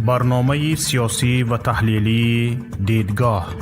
برنامه سیاسی و تحلیلی دیدگاه.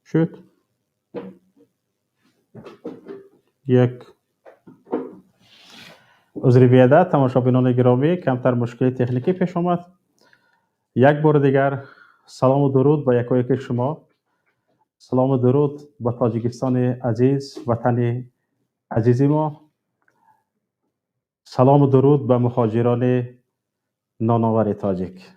شد یک عذر بیادت تماشابینان گرامی، کمتر مشکل تکنیکی پیش آمد. یک بار دیگر سلام و درود به یکایک شما. سلام و درود به تاجیکستان عزیز، وطن عزیز ما. سلام و درود به مهاجران ناناور تاجیک.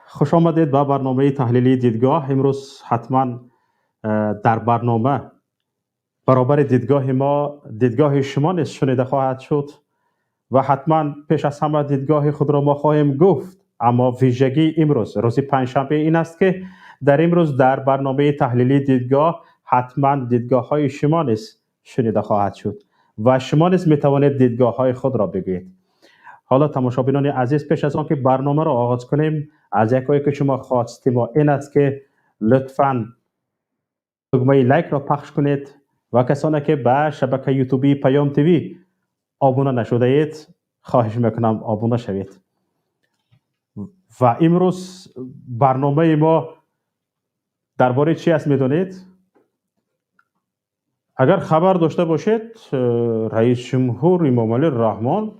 خوش آمدید به برنامه تحلیلی دیدگاه. امروز حتما در برنامه برابر دیدگاه ما، دیدگاه شما نیز شنیده خواهد شد و حتما پیش از همه دیدگاه خود را ما خواهیم گفت. اما ویژگی امروز روز پنجشنبه این است که در امروز در برنامه تحلیلی دیدگاه حتما دیدگاه های شما نیز شنیده خواهد شد و شما نیز می توانید دیدگاه های خود را بگویید. حالا تماشابینان عزیز، پیش از آن که برنامه را آغاز کنیم، از یکایی که شما خواستیم این است که لطفاً دکمه لایک را پخش کنید و کسانی که به شبکه یوتیوبی پیام تیوی آبونه نشده اید، خواهش میکنم آبونه شوید. و امروز برنامه ما درباره چی است میدونید؟ اگر خبر داشته باشید، رئیس جمهور امام علی رحمان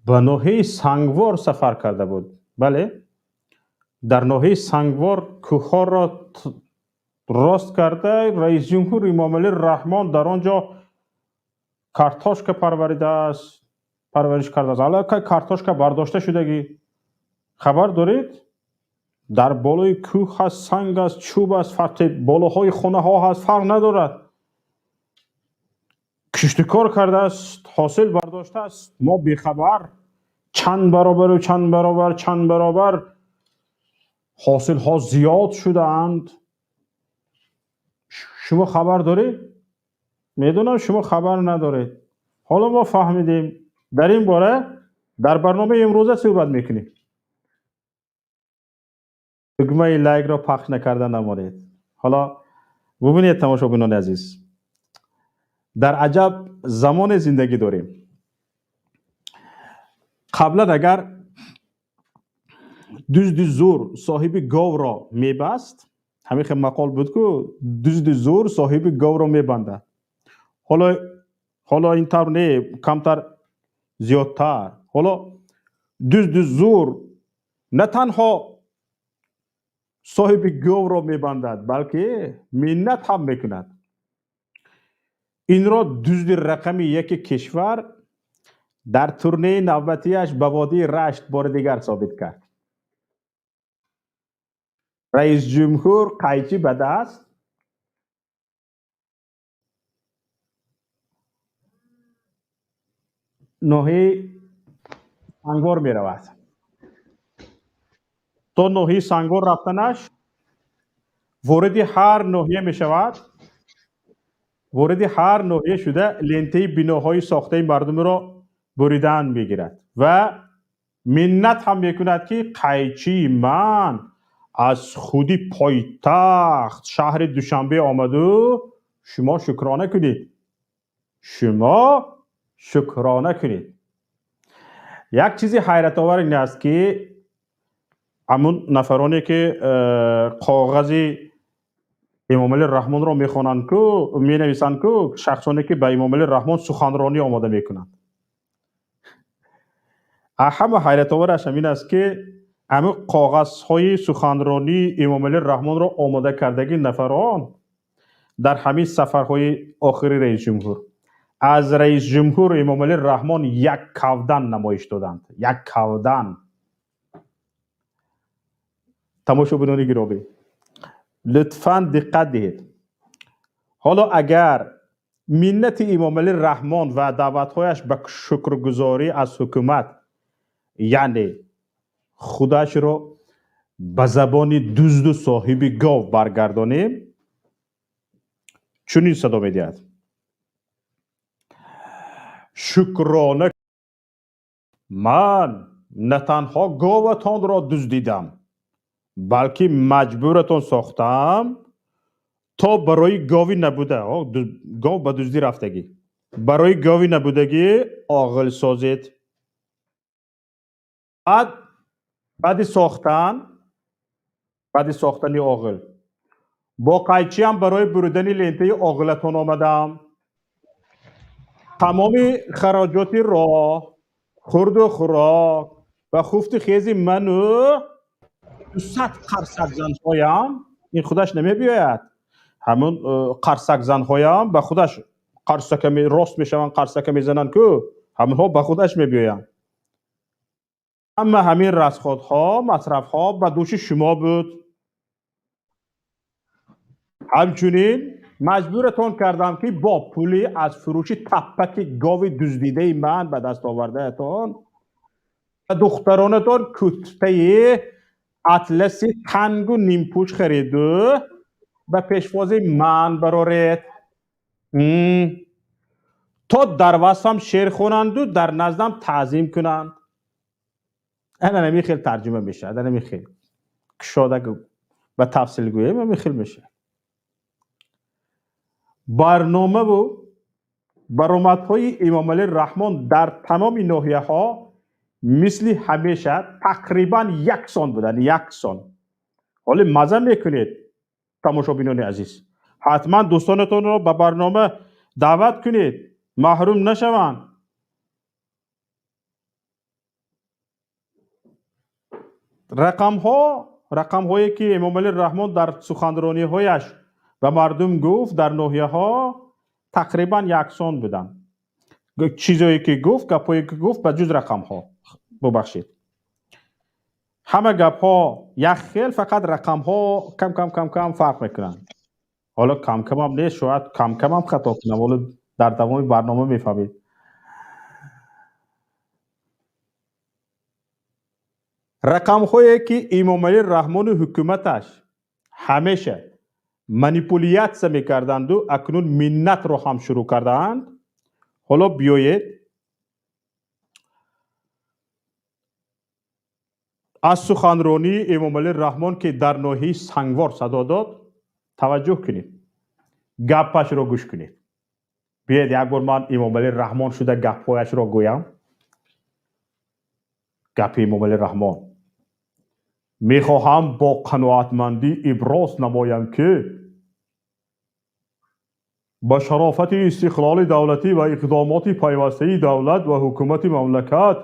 به ناحیه سنگوار سفر کرده بود. بله، در ناحیه سنگوار کوه‌ها را راست کرده. رئیس جمهور امام علی رحمان در آنجا کارتاشکا پرورش کرده است. حالا که کارتاشکا برداشته شدگی خبر دارید؟ در بالای کوه هست، سنگ است، چوب است، بالاهای خانه ها هست، فرق ندارد. کشت کار کرده است، حاصل برداشته است، ما بیخبر. چند برابر و چند برابر حاصل ها زیاد شده اند. شما خبر دارید؟ میدونم شما خبر ندارید. حالا ما فهمیدیم در این باره در برنامه امروزه صحبت میکنیم. دکمه لایک را پخش نکرده نمانید. حالا ببینید تماشاگران عزیز، در عجب زمان زندگی داریم. قبلا اگر دزد زور صاحب گاو را میبست، همین خیلی مقال بود که دزد زور صاحب گاو را میبنده. حالا این طور نه، کمتر زیادتر. حالا دزد زور نه تنها صاحب گاو را میبندد بلکه منت هم میکند. این را دزد رقم یک کشور در تورنه نوبتیش به وادی رشت بار دیگر ثابت کرد. رئیس جمهور قیچی به دست ناحیه سنگور می رود. تا ناحیه سنگور رفتنش وارد هر ناحیه می شود. وارد هر ناحیه شده لنته بناهای ساخته مردم را بریدن میگیرد و منت هم میکند که قیچی من از خودی پایتخت شهر دوشنبه آمده، شما شکرانه کنید. شما شکرانه کنید. یک چیزی حیرت آور این است که همون نفرانی که کاغذ امام علی رحمان را میخوانند که مینویسند که شخصانی که به امام علی رحمان سخنرانی آماده میکنند، همه حیرت آورش همین است که همه کاغذ های سخنرانی امام علی رحمان را آماده کردگی نفران در همین سفرهای آخری رئیس جمهور از رئیس جمهور امام علی رحمان یک کودن نمایش دادند. یک کودن. تماشاگران گرامی لطفاً دقت دهید. حالا اگر منت امام علی رحمان و دعوتهایش به شکرگزاری از حکومت، یعنی خودش رو به زبان دزد و صاحب گاو برگردانیم، چنین صدا می‌دهد: شکرانه من نه تنها گاوتان را دزدیدم بلکه مجبورتان ساختم تا برای گاوی نبوده، گاو به دزدی رفتگی، برای گاوی نبودگی عاقل سازید. بعد ساختن عاقل با قیچی هم برای بریدن لنته عاقلتان آمدم. تمام خراجات راه، خورد و خوراک و خفت خیز منو 200 قرصک زنهایم، این خودش نمی بیاید، همون قرصک زنهایم به خودش قرصک راست میشوند، قرصک میزنند که همونها به خودش می بیاید. اما همین رسخاتها، مصرفها به دوش شما بود. همچنین مجبورتان کردم که با پولی از فروش تپک گاو دزدیده من به دست آورده اتان و دخترانتان کتفه اطلس تنگ و نیمپوش خریده به پیشواز من برارید تا در وصفم شعر خوانند و در نزدم تعظیم کنند. انا نمی خیلی ترجمه میشه، انا نمی خیلی کشاده و تفصیل گویه نمی خیلی میشه. برنامه و برآمدهای امام علی رحمان در تمام ناحیه ها مثل همیشه تقریبا یکسان بودن، یکسان. حالا مزه میکنید تماشاگران عزیز، حتما دوستانتون رو به برنامه دعوت کنید، محروم نشوند. رقم هایی که امام علی رحمان در سخنرانی هایش به مردم گفت در ناحیه ها تقریبا یکسان بودن. چیزایی که گفت، گپایی که گفت به جز رقم ها، ببخشید همه گپ ها یک خیل، فقط رقم ها کم فرق میکنن. حالا کم هم نیست، شاید کم هم خطا کنم، ولی در تمام برنامه میفهمید. رقم هایی که امام علی رحمان و حکومتش همیشه منیپولیت سه میکردند و اکنون منت رو هم شروع کردند. حالا بیایید از سخنرانی امام علی رحمان که در ناحیه سنگوار صدا داد توجه کنید، گپش رو گوش کنید. بیاید یک بار من امام علی رحمان شده گپهایش رو گویم. گپ امام علی رحمان: میخواهم با قناعتمندی ابراز نمایم که با شرافت استقلال دولتی و اقدامات پیوسته دولت و حکومت مملکت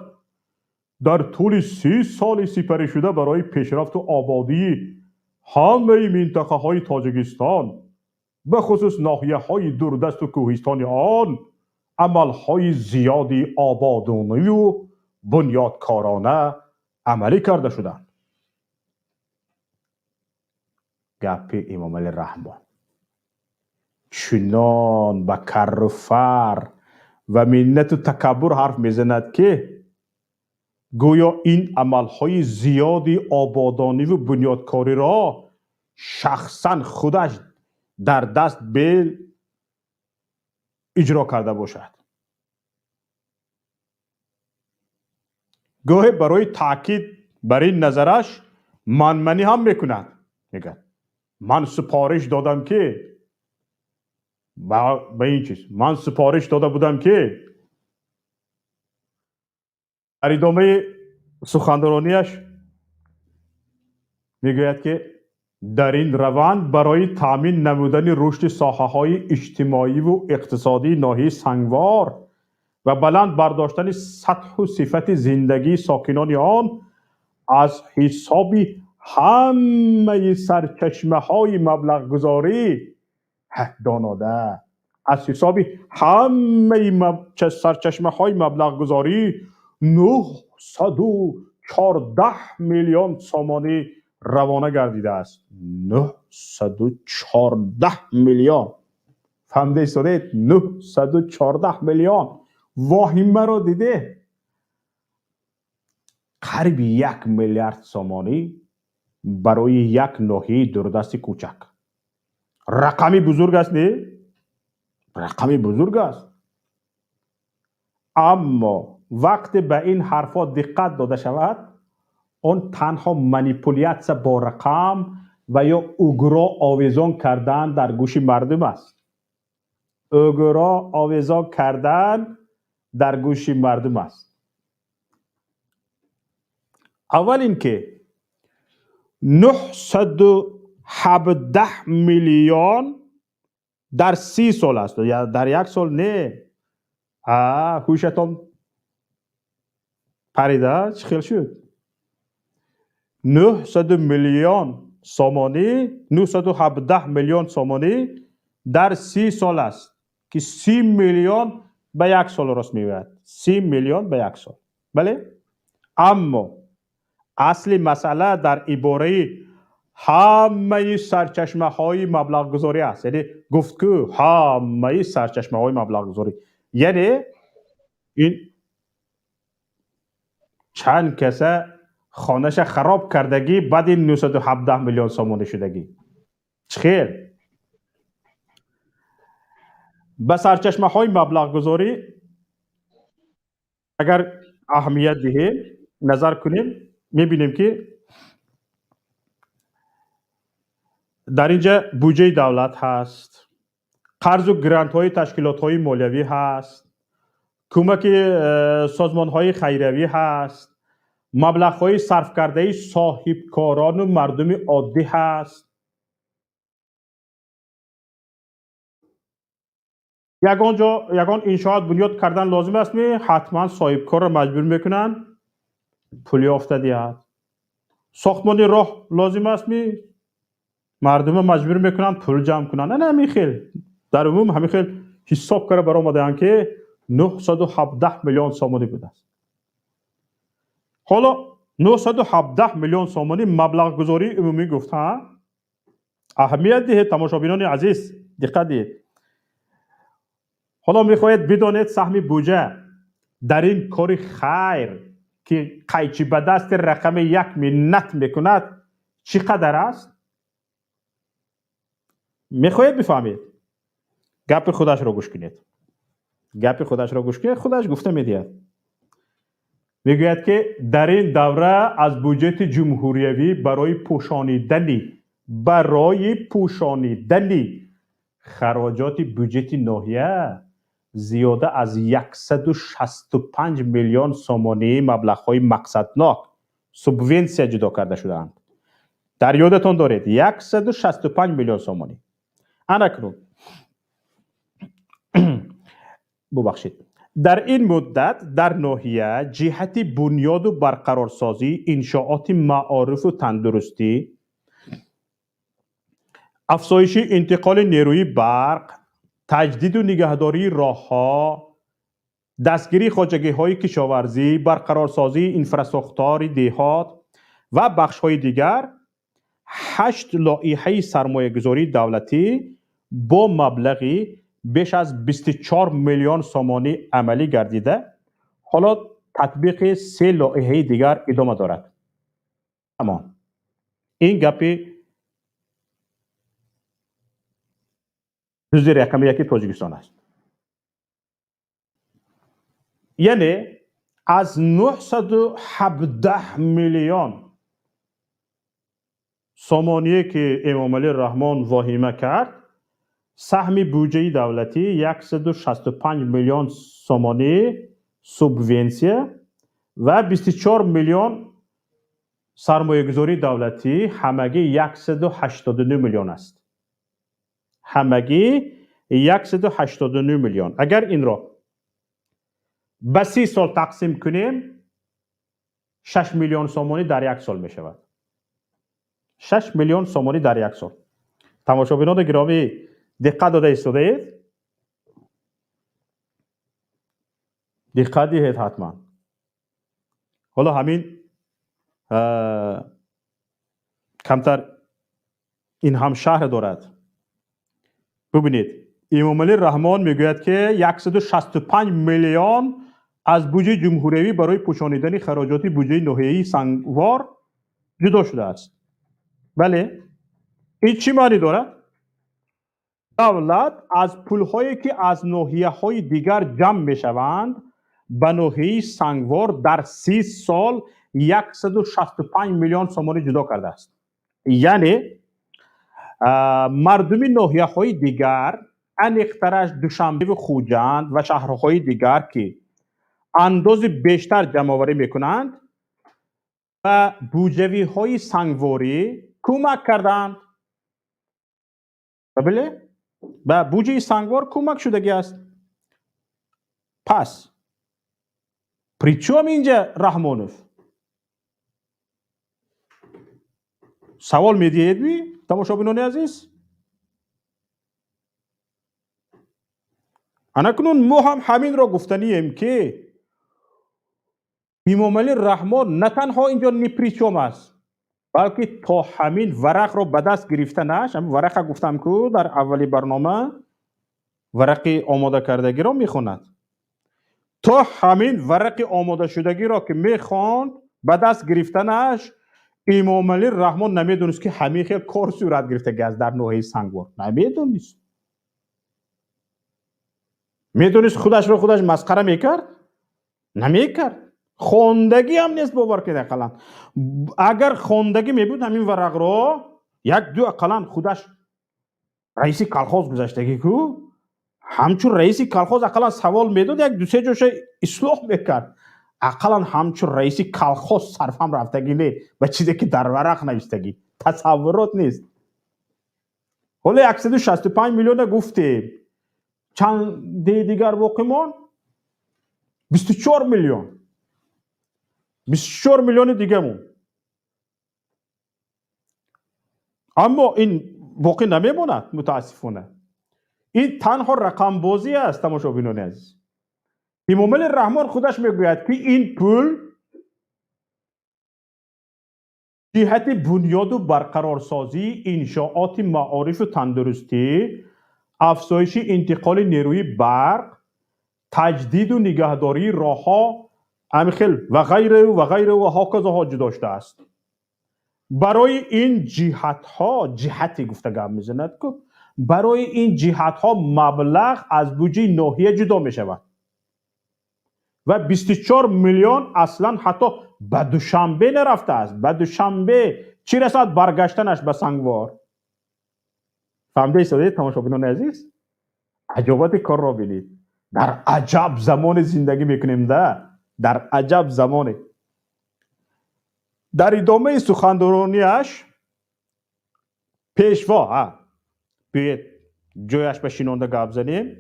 در طول 30 سال سپری شده برای پیشرفت و آبادی همه منطقه های تاجیکستان به خصوص ناحیه های دوردست و کوهستان آن عمل های زیادی آبادانه و بنیادکارانه عملی کرده شدند. گپ امام علی رحمان چنان با کر و فر و منت و تکبر حرف میزند که گویا این عملهای زیادی آبادانی و بنیادکاری را شخصا خودش در دست بیل اجرا کرده باشد. گاهی برای تاکید بر این نظرش منمنی هم میکند. میگه من سفارش دادم که به این چیز من سفارش داده بودم که در ادامه سخنرانیش میگوید که در این روند برای تامین نمودن رشد ساحه‌های اجتماعی و اقتصادی ناحیه سنگوار و بلند برداشتن سطح و صفت زندگی ساکنان آن از حساب همه سرچشمه‌های مبلغ گذاری داناده از حساب همه سرچشمه‌های مبلغ گذاری 914 میلیون سامانی روانه گردیده است. 914 میلیون. فهمده ایستادید؟ 914 میلیون. واهمه رو دیده؟ قریب 1 میلیارد سامانی برای یک ناحیه دوردست کوچک. رقمی بزرگ است نه؟ رقمی بزرگ است. اما وقتی به این حرفا دقت داده شود، اون تنها منیپولیت با رقم و یا اوگرا آویزان کردن در گوش مردم است. اوگرا آویزان کردن در گوش مردم است. اول اینکه 917 میلیون در 30 سال است یا در یک سال نه. هوشتون پریده چه خیل شد؟ 900 میلیون سامانی 917 میلیون سامانی در 30 سال است که 30 میلیون به یک سال راست میاد. 30 میلیون به یک سال. بله؟ اما اصل مسئله در عباره همه سرچشمه های مبلغ گذاری است. یعنی گفت که همه سرچشمه های مبلغ گذاری، یعنی این چند کسه خانهش خراب کردگی بعد این 917 میلیون سامانی شدگی. خیر به سرچشمه های مبلغ گذاری اگر اهمیت دهیم نظر کنیم میبینیم که در اینجا بودجه دولت هست، قرض و گرانت های تشکیلات های مالیوی هست، کمک سازمان های خیریوی هست، مبلغ های صرف کرده صاحب کاران و مردم عادی هست. یگان انشاءات بنیاد کردن لازم است حتما صاحب کار را مجبور میکنن پولی افتادی هست. ساختمان راه لازم است مردم مجبور میکنن پول جمع کنن. نه میخیل در عموم همین خیل حساب کرده برای آمدن که 917 میلیون سامانی بوده است. حالا 917 میلیون سامانی مبلغ گذاری عمومی گفتن. اهمیت ده تماشابینان عزیز دقت دید. حالا میخواهید بدانید سهم بودجه در این کار خیر که قیچی به دست رقم 1 منت میکند چقدر است؟ میخواهید بفهمید؟ گپ خودش را گوش کنید. گپ خودش را گوش کنید. خودش گفته میدهد. میگوید که در این دوره از بودجه جمهوریوی برای پوشانیدن خراجات بودجه ناحیه زیاده از 165 میلیون سومانی مبلغ‌های مقصدناک سوبونسیا جدا کرده شدند. در یادتان دارید 165 میلیون سومانی. اکنون ببخشید در این مدت در ناحیه جهت بنیاد و برقرارسازی انشاءات معارف و تندرستی، افزایش انتقال نیروی برق، تجدید و نگهداری راه‌ها، دستگیری خواجگی‌های کشاورزی، برقرارسازی انفراستراکچور دهات و بخش‌های دیگر 8 لایحه سرمایه‌گذاری دولتی با مبلغی بیش از 24 میلیون سومانی عملی گردیده. حالا تطبیق 3 لایحه دیگر ادامه دارد. اما این گپی جزء رقم 1 تاجیکستان است. یعنی از 917 میلیون سومانی که امام علی رحمان واهمه کرد، سهم بودجه دولتی 165 میلیون سومانی سوبونسیا و 24 میلیون سرمایه‌گذاری دولتی، همگی 189 میلیون است. همگی 189 میلیون. اگر این را به 30 سال تقسیم کنیم 6 میلیون سومانی در یک سال می شود. 6 میلیون سومانی در یک سال. تماشابینان گرامی دقت داده ایستادید؟ دقت دهید حتما. حالا همین کمتر این هم شهر دارد. ببینید امام علی رحمان میگوید که 165 میلیون از بودجه جمهوریوی برای پوشانیدن خراجات بودجه ناحیه‌ای سنگوار جدا شده است. بله، این چی معنی دارد؟ دولت از پول‌هایی که از ناحیه‌های دیگر جمع می‌شوند به ناحیه سنگوار در 30 سال 165 میلیون سومانی جدا کرده است. یعنی مردمی ناحیه‌های دیگر انیخترش دوشنبه و خوجند و شهرهای دیگر که انداز بیشتر جمع آوری میکنند و بودجه‌های سنگواری کمک کردند. بله؟ به بودجه سنگوار کمک شدگی است. پس پریچوم اینجا رحمانوف سوال میدید بی تماشابینان عزیز؟ انکنون ما هم همین را گفتنیم که امام علی رحمان نه تنها اینجا نیپریچوم است، بلکه تا همین ورق را به دست گرفتنش، همین ورق گفتم که در اولی برنامه ورق آماده کردگی را میخواند. تا همین ورق آماده شدگی را که میخواند به دست گرفتنش، امام علی رحمان نمیدونست که همین خیلی کار صورت گرفته است در ناحیه سنگوار. نمیدونست. میدونست خودش را خودش مسخره میکرد؟ نمیکرد. خوندگی هم نیست باور کنید اقلا. اگر خوندگی میبود همین ورق را یک دو اقلا خودش رئیس کلخاز گذاشتگی کو همچون رئیس کلخاز اقلا سوال میداد یک دو سه جوش اصلاح میکرد. اقلا همچون رئیس کلخاز صرف هم رفتگی نه و چیزی که در ورق نوشتگی تصورات نیست. حالا 165 میلیون گفتیم، چند دیگر باقی مون 24 میلیون 24 میلیون دیگه مون. اما این باقی نمیموند متاسفانه. این تنها رقم بازی است تماشابینان عزیز. امام علی رحمان خودش میگوید که این پول جهت بنیاد و برقرارسازی انشاءات معارف و تندرستی، افزایش انتقال نیروی برق، تجدید و نگهداری راهها همین و غیره و هاکذا حاجی داشته است. برای این جهت ها جهتی گفتگو میزند که برای این جهت ها مبلغ از بودجه ناحیه جدا می شود و 24 میلیون اصلا حتی به دوشنبه نرفته است. به دوشنبه چی رسد برگشتنش به سنگوار. فهمده ایستاده تماشابینان عزیز؟ عجابت کار را بینید. در عجب زمان زندگی میکنیم در عجب زمانی. در ادامه سخنرانیش پیشوا بیاید جایش به شنونده گپ زنیم.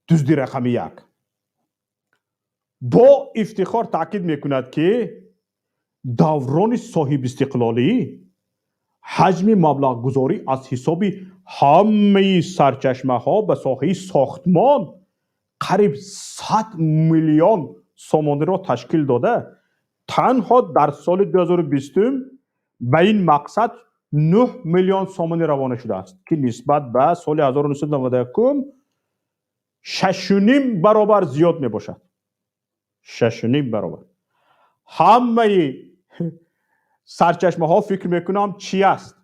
دزدی رقم 1 با افتخار تاکید میکند که دوران صاحب استقلالی حجم مبلغ گذاری از حساب همه سرچشمه ها به ساحه ساختمان قریب 100 میلیون سوم را تشکیل داده. تنها در سال 2020 به این مقصد 9 میلیون سوم روانه شده است که نسبت به سال 1991 6.5 برابر زیاد می باشد. 6.5 برابر. همه سرچشمه ها فکر میکنم چی است؟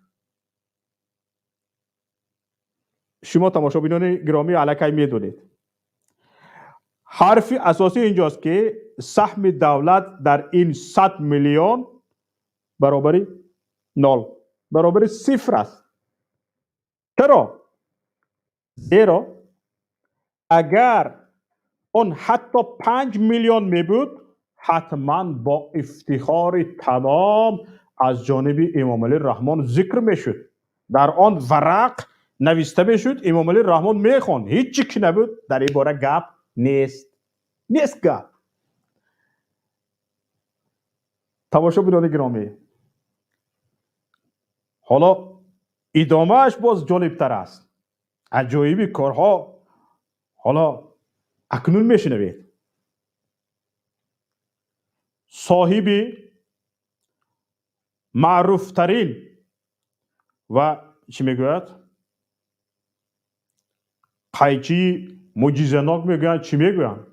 شما تماشابینان گرامی الکی میدونید. حرف اساسی اینجاست که سهم دولت در این 100 میلیون برابری 0 برابر 0 است. چرا؟ زیرا اگر اون حتی 5 میلیون می بود حتما با افتخار تمام از جانب امام علی رحمان ذکر میشد. در آن ورق نوشته میشد امام علی رحمان میخوان. هیچی که نبود در این باره گپ نیست گپ. تماشابینان گرامی، حالا ادامهش باز جالبتر است. عجایبی کارها حالا اکنون میشنوید. صاحب معروف ترین و چی میگوید قیچی معجزه‌ناک میگویند چی میگویند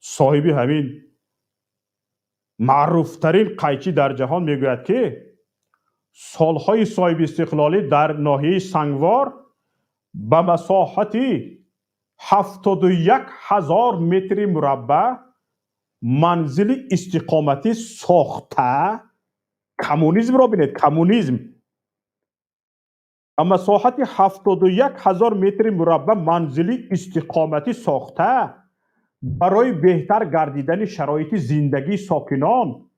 صاحب همین معروف ترین قیچی در جهان میگوید که سالهای صاحب استقلالی در ناحیه سنگوار به مساحتی 71,000 متر مربع منزل استقامتی ساخته. کمونیسم را بینید، کمونیسم. اما مساحت 71,000 متر مربع منزل استقامتی ساخته برای بهتر گردیدن شرایط زندگی ساکنان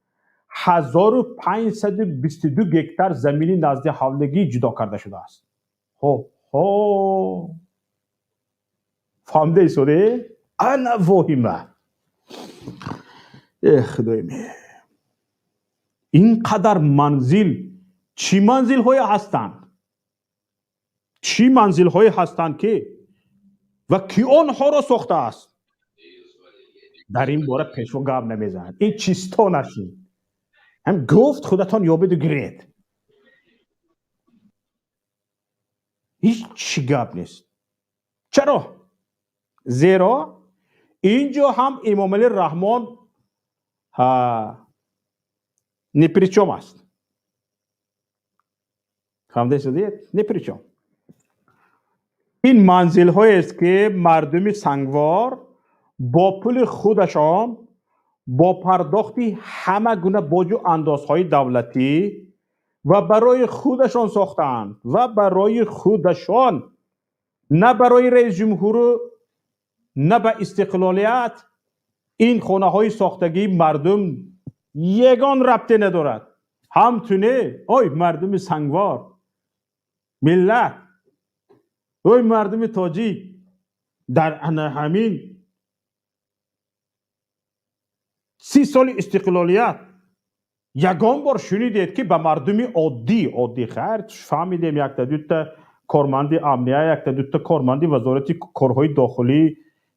1522 گکتار زمینی نزد حولگی جدا کرده شده است. فهمده ایستاده؟ انا واهمه. خدای من، اینقدر منزل چی منزل های هستند؟ چی منزل های هستند که و کی آنها را ساخته است؟ در این باره پیشوا گپ نمیزند. این چیستا نشین. هم گفت خودتان یابید و گرید. هیچ چی گپ نیست. چرا؟ زیرا اینجا هم امام علی رحمان نپریچم است. فهمده شدید؟ نپریچم. این منزل هایی است که مردم سنگوار با پول خودشان با پرداختی همه گونه باج و اندازهای دولتی و برای خودشان ساختند و برای خودشان، نه برای رئیس جمهور، نه به استقلالیت. این خانه های ساختگی مردم یگان ربطی ندارد. همتونه اوی مردم سنگوار، ملت، اوی مردم تاجیک در همین 30 سال استقلالیت یگان بار شنیدید که به مردم عادی خیر فهمیدیم یک تا دو تا کارمند امنیه، یک تا دو تا کارمند وزارت کارهای داخلی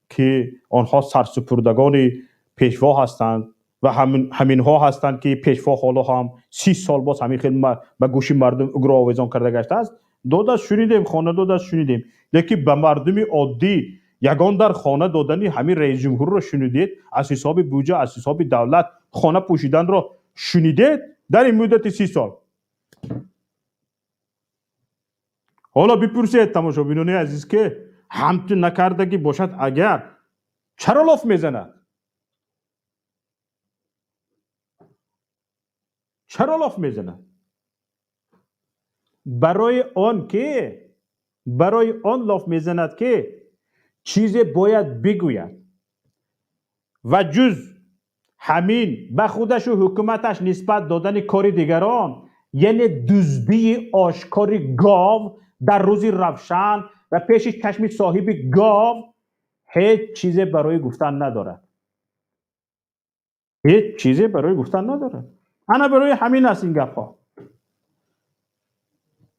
که آنها سرسپردگان پیشوا هستند و همین ها هستند که پیشوا حالا هم 30 سال باز همین خیلی به گوش مردم اگر آویزان کرده گشته است. دو دست شنیدیم، خانه دو دست شنیدیم، لیکن به مردم عادی یگان در خانه دادنی همین رئیس جمهور رو شنیدید؟ از حساب بودجه، از حساب دولت خانه پوشیدن رو شنیدید در این مدت 30 سال؟ حالا بپرسید تماشابینان عزیز که همچنین نکردگی باشد اگر چرا لاف میزند؟ چرا لاف میزند؟ برای آن لاف میزند که چیزی باید بگوید و جز همین به خودش و حکومتش نسبت دادن کار دیگران، یعنی دزدی آشکار گاو در روز روشن و پیش چشم صاحب گاو، هیچ چیزی برای گفتن ندارد. هیچ چیزی برای گفتن ندارد. انا برای همین است این گپ‌ها.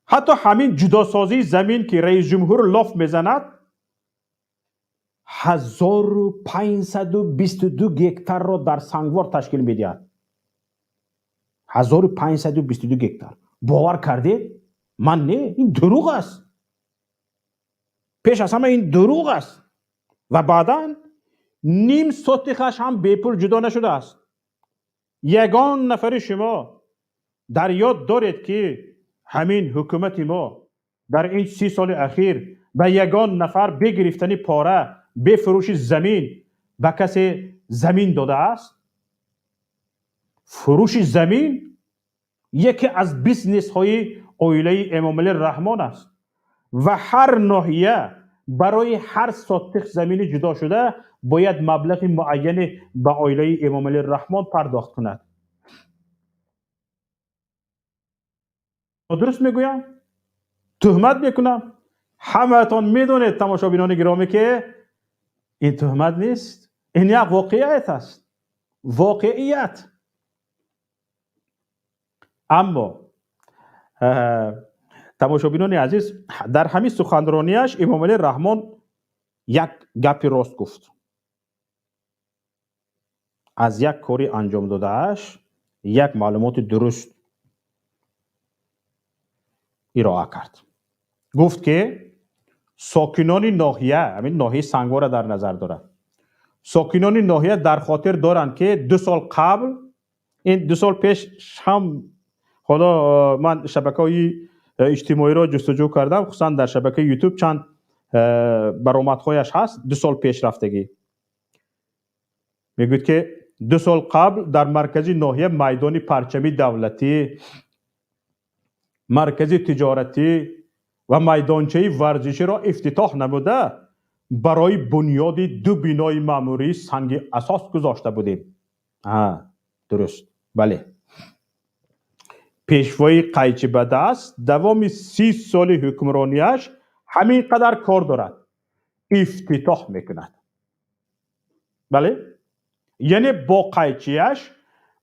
حتی همین جداسازی زمین که رئیس جمهور لاف میزند 1522 گکتار را در سنگوار تشکیل میدهد. 1522 گکتار. باور کردید؟ من نه، این دروغ است. پیش از همه این دروغ است. و بعداً نیم سوتیخش هم بیپول جدا نشده است. یگان نفر شما در یاد دارید که همین حکومت ما در این 30 سال اخیر به یگان نفر بگرفتنی پاره، بفروش زمین به کسی زمین داده است؟ فروش زمین یکی از بیزنس های عائله امام علی رحمان است و هر ناحیه برای هر سوتیخ زمین جدا شده باید مبلغ معینی به عائله امام علی رحمان پرداخت کند. درست میگویم؟ تهمت میکنم؟ همه‌تان میدونید تماشابینان گرامی که این تهمت نیست، این یک واقعیت است. واقعیت. اما تماشابینان عزیز، در همین سخنرانیش امام علی رحمان یک گپی راست گفت. از یک کاری انجام دادهش یک معلومات درست ارائه کرد. گفت که ساکنان ناحیه، همین ناحیه سنگوار در نظر دارد، ساکنان ناحیه در خاطر دارند که 2 سال قبل، این 2 سال پیش هم، حالا من شبکه‌های اجتماعی را جستجو کردم، خصوصا در شبکه یوتیوب چند برآمدهایش هست. 2 سال پیش رفتگی میگوید که 2 سال قبل در مرکزی ناحیه میدان پرچمی دولتی، مرکزی تجارتی و میدانچه ورزشی را افتتاح نموده برای بنیاد 2 بینای معموری سنگ اساس گذاشته بودیم. درست، بله. پیشوای قیچی به دست دوام 30 سال حکمرانیش همین قدر کار دارد، افتتاح میکند. بله، یعنی با قیچیش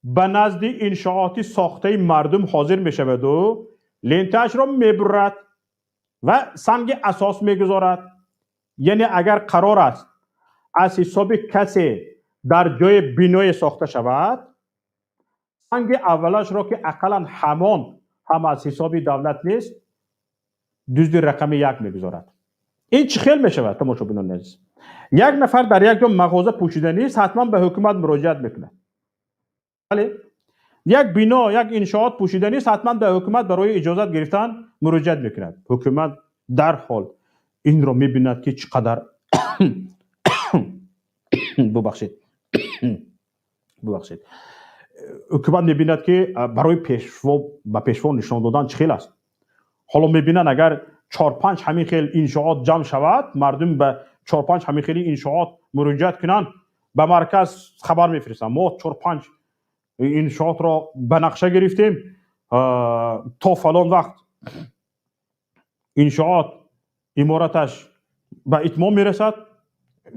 به نزد انشاءات ساخته مردم حاضر میشود و لنتش را میبرد و سنگ اساس میگذارد. یعنی اگر قرار است از حساب کسی در جای بینای ساخته شود، سنگ اولش را که اقلا هم از حساب دولت نیست، دزد رقم 1 میگذارد. این چه خیل میشود تماشابینان عزیز؟ یک نفر در یک جا مغازه پوشیده نیست، حتما به حکومت مراجعت میکنه. بله، یک بنا، یک انشاءات پوشیده نیست، حتما به حکومت برای اجازت گرفتن مراجعت میکند. حکومت در حال این رو میبیند که چقدر ببخشید حکومت میبیند که برای پیشوا نشان دادن چه خیل است. حالا میبینن اگر 4-5 همین خیل انشاءات جمع شود، مردم به 4-5 همین خیلی انشاءات مراجعت کنن، به مرکز خبر میفرستن ما 4-5 انشاءات را به نقشه گرفتیم، تا فلان وقت انشاءات عمارتش به اتمام میرسد.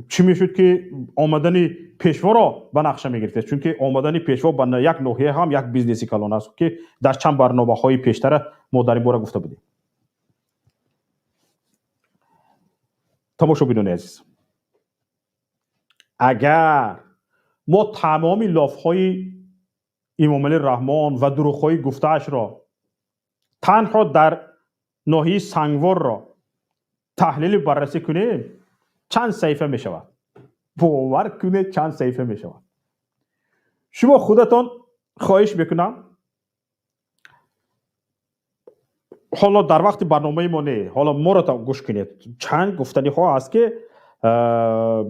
چی میشد که آمدن پیشوا را به نقشه میگرفته، چون که آمدن پیشوا به یک ناحیه هم یک بیزنسی کلان است که در چند برنامه‌های پیشتر ما در این باره گفته بودیم. تماشابینان عزیز، اگر ما تمامی لاف‌های امام علی رحمان و دروغ‌های گفته‌اش را تنها در ناحیه سنگوار را تحلیل بررسی کنیم، چند صفحه می شود. باور کنید چند صفحه می شود. شما خودتان خواهش میکنم حالا در وقت برنامه ما نه، حالا ما را گوش کنید. چند گفتنی ها هست که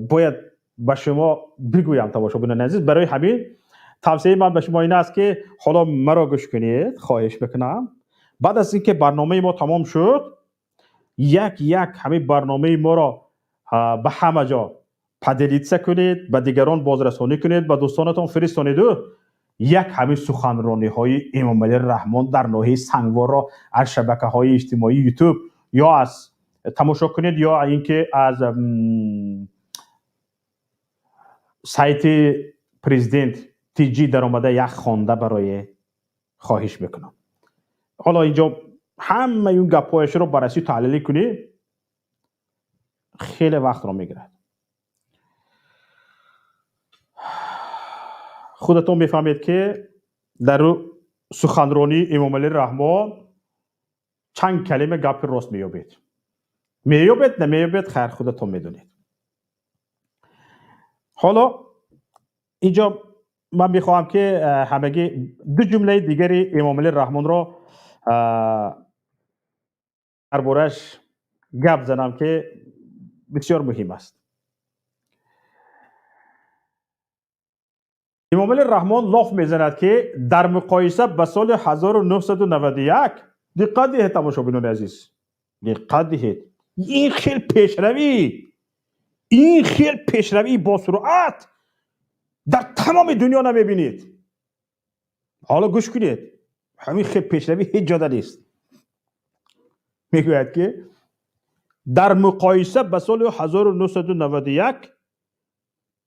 باید به شما بگویم تماشاگران عزیز. برای همین توصیه من به شما این است که حالا مرا گوش کنید، خواهش میکنم. بعد از اینکه برنامه ما تمام شد، یک همین برنامه ما را به همه جا پدیدیت کنید، به دیگران بازرسانی کنید، به دوستانتان فرستانید و یک همین سخنرانی های امام علی رحمان در ناحیه سنگوار را از شبکه های اجتماعی یوتیوب یا از تماشا کنید یا اینکه از سایت پرزیدنت تی جی در آمده یک خوانده برای خواهش میکنم. حالا اینجا همه اون گپایش رو بررسی تحلیل کنی، خیلی وقت رو میگیره. خودتون میفهمید که در سخنرانی امام علی رحمان چند کلمه گپ راست مییابید نمییابید، خیر خودتون میدونید. حالا اینجا من میخواهم که همگی دو جمله دیگری امام علی رحمان را دربارش گپ زنم که بسیار مهم است. امام علی رحمان لاف میزند که در مقایسه به سال 1991 دقت دهید تماشاگران عزیز، دقت دهید، این خیلی پیشروی با سرعت در تمام دنیا نمیبینید. حالا گوش کنید، همین خیلی پیشروی هیچ جا نیست. میگوید که در مقایسه به سال 1991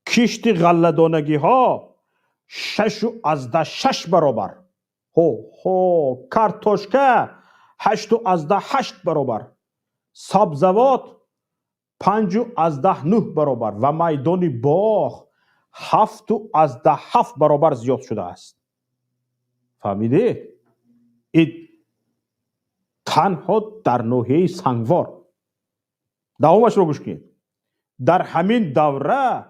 کشت غله‌دانگی ها 6.6 برابر، کارتوشکا 8.8 برابر، سبزوات 5.9 برابر و میدان باغ 7.7 برابر زیاد شده است. فهمیده؟ این تنها در ناحیه سنگوار. دوامش رو گوش کنید. در همین دوره،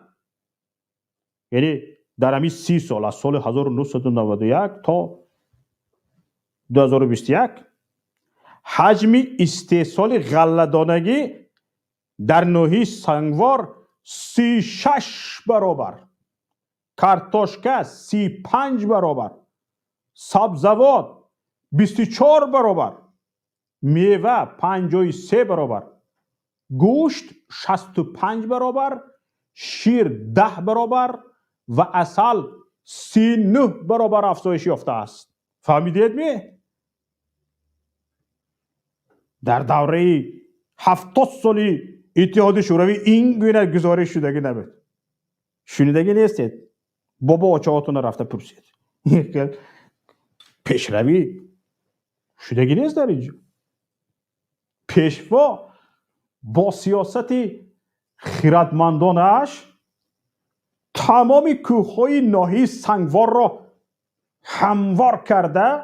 یعنی در همین 30 سال، از سال 1991 تا 2021، حجم استحصال غله‌دانگی در ناحیه سنگوار 36 برابر، کارتوشکا 35 برابر، سبزوات 24 برابر، میوه 53 برابر، گوشت 65 برابر، شیر 10 برابر و عسل 39 برابر افزایش یافته است. فهمیدید می؟ در دوره 70 سالی اتحاد شوروی این گونه گزارش شدگی نبود. شنیدگی نیستید؟ بابا آچهاتون رفته پرسید. پیشروی شدگی نیست در اینجا. پشو با سیاست خردمندانش تمام کوههای ناحیه سنگوار را هموار کرده،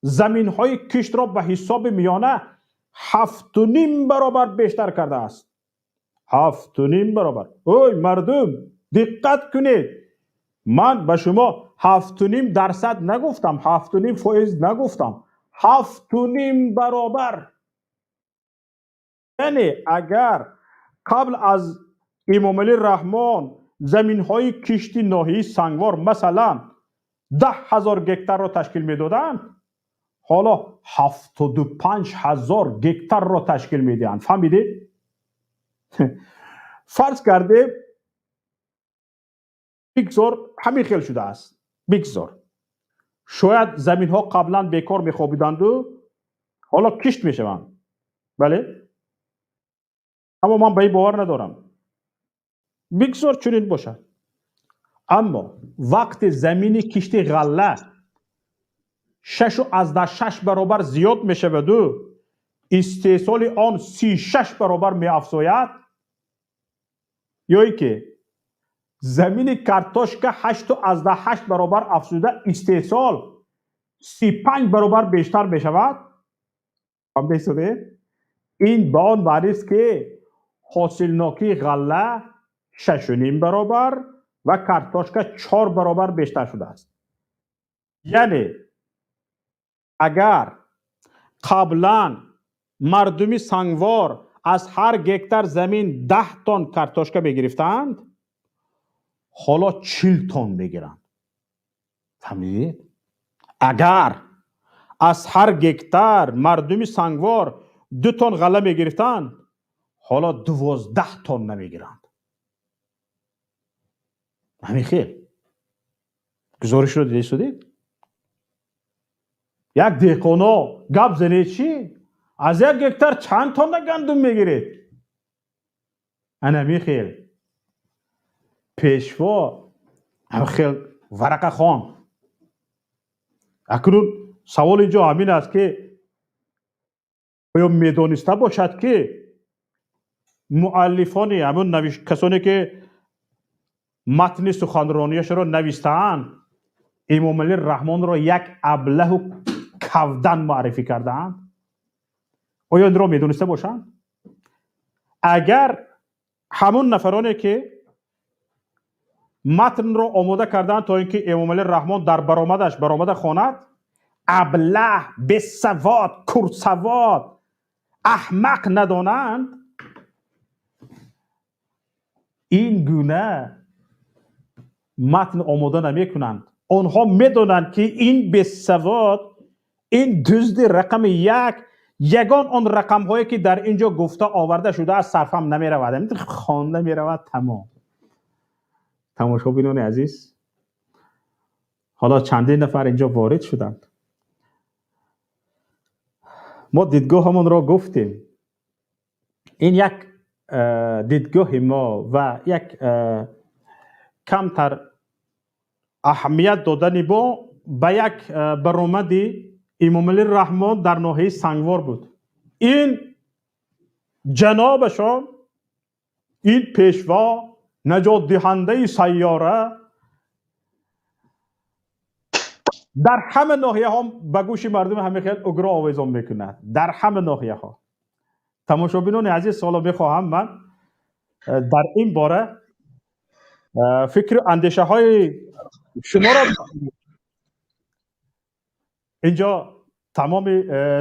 زمینهای کشت را به حساب میانه 7.5 برابر بیشتر کرده است. 7.5 برابر. اوی مردم دقت کنید، من به شما 7.5% نگفتم، 7.5% نگفتم، 7.5 برابر. یعنی اگر قبل از امام علی رحمان زمین های کشتی ناحیه سنگوار مثلا 10,000 گکتار را تشکیل میدادند، حالا 75,000 گکتار را تشکیل میدهند. فهمیدید؟ فرض کرده بگذار همین خیلی شده است، بگذار شاید زمین ها قبلا بیکار میخوابیدند و حالا کشت میشوند، بله، اما من به این باور ندارم. بگذار چنین باشد، اما وقت زمین کشت غله 6.6 برابر زیاد می شود و استحصال آن 36 برابر می افزاید، یا ای که زمین کارتوشکا 8.8 برابر افزوده استحصال 35 برابر بیشتر می شود. این به آن معنی است که حاصلناکی غله 6.5 برابر و کارتوشکا 4 برابر بیشتر شده است. یعنی اگر قبلا مردمی سنگوار از هر گکتار زمین 10 تن کارتوشکا بگرفتند، حالا 40 تن بگیرند. فهمیدید؟ اگر از هر گکتار مردمی سنگوار 2 تن غله میگرفتند، حالا 12 تن نمیگیرند. همین خیلی گزارش رو دیده شدید؟ یک دیقونا گپ زنید چی؟ از یک گکتار چند تن گندم میگیرید؟ انا خیلی پشوا خیلی ورقه خان. اکنون سوال اینجا همین است که آیا میدانسته باشد که مؤلفان همون کسانی که متن سخنرانیش را نوشته‌اند امام علی رحمان را یک ابله و کودن معرفی کردند؟ آیا این را میدونسته باشند؟ اگر همون نفرانی که متن را آماده کردند تا اینکه امام علی رحمان در برآمده خواند، ابله، بی‌سواد، کورسواد، احمق ندانند، این گونه متن آماده نمی کنند. آنها میدونند که این بی‌سواد، این دزد رقم یگان آن رقم هایی که در اینجا گفته آورده شده از صرفم نمی رود، خوانده می رود. تمام. تماشاگران عزیز، حالا چندین نفر اینجا وارد شدند. ما دیدگاه همون را گفتیم. این یک دیدگاه ما و یک کمتر اهمیت دادن با یک برآمدی امام علی رحمان در ناحیه سنگوار بود. این جنابشان، این پیشوا، نجات دهنده سیاره، در همه ناحیه ها به گوش مردم همه خیلی اگرا آویزان میکند. در همه ناحیه ها. تماشاگران عزیز، سوالا میخواهم من در این باره فکر و اندیشه های شما را اینجا تمام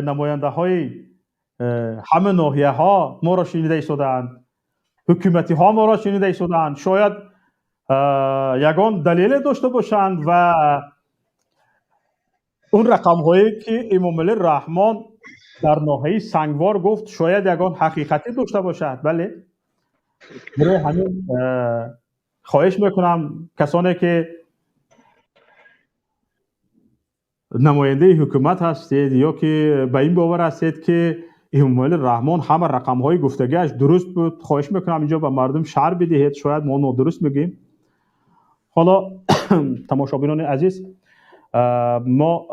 نماینده های همه ناحیه ها ما را شنیده ایستادند، حکومتی ها ما را شنیده ایستادند. شاید یگان دلیل داشته باشند و اون رقم هایی که امام علی رحمان در ناحیه سنگوار گفت شاید یگان حقیقتی داشته باشد. بله، برای همین خواهش میکنم کسانی که نماینده حکومت هستید یا که به این باور هستید که امام علی رحمان همه رقم های گفتگیش درست بود، خواهش میکنم اینجا به مردم شرح بدهید. شاید ما نادرست میگیم. حالا تماشاگران عزیز، ما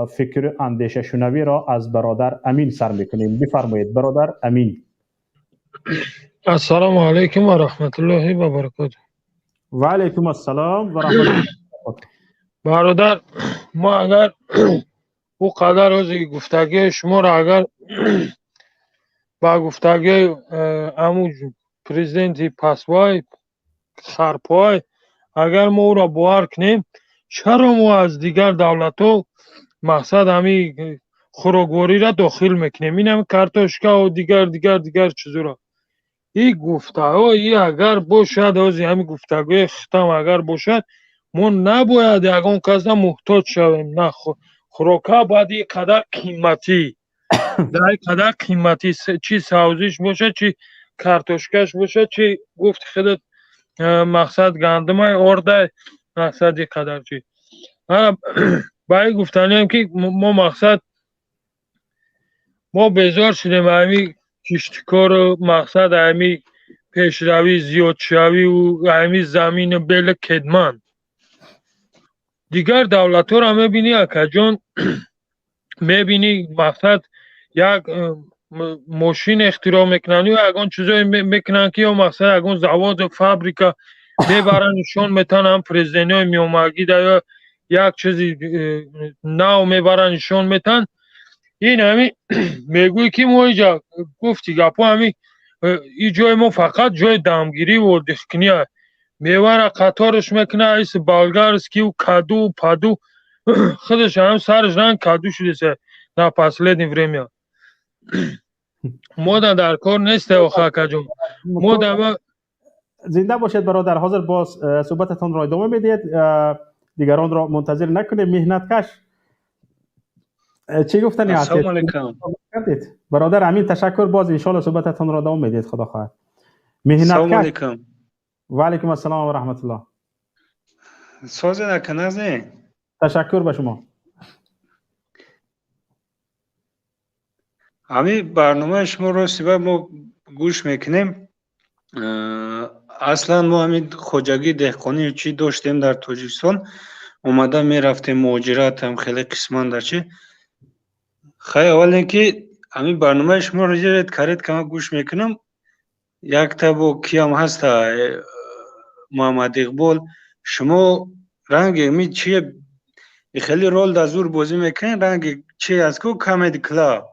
فکر اندیشه شنوی را از برادر امین سر میکنیم. بفرمایید برادر امین. السلام علیکم و رحمت الله و برکاته. و علیکم السلام و رحمت الله. برادر، ما اگر او قدر از گفتگی شما را اگر با گفتگی امو پرزیدنت پاسوای خرپای اگر ما او را باور کنیم، چرا ما از دیگر دولت ها مقصد همی خوراکواری را داخل میکنیم؟ این هم کارتوشکا و دیگر چیزو را این گفتگوی اگر باشد، از همین گفتگوی ختم اگر باشد، ما نباید یگان کس محتاج شویم. نه، خوراکا باید این قدر قیمتی در این قدر قیمتی چی سبزیش باشه، چی کارتوشکاش باشه، چی گفت خودت مقصد گندم های آرده، مقصد این قدر چی. برای گفتنی هم که ما مقصد ما بیزار شدیم همین کشتکار و مقصد همین پیشروی زیاد شوی و همین زمین بل کدمن دیگر دولت ها را میبینی اکا جان میبینی مقصد یک ماشین اختراع میکنن و اگان چیزایی میکنن که یا مقصد اگان زواد و فابریکا میبرن نشان میتن هم پرزیدنی های میومگی یا یک چیزی نو میبرن نشان میتن. این همی میگوی که ما اینجا گفتی گپا همی این جای ما فقط جای دامگیری و دخکنی است. میوه را قطارش میکنه ایس بالگارس که و کادو پادو خودش هم سرش رنگ کادو شده سه در последнее время. ما در کار نیست و خاکا جون. ما در زنده باشید برادر. حاضر باز صحبتتان را ادامه میدید. دیگران را منتظر نکنید. مهنتکش چی گفتنی هستید؟ السلام علیکم برادر امین تشکر. باز ان شاء الله صحبتتان را ادامه میدید. خدا خواهد. السلام مهنتکش. علیکم. و علیکم السلام و رحمت الله. سوز نکنه. تشکر به شما. همین برنامه شما رو سیبا ما گوش میکنیم. اصلا ما همین خوجگی دهقانی چی داشتیم در تاجیکستان، اومده میرفتیم مهاجرت هم خیلی قسمان در چی. خیلی اول اینکه همین برنامه شما رو جرد کرد که من گوش میکنم. یک تابو کیم هست محمد اقبال، شما رنگ می چیه خیلی رول در زور بازی میکنین. رنگ چی از کو کامدی کلاب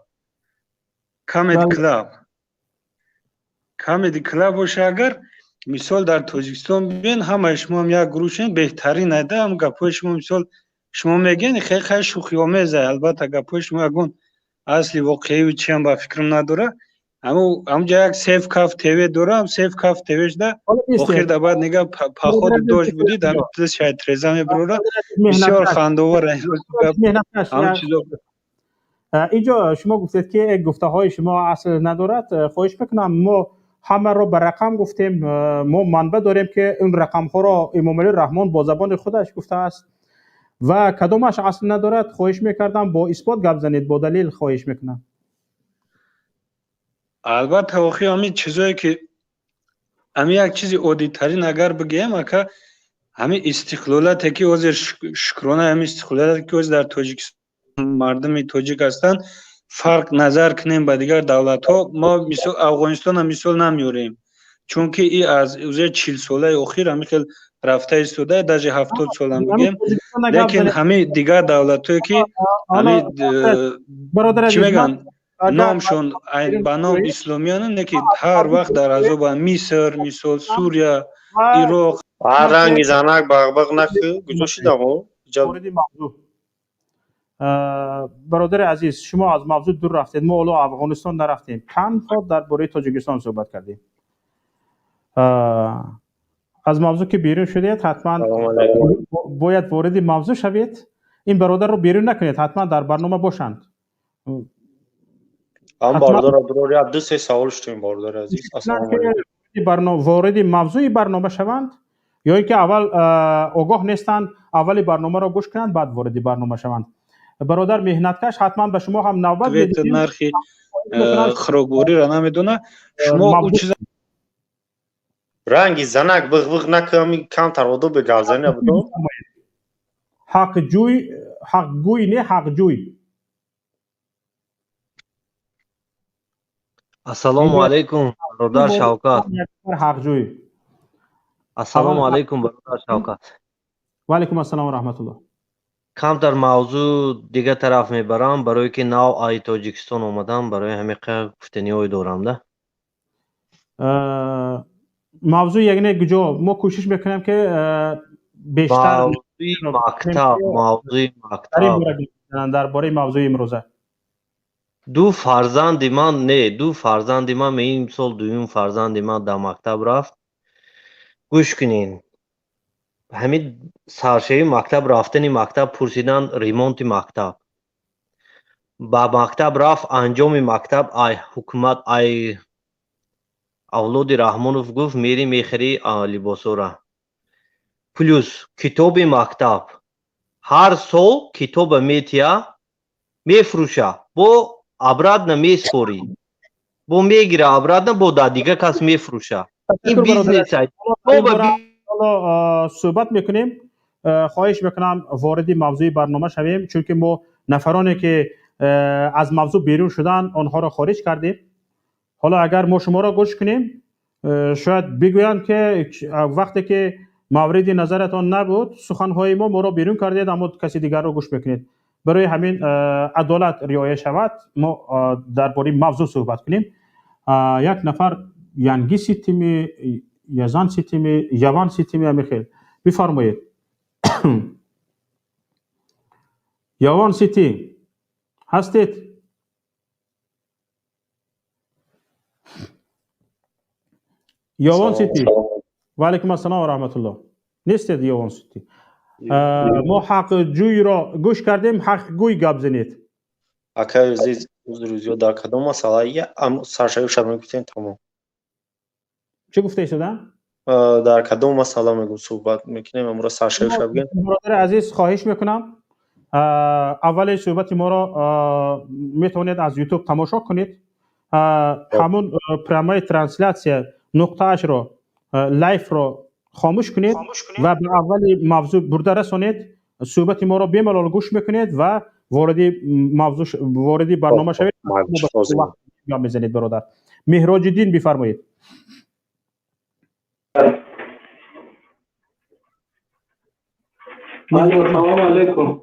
کامدی کلاب باشه. اگر مثال در تاجیکستان ببین همه شما هم یک گروهشین بهترین نده هم گپای شما مثال شما میگین خیلی شوخی آمیزه. البته گپای شما اگون اصلی واقعی و چی هم با فکرم نداره. همونجا یک سیف کاف تیوی داره. هم سیف کاف تیویش ده آخر ده بعد نگه پخود داشت بودید هم پلیس شاید تریزه میبروره. بسیار خندواره اینجا شما گفتید که گفته های شما اصل ندارد. خواهش میکنم ما همه رو به رقم گفتیم. ما منبع داریم که این رقم ها را امام علی رحمان با زبان خودش گفته است و کدامش اصل ندارد. خواهش میکردم با اثبات گپ زنید، با دلیل. خواهش میکنم. البته واقعی همین چیزایی که همین یک چیزی عادی ترین اگر بگیم که همین استقلالاتی که وزیر شکرانه همین استقلالاتی که وزیر در تاجیکستان مردم تاجیک هستند فرق نظر کنیم با دیگر دولت ها. ما مثال افغانستان هم مثال نمیاریم چون که این از وزیر 40 ساله اخیر همین خیلی رفته ایستاده در 70 سال هم بگیم. لیکن همین دیگر دولت هایی که همین چی میگن نامشون با نام اسلامیان نه که هر وقت در عذاب مصر مثال سوریه عراق رنگ زنک بغبغ نکه گذاشتم و برادر عزیز شما از موضوع دور رفتید. ما اولو افغانستان نرفتیم. تنها درباره تاجیکستان صحبت کردیم. از موضوع که بیرون شدید حتما باید وارد موضوع شوید. این برادر رو بیرون نکنید. حتما در برنامه باشند. هم برادر برای دو سه سوال شدیم برادر عزیز. السلام علیکم. وارد موضوع برنامه شوند یا اینکه اول آگاه نیستند اول برنامه را گوش کنند بعد وارد برنامه شوند. برادر مهنتکش حتما به شما هم نوبت میدیم. نرخی خروگوری را نمیدونه شما او چیز رنگی زنک بغبغ نکه کم تر به گازنی بدو حق گوی نه حق جوی. السلام علیکم برادر شوکت. حق جوی. السلام علیکم برادر شوکت. و علیکم السلام و رحمت الله. کم در موضوع دیگه طرف میبرم برای که نو آی تاجیکستان اومدم برای همین گفتنی های دورم ده. موضوع یعنی کجا ما کوشش میکنیم که بیشتر موضوع مکتب درباره موضوع امروزه. دو فرزند من این سال دویم فرزند من در مکتب رفت. گوش کنین همین سرشوی مکتب رفتنی مکتب پرسیدن ریمونت مکتب با مکتب رفت انجام مکتب ای حکومت ای اولاد رحمانوف گفت میری میخری لباسو را پلوس کتاب مکتب هر سال کتاب میتیا میفروشه با ابراد نمیسپوری با میگیره ابراد با دادیگه کس میفروشه. این بیزنس های صحبت میکنیم. خواهش میکنم وارد موضوع برنامه شویم چون که ما نفرانی که از موضوع بیرون شدن آنها را خارج کردیم. حالا اگر ما شما را گوش کنیم شاید بگویند که وقتی که مورد نظرتان نبود سخنهای ما را بیرون کردید اما کسی دیگر را گوش بکنید. برای همین عدالت رعایت شود ما درباره موضوع صحبت کنیم. یک نفر ینگی سیتیمی یزان سیتیمی یوان سیتیمی امیخیل بفرمایید. یوان سیتی هستید؟ یوان سیتی و علیکم السلام و رحمت الله. نیستید یوان سیتی؟ ما حق جوی را گوش کردیم، حق گوی گپ زنید. Акай азиз, узрӯзиё дар кадом масъалаи саршавиша мегуфтем тамом. چی گفته شده؟ дар кадом масъала мегӯ суҳбат мекунем амро саршавиша бигем. برادر عزیز خواهش میکنم اول صحبت ما را میتونید از یوتیوب تماشا کنید. همون پرامای ترانسلیسیا نقطه‌اش رو لایف رو خاموش کنید و به اول موضوع برده رسونید. صحبت ما را بی‌ملال گوش میکنید و واردی برنامه شوید. یا میزنید برادر. مهراج الدین بفرمایید. سلام علیکم.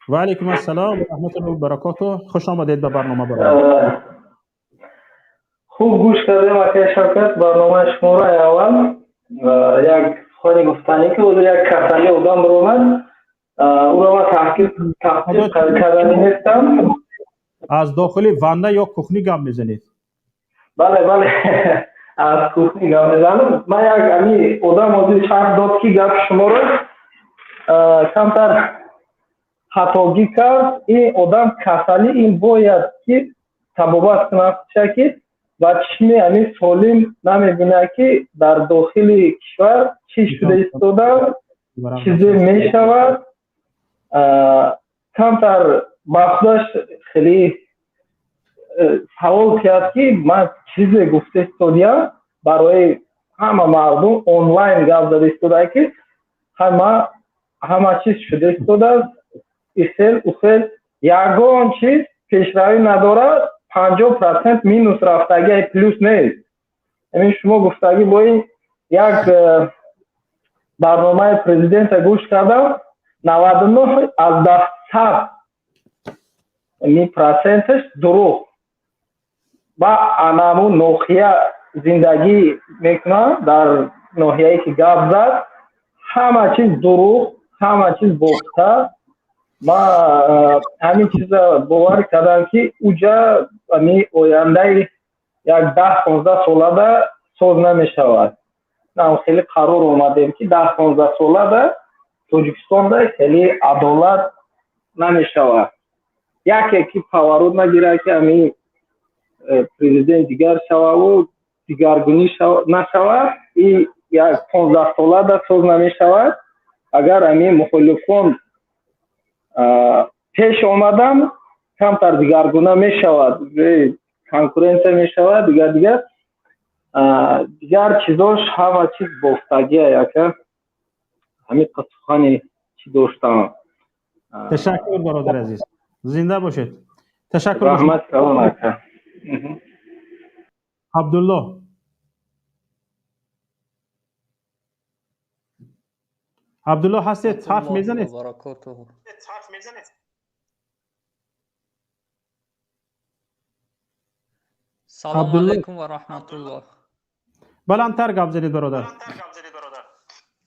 و علیکم السلام و رحمت الله و برکاته. خوش آمدید به برنامه برادر. خوب گوش کردیم آقای شوکت برنامه شما را. اول یک سخنی گفتنی که او یک کسانی آدم برآمد، او را من تحقیق کردنی نیستم. از داخل وانده یا کوخنی گپ میزنید؟ بله از کوخنی گپ میزنم. من یک امی آدم موضوع شرح داد که گپ شما را کمتر خطاگی کرد. این آدم کسانی این باید که تبابت کنه که و چشمی همین سالم نمیبینه که در داخل کشور چی شده ایستاده، چیزی میشود. کمتر بخداش خیلی سوال کرد که من چیزی گفته ایستادیم برای همه مردم آنلاین گفت داده ایستاده که همه چیز شده ایستاده. اصل یگان چیز پیشروی نداره، 50% مینوس رفتگی پلوس نیست. یعنی شما گفتگی با این یک برنامه پرزیدنت گوش کردم، 99 از 100% دروغ با انامو نوخیه زندگی میکنه. در نوحیه‌ای که گپ زد همه چیز دروغ، همه چیز بوخته. ما همین چیز باور کردم که اوجا می آینده یک 10-15 ساله ساز نمیشود. نه خیلی قرار اومدیم که 10-15 ساله توجیکستان خیلی عدالت نمیشود. یکی که پاورود نگیره که همین پرزیدنت دیگر شود و دیگرگونی نشود، این یک 15 ساله ساز نمیشود. اگر همین مخالفان پیش آمدن کمتر دیگرگونه می شود، کنکورنس می شود. دیگر چیزاش همه چیز بافتگیه. یکه همین قصفانی چی داشتم. تشکر برادر عزیز، زنده باشید. تشکر. رحمت کلام. عبدالله هستید؟ حرف میزنید؟ سلام علیکم و رحمت الله. بلندتر گپ زنید برادر.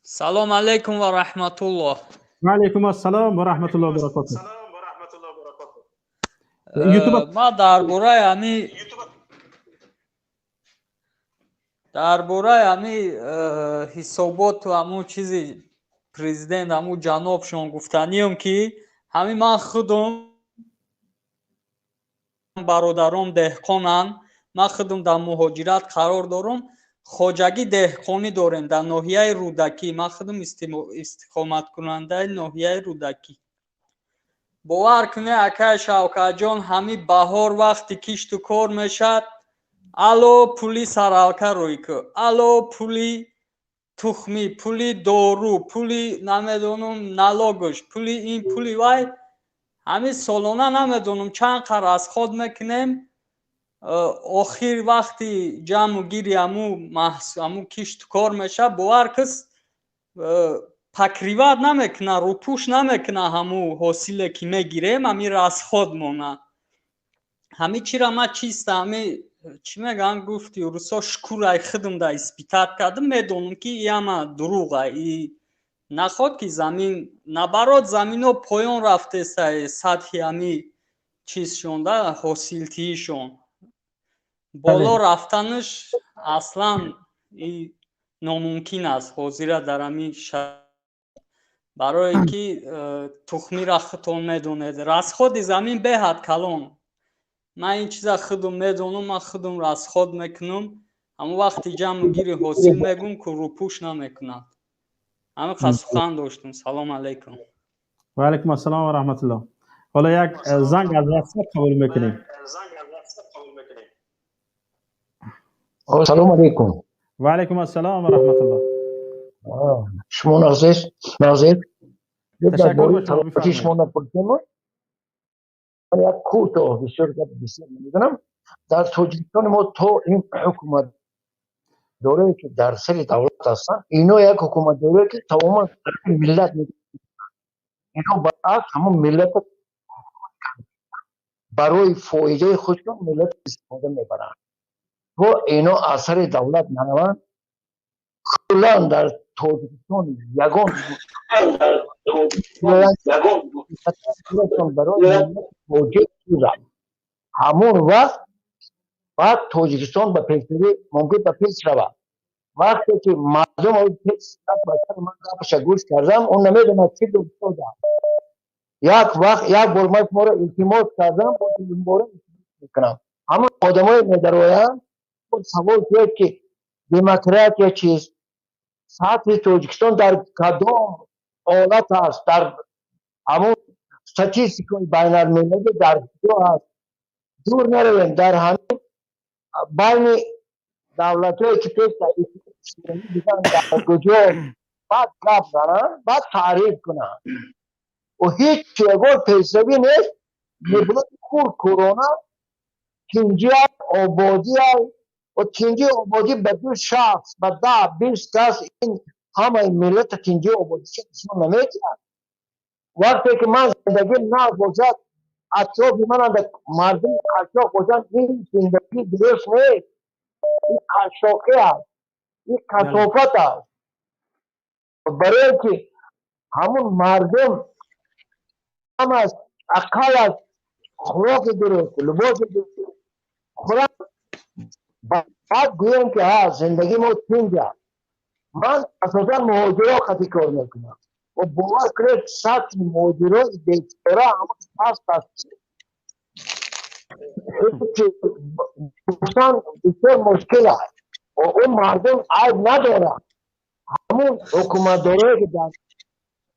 سلام علیکم و رحمت الله. و علیکم السلام و رحمت الله و برکاته. ما درباره همی حسابات و همون چیزی پرزیدنت همون جنابشون گفتنیم که همین من خودم برادرام دهقانن، من خودم در مهاجرت قرار دارم. خواجگی دهقانی داریم در ناحیه رودکی. من خودم استقامت کننده ناحیه رودکی. باور کنه اکای شوکت جان همین بهار وقتی کشت و کار میشد، الو پولی سرالکه روی که، الو پولی تخمی، پولی دارو، پولی نمیدونم نلاگش، پولی این پولی وای همین سالانه نمیدونم چند قرار از خود میکنیم. آخر وقتی جمع گیری همو کشت کار میشه باور کس پکریوت نمیکنه، رو پوش نمیکنه همو حاصله که میگیریم همین را از خود مونه. همین چی را ما چیست همین چی میگن گفتی روسا شکورای خودم دا اثبات کردم میدونم که یما دروغه ای نخواد که زمین نبرات زمین و پایان رفته سطحی همی چیز شونده حاصلتی شون بالا رفتنش اصلا ناممکن است حاضر در همین برای که تخمی را خودتون میدونید رسخود زمین به حد کلان من این چیزا خودم میدونم من خودم رسخود میکنم اما وقتی جمع گیری حاصل میگم که رو پوش نمیکنم همه خسخان داشتم سلام علیکم و علیکم السلام و رحمت الله. حالا یک زنگ از واتساپ قبول میکنیم. سلام علیکم. و علیکم السلام و رحمت الله. شما نازیز تشکر درباره با شما توجه شما بفرمایید. نپرسیدم. یک کوتاه بسیار میدونم در توجیهتان ما تو این حکومت دوره که در سر دولت هستن اینا یک حکومت دوره که تمام ملت اینا برعکس همون ملت برای فایده خودشون ملت استفاده میبرن و اینا اثر دولت ننوان کلان در توجیهتان یگان برای ملت توجیه شدن همون وقت بعد توجیهستان به پیشروی ممکن به پیش رود وقتی که مردم او پیش رفت من گپش گوش کردم اون نمیدونه چی درست شده یک وقت یک بار من ما را التماس کردم با این باره میکنم همون آدمای ندرویان سوال کرد که دموکراسی چیست سطح توجیهستان در کدام حالت است در همون استاتستیکای بین المللی در کجا است دور نرویم در همین بین دولت‌هایی که پیش دیدن در کجا بعد گپ زنن بعد تعریف کنن و هیچ چیزی پیشروی نیست نبود کرونا تینجی آبادی و تینجی آبادی به دو شخص به 10-20 کس این همه ملت تینجی آبادی چه نشون نمی‌دهد وقتی که من زندگی نباشد اطراف من مردم اطراف باشند این زندگی درست نیست این قشاقی است این کثافت است برای که همون مردم هم از اقل از خوراک درست لباس درست خوراک بعد گویم که ها زندگی ما تینجا من اساسا مهاجرا خطی کار میکنم و باور کرد سطح مهاجرا بیچاره همون پس است گفتن بسیار مشکل است و اون مردم عیب نداره همون حکومت داره که در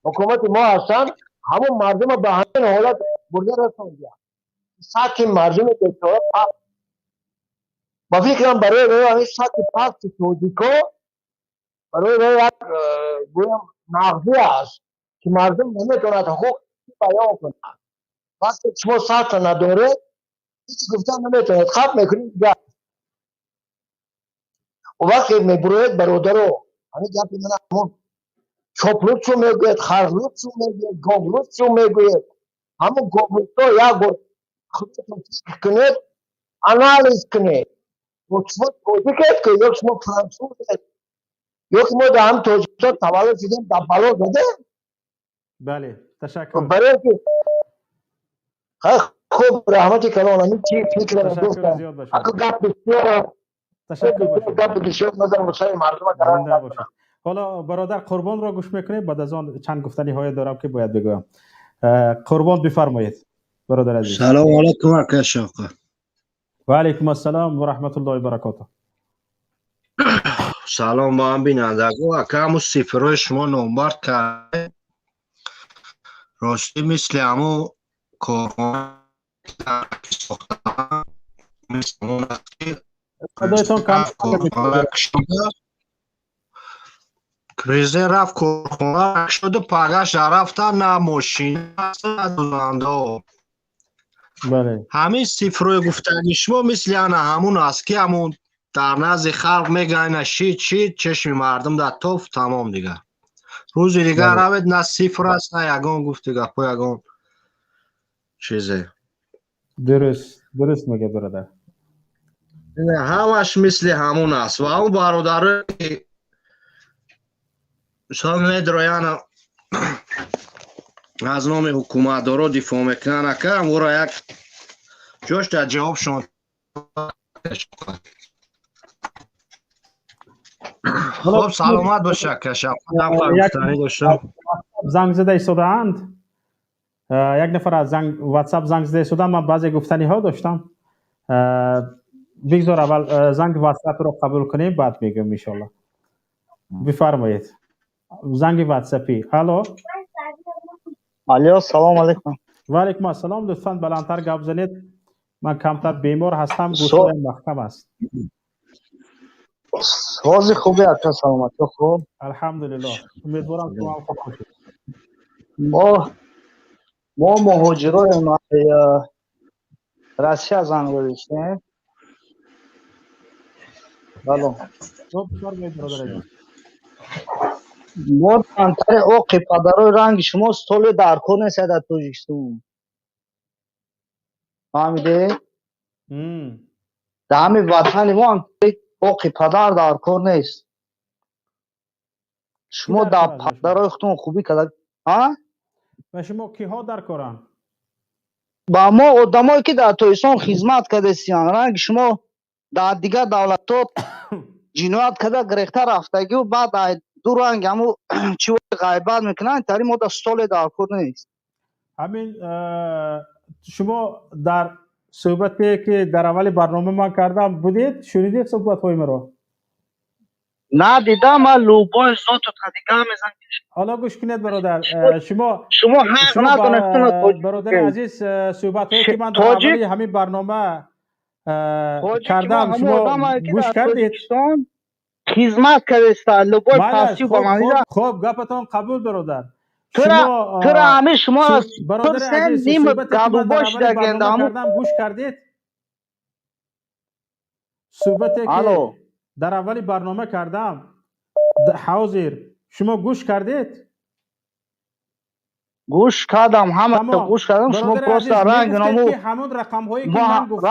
حکومت ما هستن همون مردم به همین حالت برده رسوندن سطح مردم بیچاره با فکرم برای همین سطح پست توجیکا برای یک گویم نقضی است که مردم نمیتوند حقوق بیان کنند وقتی شما سطح نداره هیچ گفتن نمیتوند خط میکنید دیگر و وقتی میبروید برادرو همین گفت من همون چاپلوت رو میگوید خرلوت رو میگوید گاملوت رو میگوید همون گاملوت رو یک بار خودتون فکر کنید انالیز کنید و شما توجیه که یک شما فرانسوز یک ما در هم توجیه تولد شدیم در بلا زده بله تشکر برای که خوب رحمتی کنون همین چی فکر رو دوستم زیاد باشید اکو گپ بسیار تشکر باشید گپ بسیار نظر مسای مردم زنده قرار باشید. حالا برادر قربان را گوش میکنید بعد از آن چند گفتنی های دارم که باید بگویم قربان بفرمایید برادر عزیز. سلام علیکم اکش آقا. و علیکم السلام و رحمت الله و برکاته. سلام با هم بینندگو اکامو سفرهای شما نومبر کرده راستی مثل همو کارخانه مثل همون صدایتان کم کریزه رفت کارخانه شده پگش رفتن نه ماشین نه دوزنده بله همین سفرهای گفتنی شما مثل همون است که همون در نزد خلق میگن چی چشم مردم در توف تمام دیگه روز دیگه روید نه صفر است نه یگان گفت دیگه پا یگان چیزه درست میگه برادر. نه همش مثل همون است و اون برادر که مثلا میدرویان از نام حکومت دارو دفاع میکنن که او را یک جوش در جوابشون خب سلامت باشه کشم خودم گفتنی داشتم. زنگ زده ایستاده‌اند. یک نفر از واتساپ زنگ زده ایستاده. من بعضی گفتنی ها داشتم. بگذار اول زنگ واتساپ رو قبول کنیم بعد میگم ان شاء الله. بفرمایید. زنگ واتساپی. الو. الو سلام علیکم. و علیکم السلام. لطفاً بلندتر گپ زنید. من کمتر بیمار هستم. گوشم محکم است. روزی خوبی است. سلامت خوب. الحمدلله. امیدوارم شما هم خوب باشید. ما مهاجرای روسیه زنگ گذاشتیم. الو. ما منطقه اوقی پدرای رنگ شما столе дар кор нест дар тоҷикистон. фаҳмиде? дар ҳамин ватани мо اوقی падар дар кор нест. شما дар падарои худтон хубӣ кардед. و شما کیها در کارن؟ با ما آدمایی که در تویسان خدمت کردستین رنگ شما در دیگر دولتات جنایت کرده گرفته رفتگی و بعد دو رنگ همو چی غیبت میکنن تری ما در سال در کار نیست. همین شما در صحبتی که در اول برنامه من کردم بودید؟ شنیدید صحبت های مرا؟ نه دیدم. من لوبای صوت و دیگه میزن. حالا گوش کنید برادر. شما حق ندانستین برادر عزیز صحبت هایی که من در اول همین برنامه کردم شما گوش کردید؟ خدمت کردید لوبای پاسی با من. خب گپتان قبول برادر. شما همه شما برادر عزیز صحبتی که من در اول برنامه کردم گوش کردید؟ صحبتی که در اولی برنامه کردم حاضر شما گوش کردید؟ گوش کردم. همه گوش کردم. شما پروست رنگ نامو همون رقم هایی که من گفتم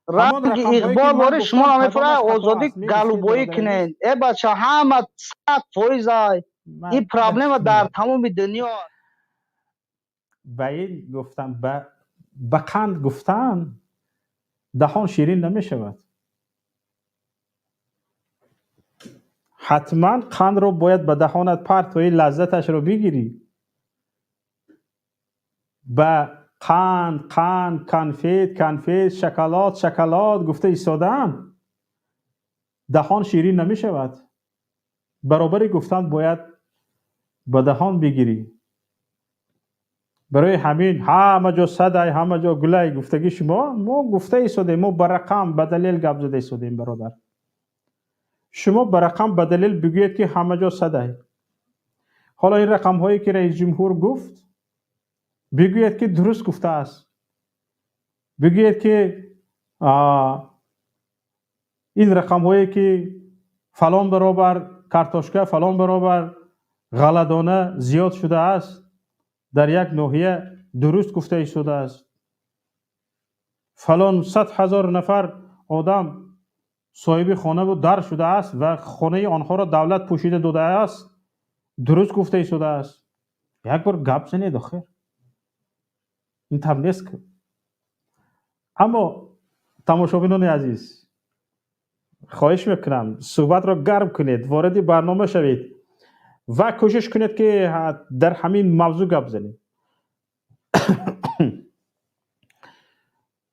رنگ اقبال واری شما نمیفره آزادی گلوبایی کنید. ای بچه همه 100% این پرابلم در تمام دنیا. به این گفتم به قند گفتن دهان شیرین نمیشود. حتما قند رو باید به دهانت پرت توی لذتش رو بگیری. به قند کنفیت شکلات گفته ایستادن دهان شیرین نمی شود. برابری گفتن باید به دهان بگیری. برای همین همه جا صدای همه جا گلای گفتگی شما ما گفته ایستادیم. ما برقم به دلیل گپ زده ایستادیم برادر. شما برقم به دلیل بگویید که همه جا صدای. حالا این رقم هایی که رئیس جمهور گفت بگوید که درست گفته است. بگوید که این رقم هایی که فلان برابر کارتوشکا فلان برابر غله‌دانه زیاد شده است در یک ناحیه درست گفته شده است. فلان 100,000 نفر آدم صاحب خانه و در شده است و خانه آنها را دولت پوشیده داده است درست گفته شده است. یک بار گپ زنید آخر. این طب نیست که. اما تماشابینان عزیز خواهش میکنم صحبت را گرم کنید، وارد برنامه شوید و کوشش کنید که در همین موضوع گپ زنید.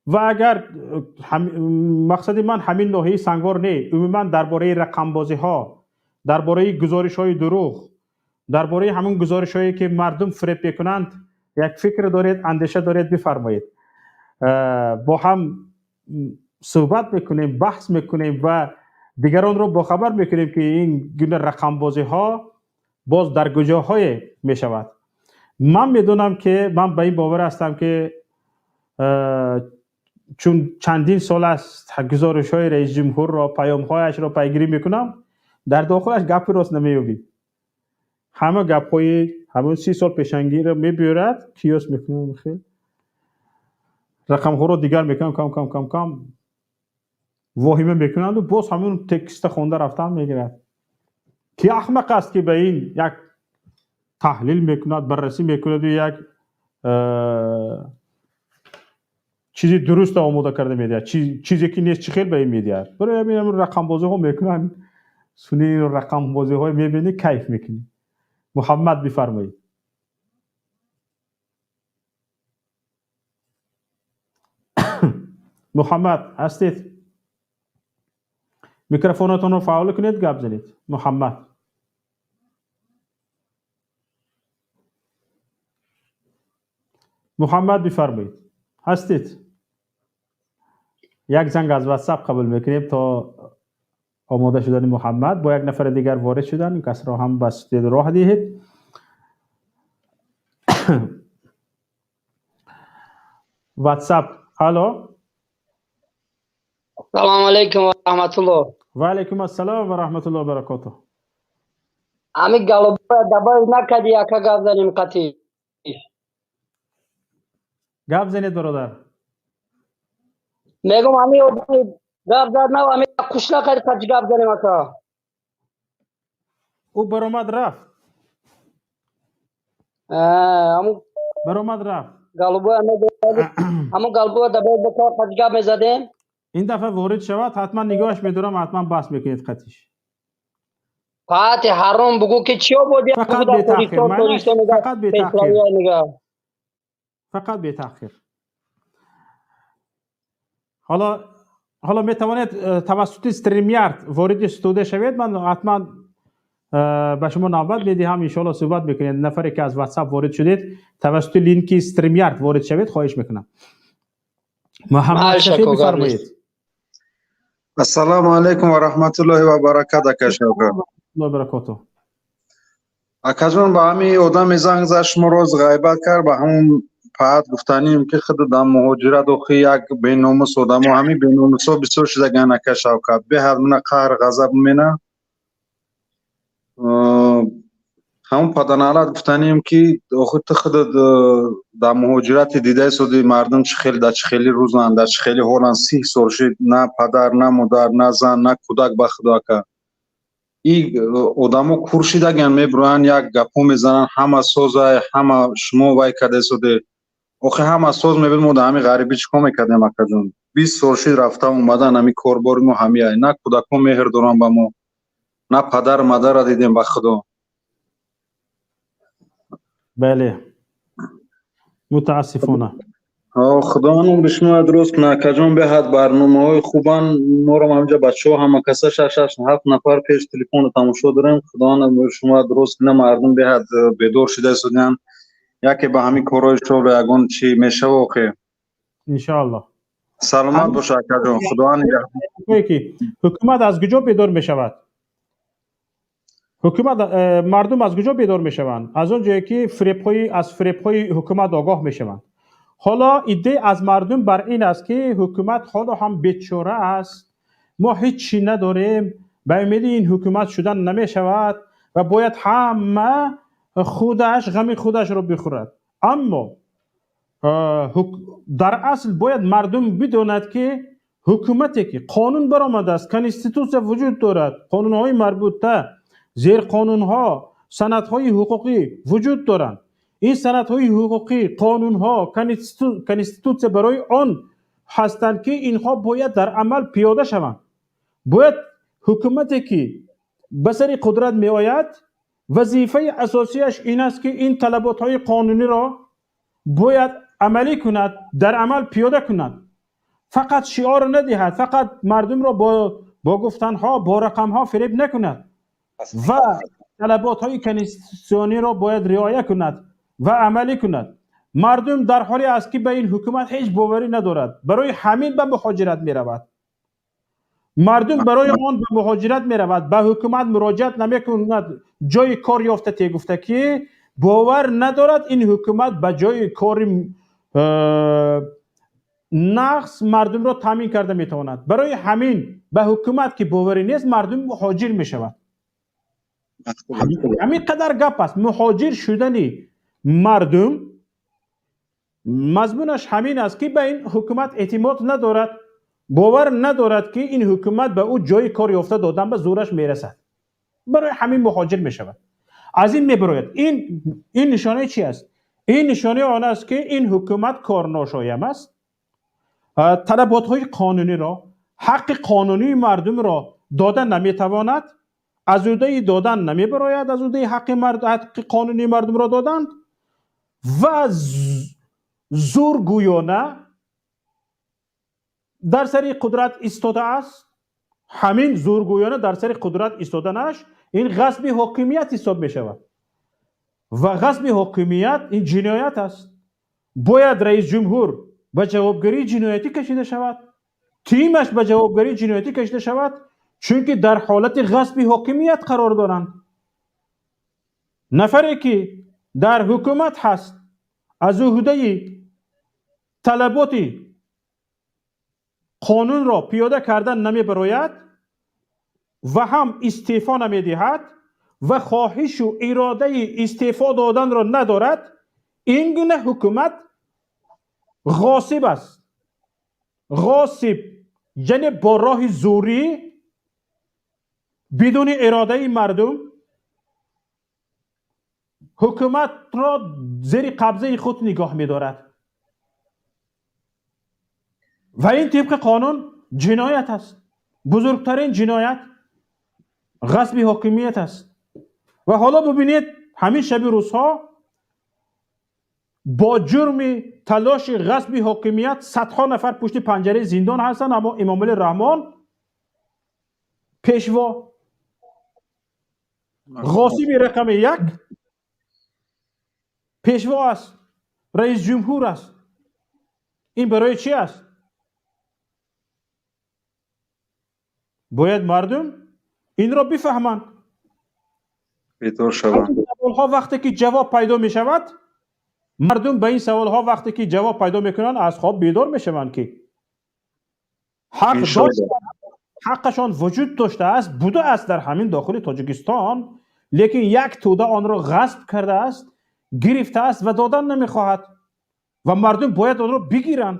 و اگر مقصد من همین ناحیه سنگوار نه، عموما درباره رقم بازی ها، درباره گزارش های دروغ، درباره همون گزارش هایی که مردم فریب میکنند یک فکر دارید، اندیشه دارید، بفرمایید. با هم صحبت میکنیم، بحث میکنیم و دیگران رو باخبر میکنیم که این گونه رقم بازی ها باز در کجاهای میشود. من میدونم که من به این باور هستم که چون چندین سال است گزارش های رئیس جمهور را پیام هایش را پیگیری میکنم در داخلش گپ راست نمییابی. همه گپ های همون 30 سال پیشنگی را میبیارد کیاس میکنم خیلی رقم ها رو دیگر میکنم کم واهمه میکنند و باز همون تکست خونده رفتن میگیرد. کی احمق است که به این یک تحلیل میکند، بررسی میکند و یک چیزی درست آماده کرده میده، چیزی که نیست چی خیلی به این میده. برای همین رقم بازی ها میکنن، سنی رقم بازی های میبینی کیف میکنی. محمد بفرمایید. محمد هستید؟ میکروفونتون رو فعال کنید، گپ زنید. محمد بفرمایید. هستید؟ یک زنگ از واتساپ قبول میکنیم تا آماده شدن محمد. با یک نفر دیگر وارد شدن، کس را هم بس راه دهید. واتساپ. الو. سلام علیکم و رحمت الله. و علیکم السلام و رحمت الله و برکاته. امی گلو دبای نکدی یکا گپ زنیم قطعی. گپ زنید برادر. میگم امی گپ زد نو امی کشلا کردی کچ گپ زنیم اکا. او برآمد رفت. امو برآمد رفت. گلو امو گلو دبای بکا کچ گپ میزدیم. این دفعه وارد شود حتما نگاهش میدارم، حتما بحث میکنید قطعیش. فقط حرام بگو که چیو بودی فقط به تاخیر. فقط به تاخیر. فقط به تاخیر. حالا میتوانید توسط استریمیارد وارد استودیو شوید. من حتما به شما نوبت میدهم، ان شاء الله صحبت میکنید. نفری که از واتساپ وارد شدید توسط لینک استریمیارد وارد شوید، خواهش میکنم. محمد شفیع بفرمایید. السلام علیکم و رحمت الله و برکاته. کشاکا الله برکاته. اکازون با همی آدم زنگ زد شما روز غیبت کرد، با همون فقط گفتانیم که خود دام مهاجرت و خی یک بیناموس آدم و همی بیناموس ها بسیار شدگان کشاکا به حد من قهر غضب مینا همون پدانالات گفتانیم که خود در مهاجرت دیده سودی مردم چه خیلی روزان در چه خیلی هولان 30 سال شد، نه پدر نه مادر نه زن نه کودک به خدا که این آدمو کورشیدگن میبرن یک گپو میزنن، همه سوزه همه شما وای کده سوده آخه همه سوز میبینم در همین غریبی چیکار میکردیم اکا جون. 20 سال شد رفتم اومدن همین کاربار ما همیه، نه کودکو مهر دارن با ما، نه پدر مادر را دیدیم به خدا. بله متاسفانه. خدا منو به شما درست کنه که جان به حد برنامه های خوبان ما رو همینجا بچه ها همه کسا 6-7 نفر پیش تلفن تماشا داریم. خدا منو به شما درست کنه، مردم به حد بدور شده سودن یکی به همین کارهای شغل یگان چی میشه واقعی ان شاء الله. سلامت باشه که جان. خدا نگهدار. حکومت از کجا بیدار میشود؟ حکومت مردم از کجا بیدار میشوند؟ از اون جایی که از فریب‌های حکومت آگاه میشوند. حالا ایده از مردم بر این است که حکومت حالا هم بیچاره است، ما هیچی نداریم، به امید این حکومت شدن نمیشود و باید همه غم خودش رو بخورد. اما در اصل باید مردم بداند که حکومتی که قانون برآمده است، کانستیتوسیون وجود دارد، قانون‌های مربوطه، زیر قانون‌ها، سندهای حقوقی وجود دارند. این سندهای حقوقی، قانون‌ها، کانستیتوسیون برای آن هستند که اینها باید در عمل پیاده شوند. باید حکومتی که به سر قدرت می آید وظیفه اساسیش این است که این طلبات‌های قانونی را باید عملی کند، در عمل پیاده کند. فقط شعار ندهد، فقط مردم را با گفتنها، با رقمها فریب نکند و طلبات‌های کانستیتوسیونی را باید رعایت کند و عملی کند. مردم در حالی است که به این حکومت هیچ باوری ندارد، برای همین به مهاجرت می رود. مردم برای آن به مهاجرت می رود، به حکومت مراجعت نمی کند. جای کار یافته گفته که باور ندارد این حکومت به جای کار نقص مردم را تامین کرده می تواند. برای همین به حکومت که باوری نیست مردم مهاجر می شود. همین قدر گپ است. مهاجر شدن مردم مضمونش همین است که به این حکومت اعتماد ندارد باور ندارد که این حکومت به او جای کار یافته دادن به زورش میرسد، برای همین مهاجر میشود، از این میبراید. این نشانه چی است؟ این نشانه آن است که این حکومت کارناشایم است، طلبات های قانونی را، حق قانونی مردم را دادن نمیتواند، از عهده دادن نمیبراید، از عهده حق قانونی مردم را دادن و زورگویانه در سر قدرت ایستاده است. همین زورگویانه در سر قدرت ایستادنش این غصب حاکمیت حساب می شود و غصب حاکمیت این جنایت است. باید رئیس جمهور به جوابگری جنایتی کشیده شود، تیمش به جوابگری جنایتی کشیده شود، چون که در حالت غصب حاکمیت قرار دارند. نفری که در حکومت هست از عهده طلبات قانون را پیاده کردن نمی براید و هم استعفا نمی دهد و خواهش و اراده استعفا دادن را ندارد، این گونه حکومت غاصب است. غاصب یعنی با راه زوری بدون اراده مردم حکومت را زیر قبضه خود نگاه می دارد و این طبق قانون جنایت است. بزرگترین جنایت غصب حاکمیت است. و حالا ببینید همین شب روزها با جرم تلاش غصب حاکمیت صدها نفر پشت پنجره زندان هستند، اما امام الرحمن پشوا غاصب رقم یک پشوا است، رئیس جمهور است. این برای چی است؟ باید مردم این را بفهمند. بیدار شوند. سوالها وقتی که جواب پیدا می شود، مردم به این سوالها وقتی که جواب پیدا میکنن از خواب بیدار میشوند که حقشان وجود داشته است، بوده است در همین داخل تاجیکستان، لیکن یک توده آن را غصب کرده است، گرفته است و دادن نمیخواهد و مردم باید آن را بگیرند.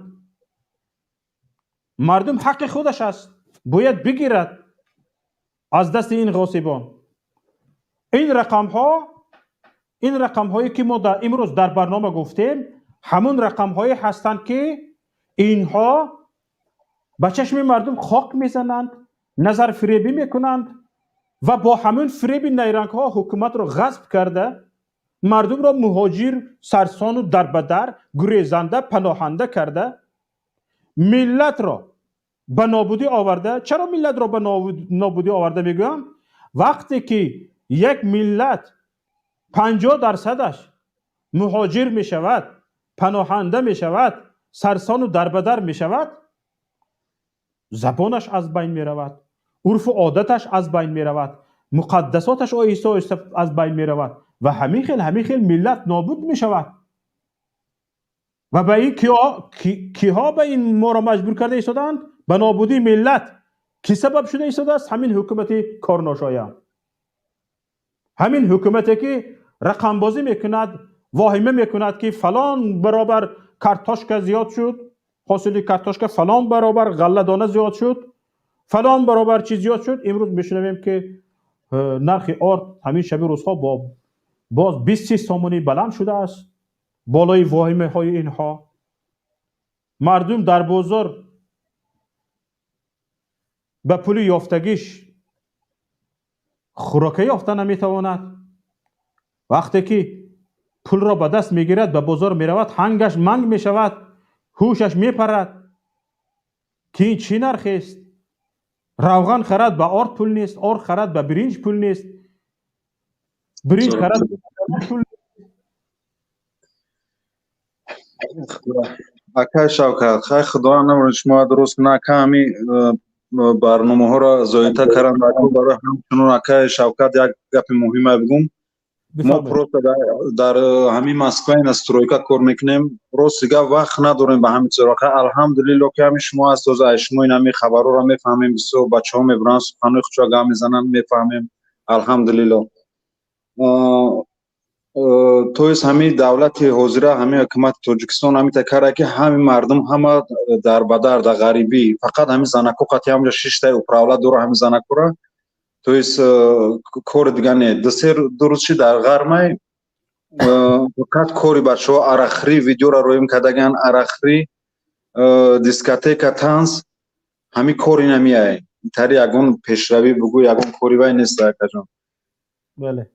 مردم حق خودش است، باید بگیرد از دست این غاصبان. این رقم هایی که ما امروز در برنامه گفتیم همون رقم هایی هستند که اینها به چشم مردم خاک میزنند، نظر فریبی میکنند و با همون فریب نیرنگ ها حکومت را غصب کرده، مردم را مهاجر، سرسان و دربدر، گریزنده، پناهنده کرده، ملت را به نابودی آورده. چرا ملت را به نابودی آورده میگم؟ وقتی که یک ملت 50% مهاجر می شود، پناهنده می شود، سرسان و دربدر می شود، زبانش از بین می رود، عرف و عادتش از بین می رود، مقدساتش آهسته آهسته از بین می رود و همین خیل ملت نابود می شود. و به این کیها به این ما را مجبور کرده ایستادند؟ به نابودی ملت کی سبب شده ایستاده است؟ همین حکومت کارناشایان، همین حکومتی که رقم بازی میکند، واهمه میکند که فلان برابر کارتاشکا زیاد شد، حاصل کارتاشکا فلان برابر غله دانه زیاد شد، فلان برابر چیز زیاد شد. امروز میشنویم که نرخ آرد همین شب روزها باز 20 سامانی بلند شده است، بالای واهمه های اینها. مردم در بازار به پول یافتگیش خوراکی یافته نمیتواند. وقتی که پول را به دست میگیرد به بازار میرود، هنگش منگ میشود، هوشش میپرد که این چی نرخ است. روغن خرد به آرد پول نیست، آرد خرد به برنج پول نیست، برنج خرد به پول نیست. اکای شوکت خیلی خدا نمونه شما درست نکامی برنامه ها را زایده کردن. برای همچنون اکای شوکت یک گپ مهمه بگم. ما پروت در همین مسکو استرویکا کار میکنیم، روز دیگه وقت نداریم به همین سراغ. الحمدلله که همین شما است، از شما این همین خبرها را میفهمیم، بسیار بچه ها میبرن سخنه خودشا میزنن میفهمیم. الحمدلله تویس همین دولت حاضره همین حکومت تاجیکستان همین تکره که همین مردم همه در بدر در غریبی فقط همین زنکو قطعی همجا 6 تا اپراولا دور همین زنکو را تویس کار دیگه نه دسر درستشی در غرمه فقط کاری بچه ها عرخری ویدیو را رویم کدگن عرخری دیسکاتیک تانس همین کاری نمیای تری یگون پیشروی بگو یگون کاری وای نیست کجا بله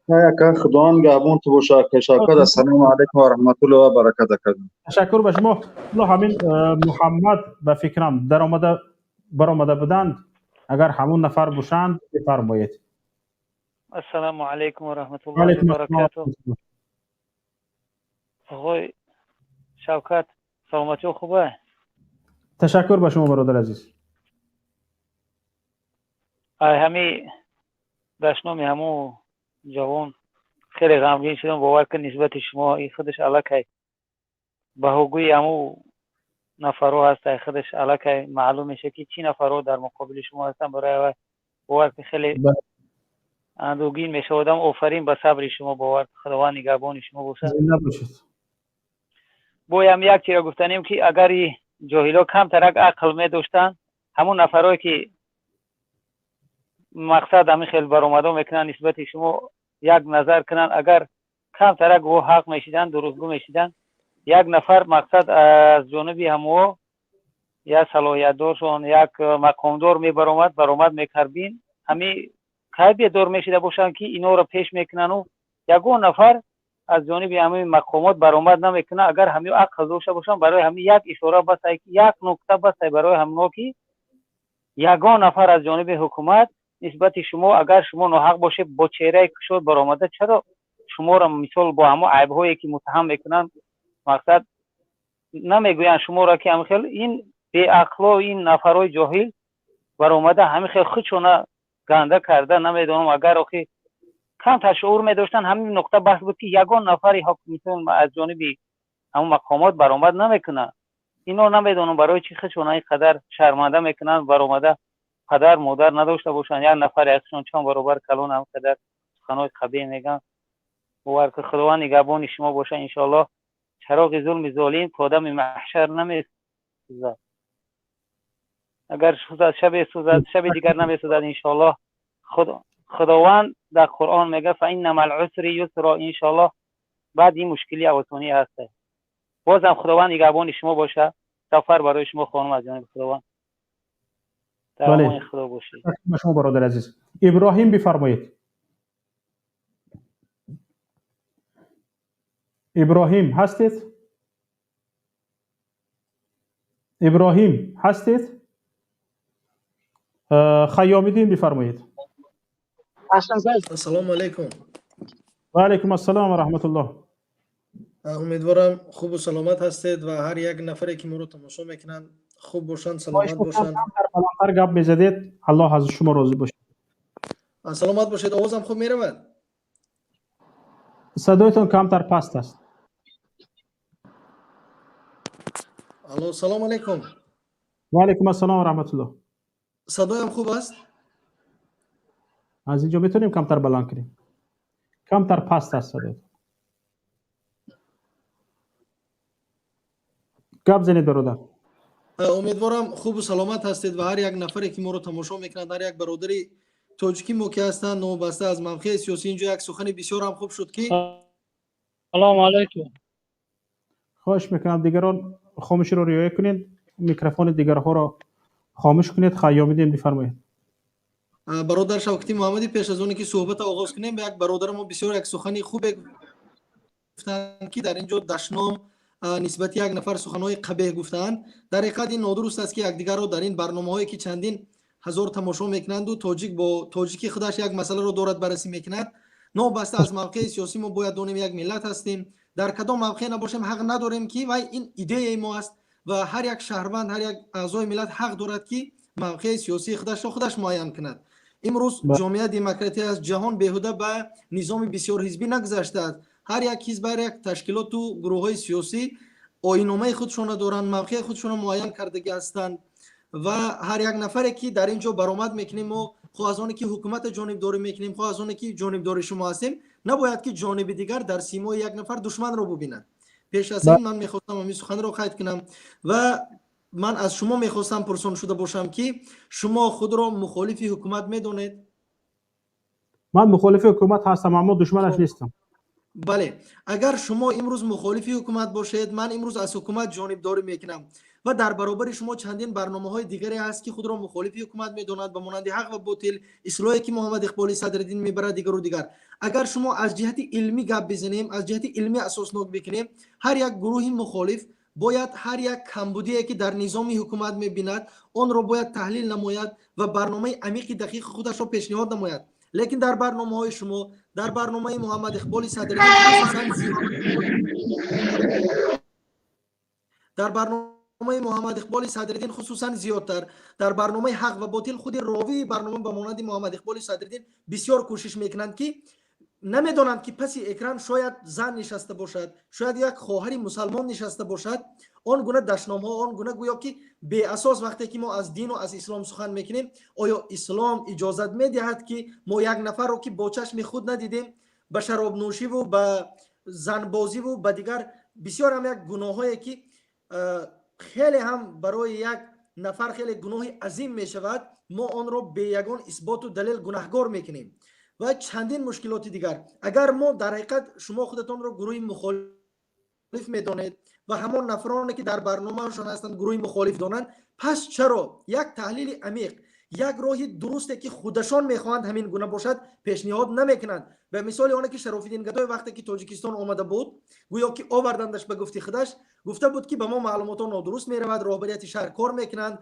که خداوند گابون تو باشه کشاکد. السلام علیکم و رحمت الله و برکت کردم. تشکر به شما. همین محمد به فکرم در برآمده بودند اگر همون نفر باشند بفرمایید. السلام علیکم و رحمت الله و برکاته. آقای شوکت سلامتی خوبه؟ تشکر به شما برادر عزیز. همی دشنامی همو جوان خیلی غمگین شدم باور که نسبت شما این خودش علاقه به حقوقی همو نفرها هست خودش علاقه معلوم میشه که چی نفرها در مقابل شما هستن برای باور که خیلی اندوگین میشه آدم. آفرین به صبر شما باور خداوند نگهبان شما باشه. زنده باشید. بایم یک چیز گفتنیم که اگر جاهلا کم ترک عقل می داشتن همون نفرهایی که مقصد همین خیلی برآمده میکنن نسبت شما یک نظر کنن اگر کم ترک و حق میشیدن درستگو میشیدن یک نفر مقصد از جانبی همو یا صلاحیت دارشون یک مقامدار می برآمد میکردین همین کایبی دور میشیده باشن که اینا رو پیش میکنن و یگون نفر از جانبی همین مقامات برآمد نمیکنه اگر همین عقل داشته باشن برای همین یک اشاره بس یک نکته بس برای همون که یگان نفر از جانب حکومت نسبت شما اگر شما ناحق باشه با چهره کشور برآمده چرا شما را مثال با همه عیب‌هایی که متهم میکنن مقصد نمیگوین شما را که همین خیلی این بی عقل و این نفرای جاهل برآمده همین خیلی خودشون گنده کرده. نمیدونم اگر آخه کم تشعور می‌داشتن همین نقطه بحث بود که یگان نفری حکومت از جانب همون مقامات برآمد نمیکنه. اینا نمیدونم برای چی خودشون اینقدر شرمنده میکنن برآمده پدر مادر نداشته باشن یک نفر یکشون چند برابر کلون هم قدر سخنای قبیح میگن. باور که خداوند نگهبان شما باشه ان شاء الله چراغ ظلم ظالم آدم محشر نمیسوزد. اگر سوزد شب دیگر نمیسوزد ان شاء الله. خداوند در قرآن میگه فإن مع العسر یسرا ان شاء الله. بعد این مشکلی اوتونی هسته. بازم خداوند نگهبان شما باشه. سفر برای شما خانم از جانب خداوند در امان خدا باشید. شما برادر عزیز. ابراهیم بفرمایید. ابراهیم هستید؟ ابراهیم هستید؟ خیام‌الدین بفرمایید. السلام علیکم. و علیکم السلام و رحمت الله. امیدوارم خوب و سلامت هستید و هر یک نفری که ما رو تماشا میکنن خوب باشن سلامت باشن. هر گپ میزدید الله از شما راضی باشه. سلامت باشید. آوازم خوب میرود؟ صدایتون کمتر پست است. الو سلام علیکم. و علیکم السلام و رحمت الله. صدایم خوب است؟ از اینجا میتونیم کمتر بلند کنیم. کمتر پست است صدایتون. گپ زنید برادر. امیدوارم خوب و سلامت هستید و هر یک نفری که ما رو تماشا میکنند هر یک برادری تاجیکی موقع هستند نوبسته از منفی سیاسی اینجا یک سخن بسیار هم خوب شد که سلام علیکم. خواهش میکنم دیگران خاموشی رو رعایت کنید. میکروفون دیگرها رو خاموش کنید. خیام‌الدین بفرمایید. برادر شوکتی محمدی پیش از اونی که صحبت آغاز کنیم یک برادر ما بسیار یک سخنی خوب گفتن که در اینجا دشنام نسبت یک نفر سخنهای قبیح گفتن. در حقیقت این نادرست است که یکدیگر رو در این برنامه‌هایی که چندین هزار تماشا میکنند و تاجیک با تاجیکی خودش یک مسئله رو دارد بررسی میکند نابسته از موقع سیاسی ما باید دونیم یک ملت هستیم در کدام موقع نباشیم حق نداریم که وای این ایده ما است و هر یک شهروند هر یک اعضای ملت حق دارد که موقع سیاسی خودش معین کند. امروز جامعه دموکراتی از جهان بیهوده به نظام بسیار حزبی نگذشته است. هر یک حزب هر یک تشکیلات و گروه‌های سیاسی آیین‌نامه خودشون دارن موقع خودشون معین کردگی هستند و هر یک نفری که در اینجا برآمد میکنیم و خواه از اونی که حکومت جانبداری میکنیم خواه از اونی که جانبداری شما هستیم نباید که جانب دیگر در سیمای یک نفر دشمن رو ببیند. پیش از این من میخواستم همین سخن رو قید کنم و من از شما میخواستم پرسان شده باشم که شما خود را مخالف حکومت میدونید؟ من مخالف حکومت هستم اما دشمنش نیستم. بله، اگر شما امروز مخالف حکومت باشید، من امروز از حکومت جانبداری میکنم و در برابر شما چندین برنامه‌های دیگری هست که خود را مخالف حکومت میدونند به مانند حق و باطل، اصلاحی که محمد اقبال صدرالدین میبره دیگر و دیگر. اگر شما از جهت علمی گپ بزنیم، از جهت علمی اساسناک بکنیم، هر یک گروه مخالف باید هر یک کمبودی که در نظام حکومت میبیند آن را باید تحلیل نماید و برنامه عمیق دقیق خودش را پیشنهاد نماید. لیکن در برنامه‌های شما، در برنامه محمد اقبال صدرالدین خصوصا زیادتر، در برنامه حق و باطل خود راوی برنامه به مانند محمد اقبال صدرالدین بسیار کوشش میکنند که نمیدانند که پس اکران شاید زن نشسته باشد، شاید یک خواهر مسلمان نشسته باشد. آن گونه دشنام‌ها، آن گونه گویا که به اساس وقتی که ما از دین و از اسلام سخن میکنیم، آیا اسلام اجازت میدهد که ما یک نفر رو که با چشم خود ندیدیم به شراب نوشی و به زن بازی و به دیگر بسیار هم یک گناهایی که خیلی هم برای یک نفر خیلی گناه عظیم میشود، ما آن رو به یگان اثبات و دلیل گناهکار میکنیم و چندین مشکلات دیگر. اگر ما در حقیقت شما خودتون رو گروه مخالف میدونید و همون نفرانی که در برنامهشون هستند گروه مخالف دانند، پس چرا یک تحلیل عمیق، یک راه درستی که خودشان میخواهند همین گونه باشد پیشنهاد نمیکنند؟ به مثال آنه که شراف‌الدین گدای وقتی که تاجیکستان آمده بود، گویا که آوردندش به گفته خودش، گفته بود که به ما معلومات نادرست میرود، راهبریت شهر کار میکنند،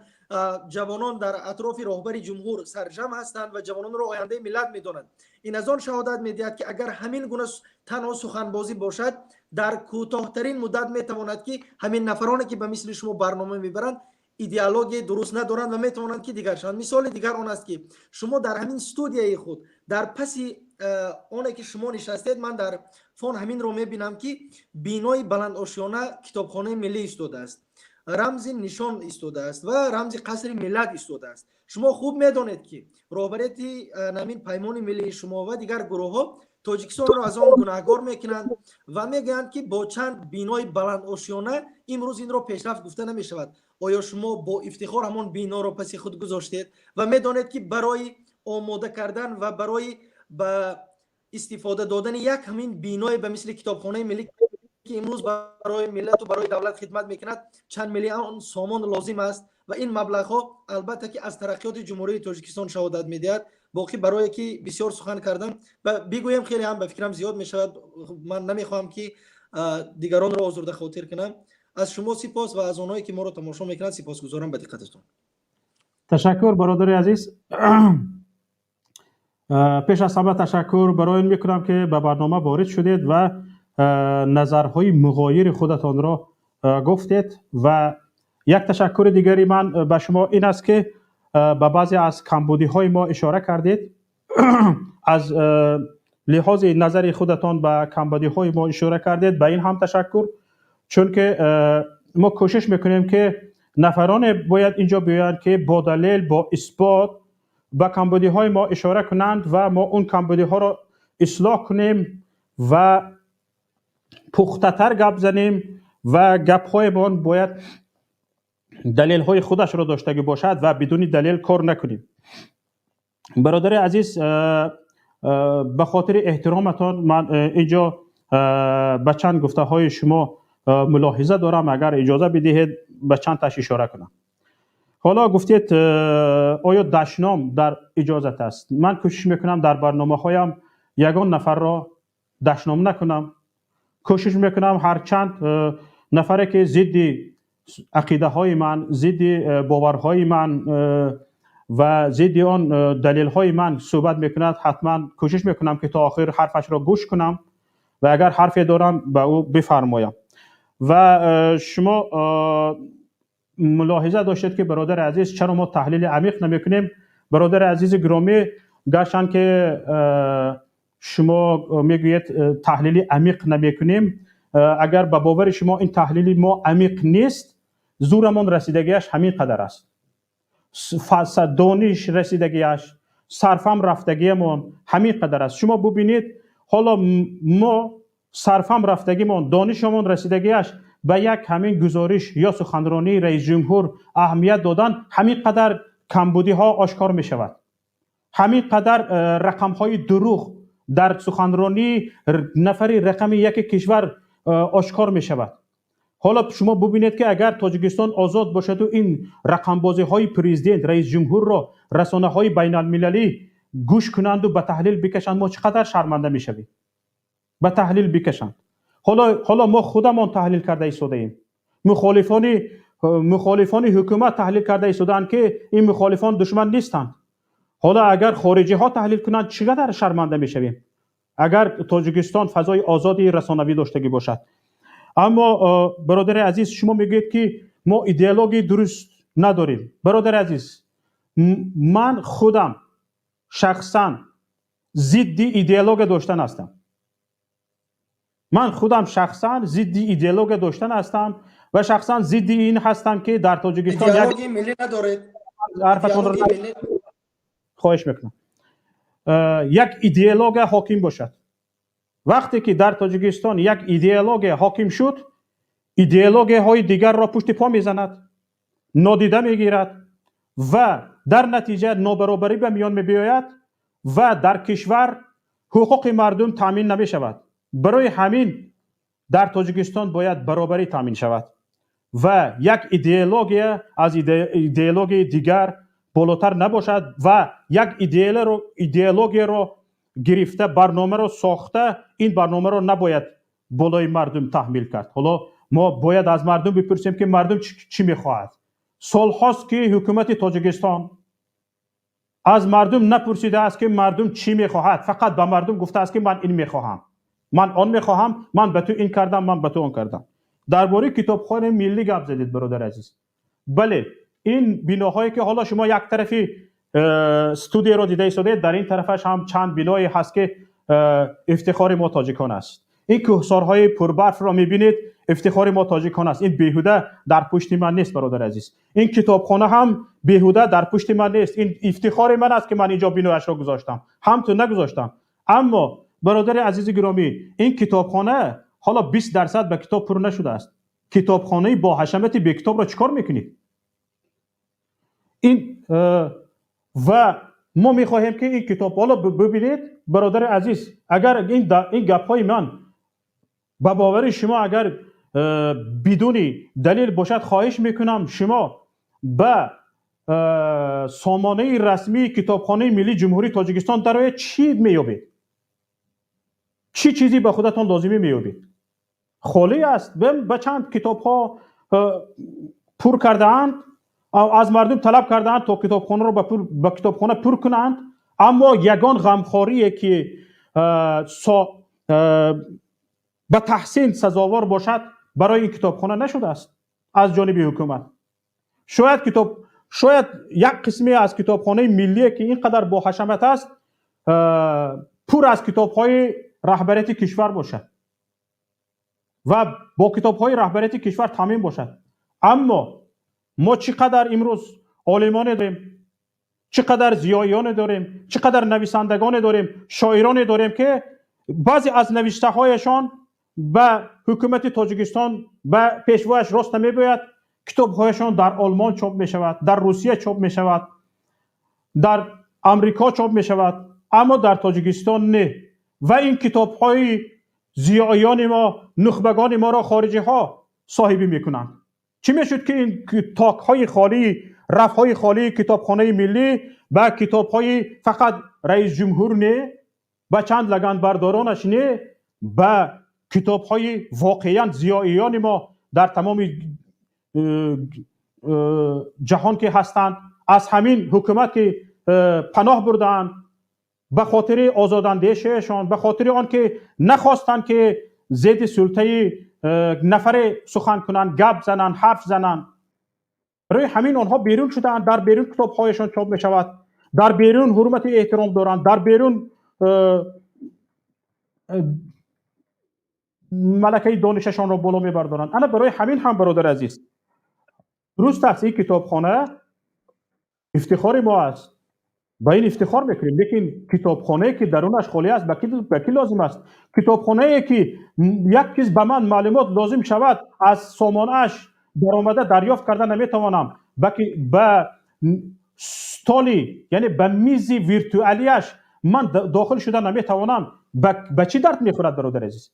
جوانان در اطراف راهبری جمهور سرجم هستند و جوانان را آینده ملت میدانند. این از آن شهادت میدهد که اگر همین گونه تنها سخنبازی باشد، در کوتاه‌ترین مدت میتواند که همین نفرانی که به مثل شما برنامه میبرند ایدئولوژی درست ندارند و میتوانند که دیگر شوند. مثال دیگر آن است که شما در همین استودیوی خود در پسی آنه که شما نشستید، من در فون همین رو میبینم که بینای بلند آشیانه کتابخانه ملی ایستاده است، رمز نشان ایستاده است و رمز قصر ملت ایستاده است. شما خوب میدانید که راهبریت نمین پیمان ملی شما و دیگر گروه ها تاجیکستان را از آن گناهکار میکنند و میگویند که با چند بینای بلند آشیانه امروز این را پیشرفت گفته نمی شود. آیا شما با افتخار همان بینا را پس خود گذاشتید و میدانید که برای آماده کردن و برای به استفاده دادن یک همین بینای به مثل کتابخانه ملی که امروز برای ملت و برای دولت خدمت میکند چند میلیون سامان لازم است و این مبلغ ها البته که از ترقیات جمهوری تاجیکستان شهادت میدهد. باقی برای که بسیار سخن کردم و بگویم خیلی هم به فکرم زیاد میشود، من نمیخوام که دیگران را آزرده خاطر کنم. از شما سپاس و از اونایی که ما رو تماشا میکنند سپاسگزارم به دقتتون. تشکر برادر عزیز. پیش از همه تشکر برای این میکنم که به برنامه وارد شدید و نظرهای مغایر خودتان را گفتید و یک تشکر دیگری من به شما این است که به بعضی از کمبودی های ما اشاره کردید. از لحاظ نظر خودتان به کمبودی های ما اشاره کردید، به این هم تشکر، چون که ما کوشش میکنیم که نفران باید اینجا بیایند که با دلیل، با اثبات به کمبودی های ما اشاره کنند و ما اون کمبودی ها را اصلاح کنیم و پخته تر گپ زنیم و گپ های ما باید دلیل های خودش را داشته باشد و بدون دلیل کار نکنیم. برادر عزیز، به خاطر احترامتان من اینجا به چند گفته های شما ملاحظه دارم، اگر اجازه بدهید به چند تاش اشاره کنم. حالا گفتید آیا دشنام در اجازت است؟ من کوشش میکنم در برنامه هایم یگان نفر را دشنام نکنم. کوشش میکنم هر چند نفری که ضد عقیده های من، ضد باورهای من و ضد آن دلیل های من صحبت میکند، حتما کوشش میکنم که تا آخر حرفش را گوش کنم و اگر حرفی دارم به او بفرمایم. و شما ملاحظه داشتید که برادر عزیز چرا ما تحلیل عمیق نمیکنیم. برادر عزیز گرامی، گرچند که شما میگویید تحلیل عمیق نمیکنیم، اگر به باور شما این تحلیل ما عمیق نیست، زورمان رسیدگیش همین قدر است. دانش رسیدگیش، صرفم رفتگیمون همین قدر است. شما ببینید حالا ما صرفم رفتگیمون، دانشمون رسیدگیش به یک همین گزارش یا سخنرانی رئیس جمهور اهمیت دادن، همین قدر کمبودی ها آشکار می شود. همین قدر رقم های دروغ در سخنرانی نفری رقم یک کشور آشکار می شود. حالا شما ببینید که اگر تاجیکستان آزاد باشد و این رقم بازی های پرزیدنت رئیس جمهور را رسانه های بین المللی گوش کنند و به تحلیل بکشند، ما چقدر شرمنده می شویم. به تحلیل بکشند. حالا ما خودمان تحلیل کرده ایستاده ایم. مخالفان حکومت تحلیل کرده ایستادند که این مخالفان دشمن نیستند. حالا اگر خارجی ها تحلیل کنند چقدر شرمنده می شویم اگر تاجیکستان فضای آزادی رسانوی داشتگی باشد. اما برادر عزیز، شما میگید که ما ایدئولوژی درست نداریم. برادر عزیز، من خودم شخصا ضد ایدئولوژی داشتن هستم. من خودم شخصا ضد ایدئولوژی داشتن هستم و شخصا ضد این هستم که در تاجیکستان ایدئولوژی ملی ندارید. حرفتون رو خواهش میکنم. یک ایدئولوژی حاکم باشد. وقتی که در تاجیکستان یک ایدئولوژی حاکم شد، ایدئولوژی های دیگر را پشت پا میزند، نادیده میگیرد و در نتیجه نابرابری به میان میآید و در کشور حقوق مردم تامین نمی شود. برای همین در تاجیکستان باید برابری تامین شود و یک ایدئولوژی از ایدئولوژی دیگر بالاتر نباشد و یک ایدئولوژی رو گرفته، برنامه رو ساخته، این برنامه رو نباید بالای مردم تحمیل کرد. حالا ما باید از مردم بپرسیم که مردم چی میخواهد. سال هاست که حکومت تاجیکستان از مردم نپرسیده است که مردم چی میخواهد، فقط به مردم گفته است که من این میخواهم، من آن میخواهم، من به تو این کردم، من به تو آن کردم. درباره کتابخانه ملی گپ زدید برادر عزیز. بله، این بناهایی که حالا شما یک طرفی استودیو رو دیده ایستاده، در این طرفش هم چند بنایی هست که افتخار ما تاجیکان است. این کوهسارهای پربرف را میبینید، افتخار ما تاجیکان است. این بیهوده در پشت من نیست برادر عزیز. این کتابخانه هم بیهوده در پشت من نیست. این افتخار من است که من اینجا بنایش را گذاشتم، هم تو نگذاشتم. اما برادر عزیز گرامی، این کتابخانه حالا 20% به کتاب پر نشده است. کتابخانه با حشمت به کتاب را چیکار میکنید؟ این و ما میخواهیم که این کتاب، حالا ببینید برادر عزیز، اگر این گپ های من به باور شما اگر بدون دلیل باشد، خواهش میکنم شما به سامانه رسمی کتابخانه ملی جمهوری تاجیکستان در چی مییابید؟ چی چیزی به خودتان لازمی مییابید؟ خالی است. به چند کتاب ها پر کرده اند، از مردم طلب کرده اند تا کتابخانه رو به کتابخانه پر کنند، اما یگان غمخواری که به تحسین سزاوار باشد برای این کتابخانه نشده است از جانب حکومت. شاید یک قسمی از کتابخانه ملی که اینقدر با حشمت است پر از کتاب‌های رهبریت کشور باشد و با کتاب‌های رهبریت کشور تامین باشد. اما ما چقدر امروز عالمان داریم، چقدر زیایان داریم، چقدر نویسندگان داریم، شاعران داریم که بعضی از نوشته‌هایشان به حکومت تاجیکستان به پیشواش راست نمی‌باید. کتاب‌هایشان در آلمان چاپ می‌شود، در روسیه چاپ می‌شود، در امریکا چاپ می‌شود، اما در تاجیکستان نه. و این کتاب‌های زیایان ما، نخبگان ما را خارجی ها صاحبی میکنند. چی میشد که این تاک‌های خالی، رف‌های خالی کتابخانه ملی با کتاب‌های فقط رئیس جمهور نه، با چند لگن بردارانش نه، با کتاب‌های واقعاً زیایان ما در تمام جهان که هستند، از همین حکومت که پناه بردند به خاطر آزاداندیشیشان، به خاطر آن که نخواستند که ضد سلطه نفر سخن کنند، گپ زنند، حرف زنند. برای همین آنها بیرون شدند. در بیرون کتاب‌هایشان چاپ می شود، در بیرون حرمت احترام دارند، در بیرون ملکه دانششان را بالا می بردارند. انا برای همین هم برادر عزیز، درست است این کتابخانه افتخار ما است، با این افتخار میکنیم. لیکن کتابخانه که درونش خالی است به کی لازم است؟ کتابخانه که یک چیز به من معلومات لازم شود از سامانش درآمده دریافت کردن نمیتوانم، به ستالی یعنی به میز ویرتوالیش من داخل شدن نمیتوانم. به چی درد میخورد برادر عزیز؟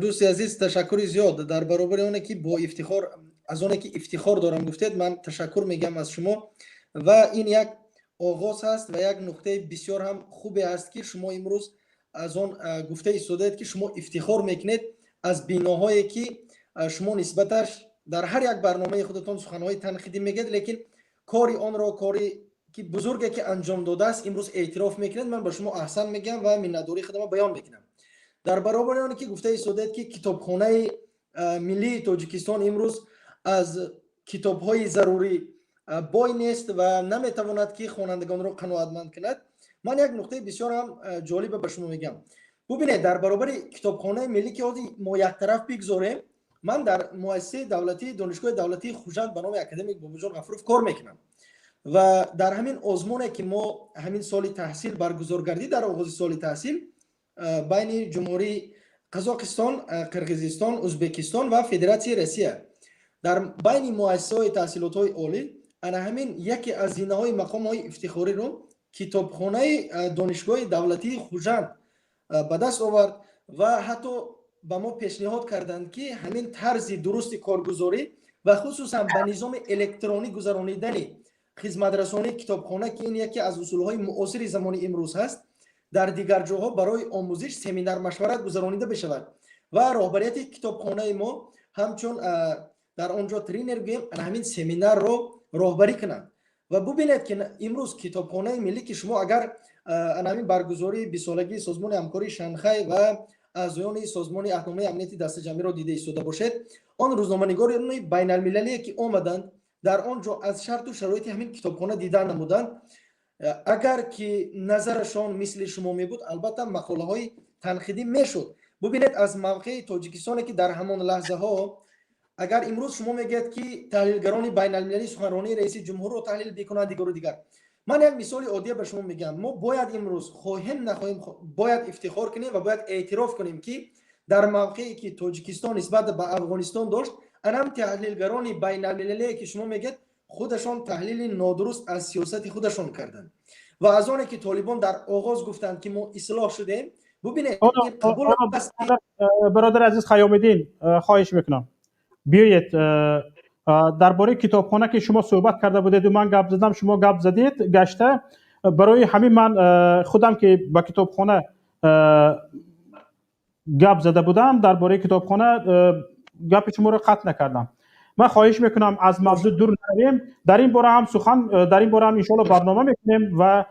دوست عزیز تشکر زیاد در برابر اونه که با افتخار از اونه که افتخار دارم گفتید، من تشکر میگم از شما و این یک آغاز هست و یک نقطه بسیار هم خوبی است که شما امروز از اون گفته ایستادید که شما افتخار میکنید از بیناهایی که شما نسبتش در هر یک برنامه خودتون سخنهای تنقیدی میگید، لیکن کاری آن را کاری که بزرگی که انجام داده است امروز اعتراف میکنید. من به شما احسان میگم و منتداری خودم بیان میکنم. در برابر آن که گفته ایستادید که کتابخانه ملی تاجیکستان امروز از کتاب‌های ضروری بای نیست و نمیتواند که خوانندگان را قناعتمند کند، من یک نکته بسیار هم جالب به شما میگم. ببینید در برابر کتابخانه ملی که ما یک طرف بگذاریم، من در مؤسسه دولتی دانشگاه دولتی خوجند به نام اکادمیک باباجان غفورov کار میکنم و در همین آزمونه که ما همین سال تحصیل برگزار گردید در آغاز سال تحصیل بین جمهوری قزاقستان، قرقیزستان، ازبکستان و فدراسیون روسیه در بین مؤسسه‌های تحصیلات‌های عالی انا همین یکی از زینه‌های مقام‌های افتخاری رو کتابخانه دانشگاه دولتی خوجند به دست آورد و حتی به ما پیشنهاد کردند که همین طرز درست کارگزاری و خصوصا به نظام الکترونیک گذرانیدن خدمترسانی کتابخانه که این یکی از اصول‌های معاصر زمان امروز هست در دیگر جاها برای آموزش سمینار مشورت گذرانیده بشود و راهبریت کتابخانه ما همچون در آنجا ترینر گیم همین سمینار رو راهبری کنند و ببینید که امروز کتابخانه ملی که شما اگر همین برگزاری 20 سالگی سازمان همکاری شانگهای و اعضایان سازمان اهنامه امنیتی دست جمعی را دیده ایستاده باشید، آن روزنامه‌نگاران بین المللی که آمدند در آنجا از شرط و شرایط همین کتابخانه دیدن نمودند. اگر که نظرشان مثل شما می بود البته مقاله های تنقیدی میشد. ببینید از موقع تاجیکستان که در همان لحظه ها اگر امروز شما میگید که تحلیلگران بین المللی سخنرانی رئیس جمهور رو تحلیل بکنند دیگر من یک مثال عادی به شما میگم. ما باید امروز خواهیم نخواهیم باید افتخار کنیم و باید اعتراف کنیم که در موقعی که تاجیکستان نسبت به افغانستان داشت انم تحلیلگران بین المللی که شما میگید خودشان تحلیل نادرست از سیاست خودشان کردند و از آنه که طالبان در آغاز گفتند که ما اصلاح شدیم. ببینید برادر عزیز خیام الدین خواهش میکنم بیایید درباره کتابخانه که شما صحبت کرده بودید و من گپ زدم شما گپ زدید گشته برای همین من خودم که با کتابخانه گپ زده بودم درباره کتابخانه گپ شما رو قطع نکردم. من خواهش میکنم از موضوع دور نرویم. در این باره هم سخن در این باره هم ان شاء الله برنامه میکنیم و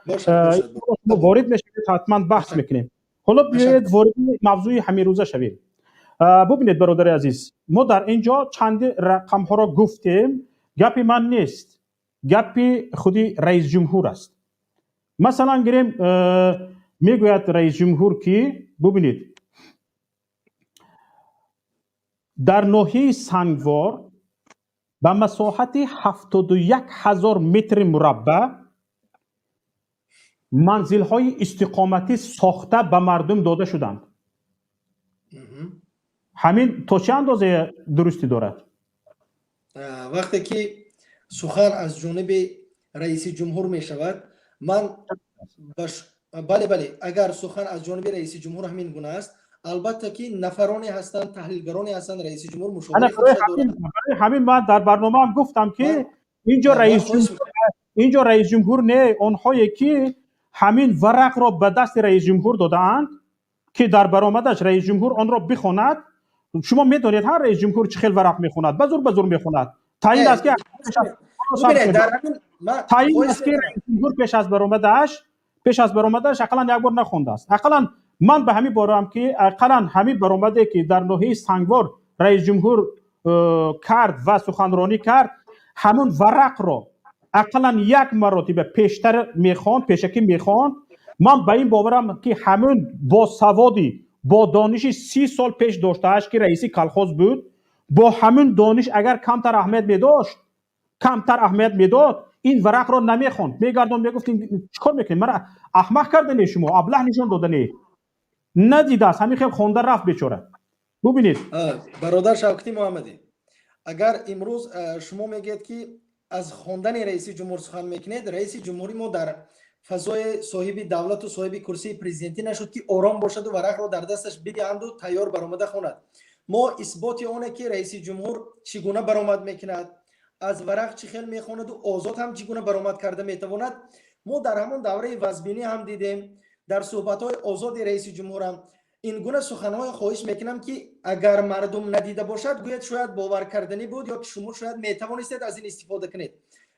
وارد میشیم حتما بحث میکنیم. حالا بیایید وارد موضوع همین روزه شویم. ببینید برادر عزیز ما در اینجا چند رقم ها را گفتیم. گپی من نیست، گپی خودی رئیس جمهور است. مثلا گیریم میگوید رئیس جمهور که ببینید در ناحیه سنگوار به مساحت 71,000 متر مربع منزل های استقامتی ساخته به مردم داده شدند. همین تا چه اندازه درستی دارد؟ وقتی که سخن از جانب رئیس جمهور می شود من بله اگر سخن از جانب رئیس جمهور همین گونه است البته که نفرانی هستند تحلیلگرانی هستند رئیس جمهور مشاوره همین من در برنامه هم گفتم که اینجا رئیس جمهور نه اونهایی که همین ورق را به دست رئیس جمهور دادند که در برآمدش رئیس جمهور آن را بخواند. شما میدونید هر رئیس جمهور چه خیلی ورق میخواند بزرگ میخواند. تعیین است که رئیس جمهور پیش از برآمدش اقلا یک بار نخوانده است. اقلا من به همین بارم که اقلا همین برآمده که در ناحیه سنگوار رئیس جمهور کرد و سخنرانی کرد همون ورق را اقلا یک مرتبه پیشتر میخوان پیشکی میخوان. من به این باورم که همون با سوادی با دانش 30 سال پیش داشتهش که رئیسی کلخوز بود با همون دانش اگر کمتر اهمیت میداد این ورق را نمیخوند، میگردون میگفت چیکار میکنید؟ مرا احمق کردنی، شما ابله نشان دادنی. ندیده است، همین خیلی خونده رفت بیچاره. ببینید برادر شوکتی محمدی، اگر امروز شما میگید که از خواندن رئیس جمهور سخن میکنید، رئیس جمهوری ما در فضای صاحب دولت و صاحب کرسی پرزیدنتی نشد که آرام باشد و ورق را در دستش بدهند و تیار برآمده خواند. ما اثبات اونه که رئیس جمهور چگونه برآمد میکند، از ورق چه خیلی میخواند و آزاد هم چگونه برآمد کرده میتواند. ما در همون دوره وزبینی هم دیدیم، در صحبت های آزاد رئیس جمهور هم این گونه سخنهای خواهش میکنم که اگر مردم ندیده باشد گوید شاید باور کردنی بود یا که شما شاید میتوانستید از این استفاده کنید.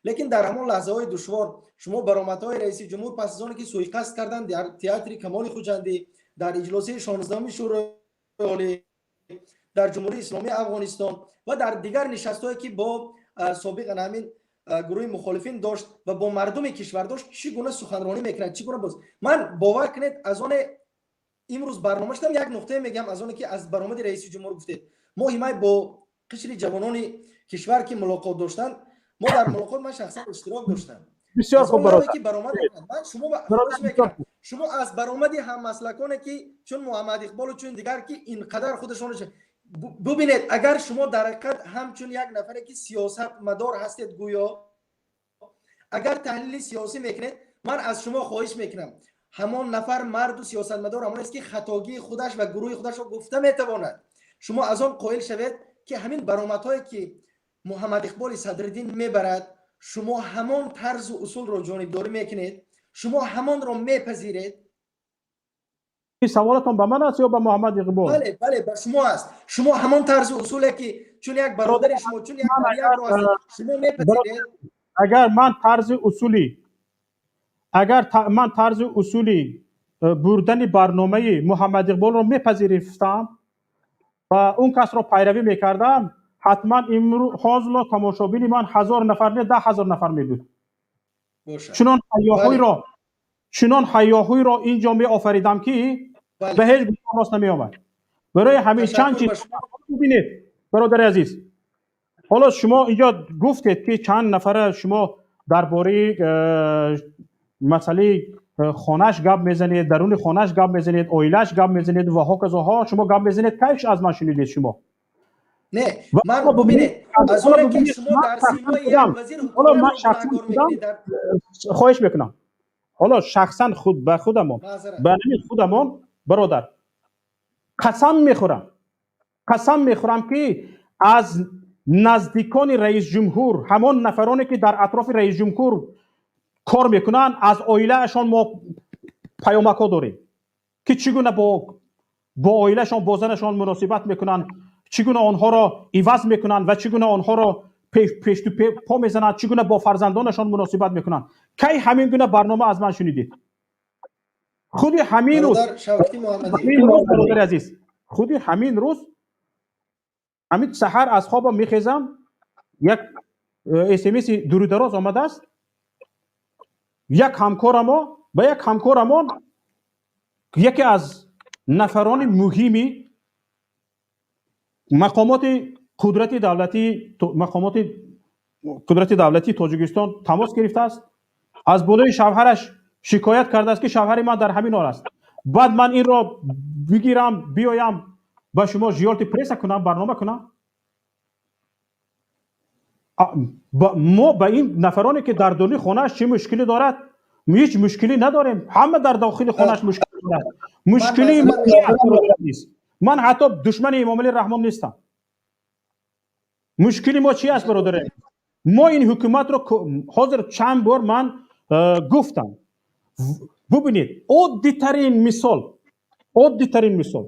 لیکن در همون لحظه های دشوار شما برآمدهای رئیس جمهور پس از آنکه که سوءقصد کردند در تئاتر کمال خوجندی، در اجلاس 16 شورای عالی، در جمهوری اسلامی افغانستان و در دیگر نشست‌هایی که با سابق همین گروه مخالفین داشت و با مردم کشور داشت، چگونه سخنرانی میکرد، چگونه باز. من باور کنید از آن امروز برنامه‌اش هم یک نقطه میگم، از اون که از برآمد رئیس جمهور گفتید ما حمایت با قشر جوانان کشور که ملاقات داشتن، ما در ملاقات من شخصا اشتراک داشتم. بسیار خوب برادر. شما از برآمد هم مسلکانه که چون محمد اقبال و چون دیگر که اینقدر خودشون ببینید، اگر شما در حقیقت همچون یک نفری که سیاست مدار هستید گویا اگر تحلیل سیاسی میکنید، من از شما خواهش میکنم همان نفر مرد و سیاستمدار همان است که خطاگی خودش و گروه خودش را گفته میتواند. شما از آن قائل شوید که همین برآمدهایی که محمد اقبال صدرالدین میبرد، شما همان طرز و اصول را جانبداری میکنید، شما همان را میپذیرید. این سوالتون به من است یا به محمد اقبال؟ بله به شما است. شما همان طرز و اصولی که چون یک برادر شما چون یک برادر شما میپذیرید. اگر من طرز اصولی بردن برنامه محمد اقبال رو میپذیرفتم و اون کس رو پیروی میکردم، حتما امروز حاضر تماشابین من 1000 نفر نه 10,000 نفر میبود. چنان حیاهوی را اینجا می آفریدم که به هیچ گونه نمی آمد. برای همین چند چیز ببینید برادر عزیز، حالا شما اینجا گفتید که چند نفر شما درباره مسئله خانش گپ میزنید، درون خانش گپ میزنید، اویلش گپ میزنید و ها شما گپ میزنید. کیش از من شنیدید شما؟ نه من ببینید از اون که شما در سیمای یک وزیر حکومت خواهش میکنم، حالا شخصا خود به خودمون برادر قسم میخورم که از نزدیکان رئیس جمهور، همان نفرانی که در اطراف رئیس جمهور کار میکنن، از عائله‌شان ما پیامک‌ها داریم که چگونه با عائله‌شان با زنشان مناسبت میکنن، چگونه آنها را عوض میکنن و چگونه آنها را پیش تو پا میزنن، چگونه با فرزندانشان مناسبت میکنن. کی همین گونه برنامه از من شنیدید؟ خودی همین روز برادر عزیز، خودی همین روز همین سحر از خوابم میخیزم، یک SMS دور دراز آمده است. یک همکارم یکی از نفران مهمی مقامات قدرت دولتی تاجیکستان تماس گرفته است، از بالای شوهرش شکایت کرده است که شوهر من در همین حال است. بعد من این را بگیرم بیایم با شما ژیالت پرس کنم، برنامه کنم. ما با این نفرانی که در درون خانه‌اش چه مشکلی دارد؟ هیچ مشکلی نداریم. همه در داخل خانه‌اش مشکل دارد. مشکلی نیست. من حتی دشمن امام علی رحمان نیستم. مشکلی ما چی است برادر؟ ما این حکومت رو حاضر چند بار من گفتم. ببینید عادی ترین مثال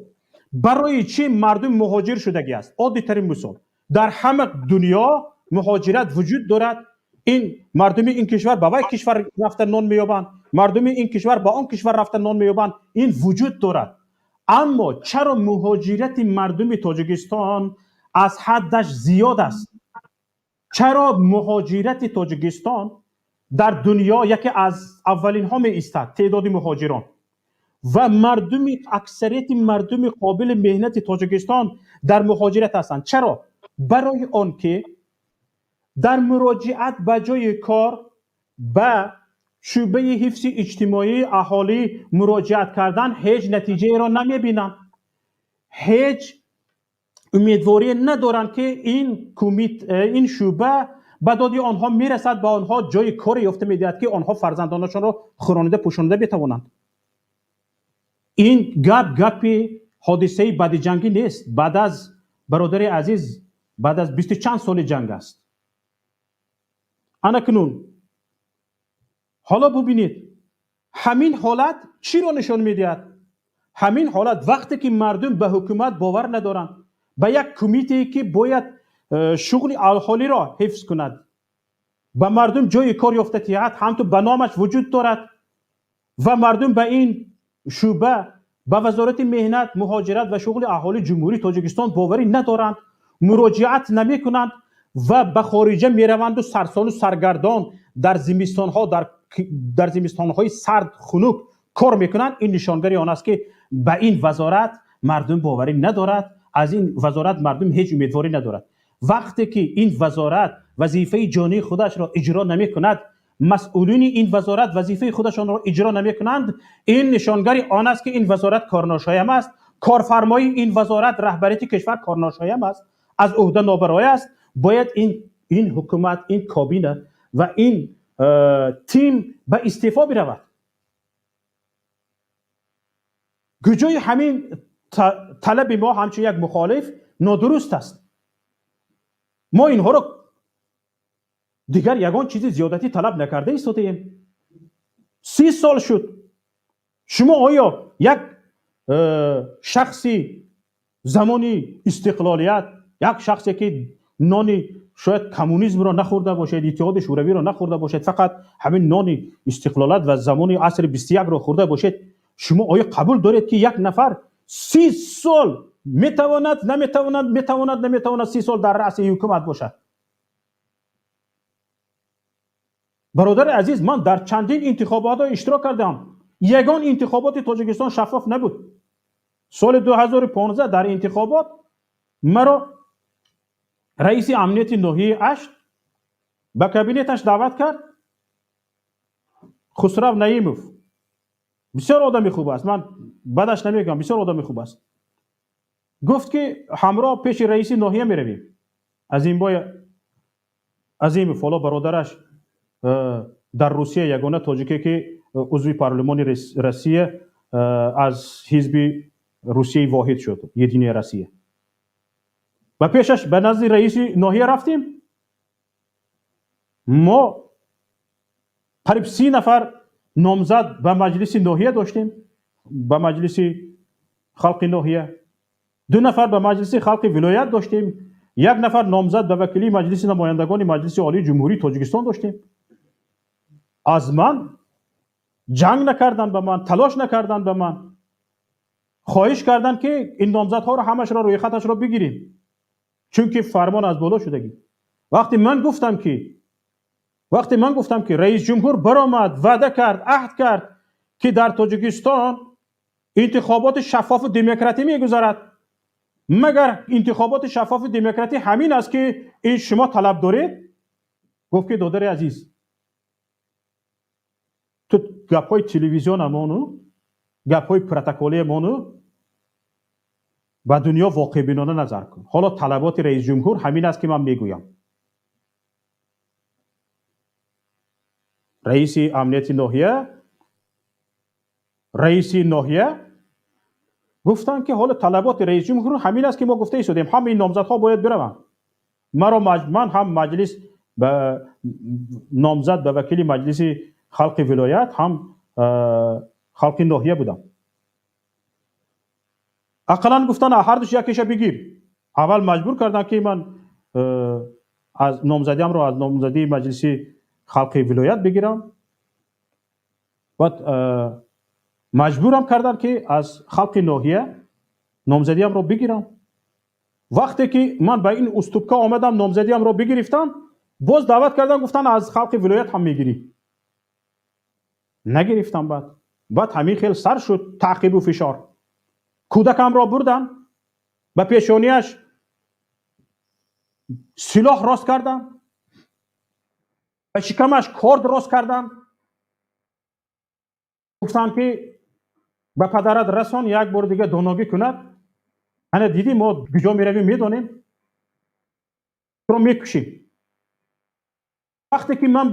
برای چی مردم مهاجر شدگی است. عادی ترین مثال در همه دنیا مهاجرت وجود دارد. این مردم این کشور به وای کشور رفتن نان میابند، مردم این کشور با آن کشور رفتن نان میابند. این وجود دارد. اما چرا مهاجرت مردم تاجیکستان از حدش زیاد است؟ چرا مهاجرت تاجیکستان در دنیا یکی از اولین ها می ایستد تعداد مهاجران و اکثریت مردم قابل مهنت تاجیکستان در مهاجرت هستند؟ چرا؟ برای آن که در مراجعت به جای کار به شعبه حفظ اجتماعی اهالی مراجعت کردن هیچ نتیجه را نمیبینن، هیچ امیدواری ندارن که این شعبه به داد آنها میرسد، به آنها جای کار یافته میدهد که آنها فرزندانشان را خورانیده پوشانیده بتوانند. این گپ حادثه بد جنگی نیست. بعد از برادر عزیز بعد از 20 چند سال جنگ است. اکنون حالا ببینید همین حالت چی را نشان میدهد؟ همین حالت وقتی که مردم به حکومت باور ندارند، به یک کمیته که باید شغل اهالی را حفظ کند، به مردم جای کار یافته تیحت هم تو به نامش وجود دارد و مردم به این شعبه به وزارت مهنت، مهاجرت و شغل اهالی جمهوری تاجیکستان باوری ندارند، مراجعت نمی کنند و به خارجه می روند و سرسال و سرگردان در زمستانهای سرد خنک کار میکنند. این نشانگری آن است که به این وزارت مردم باوری ندارد، از این وزارت مردم هیچ امیدواری ندارد. وقتی که این وزارت وظیفه جانی خودش را اجرا نمی کند، مسئولین این وزارت وظیفه خودشان را اجرا نمی کنند، این نشانگری آن است که این وزارت کارناشایم است. کارفرمای این وزارت رهبریت کشور کارناشایم است، از عهده نابرای است. باید این حکومت، این کابینه و این تیم به استعفا برود. گویای همین طلب ما همچون یک مخالف نادرست است. ما اینها رو دیگر یگان چیزی زیادتی طلب نکرده ایستادیم. 30 سال شد. شما آیا یک شخصی زمانی استقلالیت، یک شخصی که نانی شاید کمونیسم را نخورده باشد، اتحاد شوروی را نخورده باشد، فقط همین نانی استقلالت و زمانی عصر 21 را خورده باشد، شما آیا قبول دارید که یک نفر 30 سال نمیتواند 30 سال در رأس حکومت باشد؟ برادر عزیز، من در چندین انتخابات اشتراک کردم. یگان انتخابات تاجیکستان شفاف نبود. سال 2015 در انتخابات مرا رئیس امنیت ناحیه اشت به کابینتش دعوت کرد. خسرو نعیموف بسیار آدمی خوب است، من بدش نمیگم، بسیار آدمی خوب است. گفت که همراه پیش رئیس ناحیه میرویم. از این بای عظیم فالا برادرش در روسیه یگانه تاجیکی که عضو پارلمان روسیه از حزب روسیه واحد شد، یدینه روسیه. و پیشش به نزد رئیس ناحیه رفتیم. ما قریب 30 نفر نامزد به مجلس ناحیه داشتیم، به مجلس خلق ناحیه. 2 نفر به مجلس خلق ولایت داشتیم. 1 نفر نامزد به وکیلی مجلس نمایندگان مجلس عالی جمهوری تاجیکستان داشتیم. از من جنگ نکردن، به من تلاش نکردن، به من خواهش کردن که این نامزدها رو همش را روی خطش را بگیریم، چون که فرمان از بالا شدگی. وقتی من گفتم که رئیس جمهور برآمد، وعده کرد، عهد کرد که در تاجیکستان انتخابات شفاف و دموکراتی میگذرد، مگر انتخابات شفاف و دموکراتی همین است که این شما طلب دارید؟ گفت که دادر عزیز، تو گپ‌های تلویزیون مانو، گپ‌های پروتکلی مانو با دنیا واقع بینانه نظر کن. حالا طلبات رئیس جمهور همین است که من میگویم. رئیس امنیت ناحیه گفتن که حالا طلبات رئیس جمهور همین است که ما گفته شدیم، همین نامزدها باید بروند. من هم مجلس به نامزد به وکیل مجلس خلق ولایت، هم خلق ناحیه بودم. اقلا گفتن هر دوش یکیش بگیر. اول مجبور کردن که من از نامزدیم رو از نامزدی مجلس خلق ولایت بگیرم. بعد مجبورم کردن که از خلق ناحیه نامزدیم رو بگیرم. وقتی که من به این استوپکا آمدم نامزدیم رو بگرفتم، باز دعوت کردن گفتن از خلق ولایت هم میگیری. نگرفتم. بعد همین خیلی سر شد تعقیب و فشار. کودکم را بردم، به پیشانیش سلاح راست کردم، به شکمش کار درست کردم. گفتم که به پدرت رسان یک بار دیگه داناگی کند. انا دیدی ما کجا میرویم میدانیم. تو رو میکشیم. وقتی که من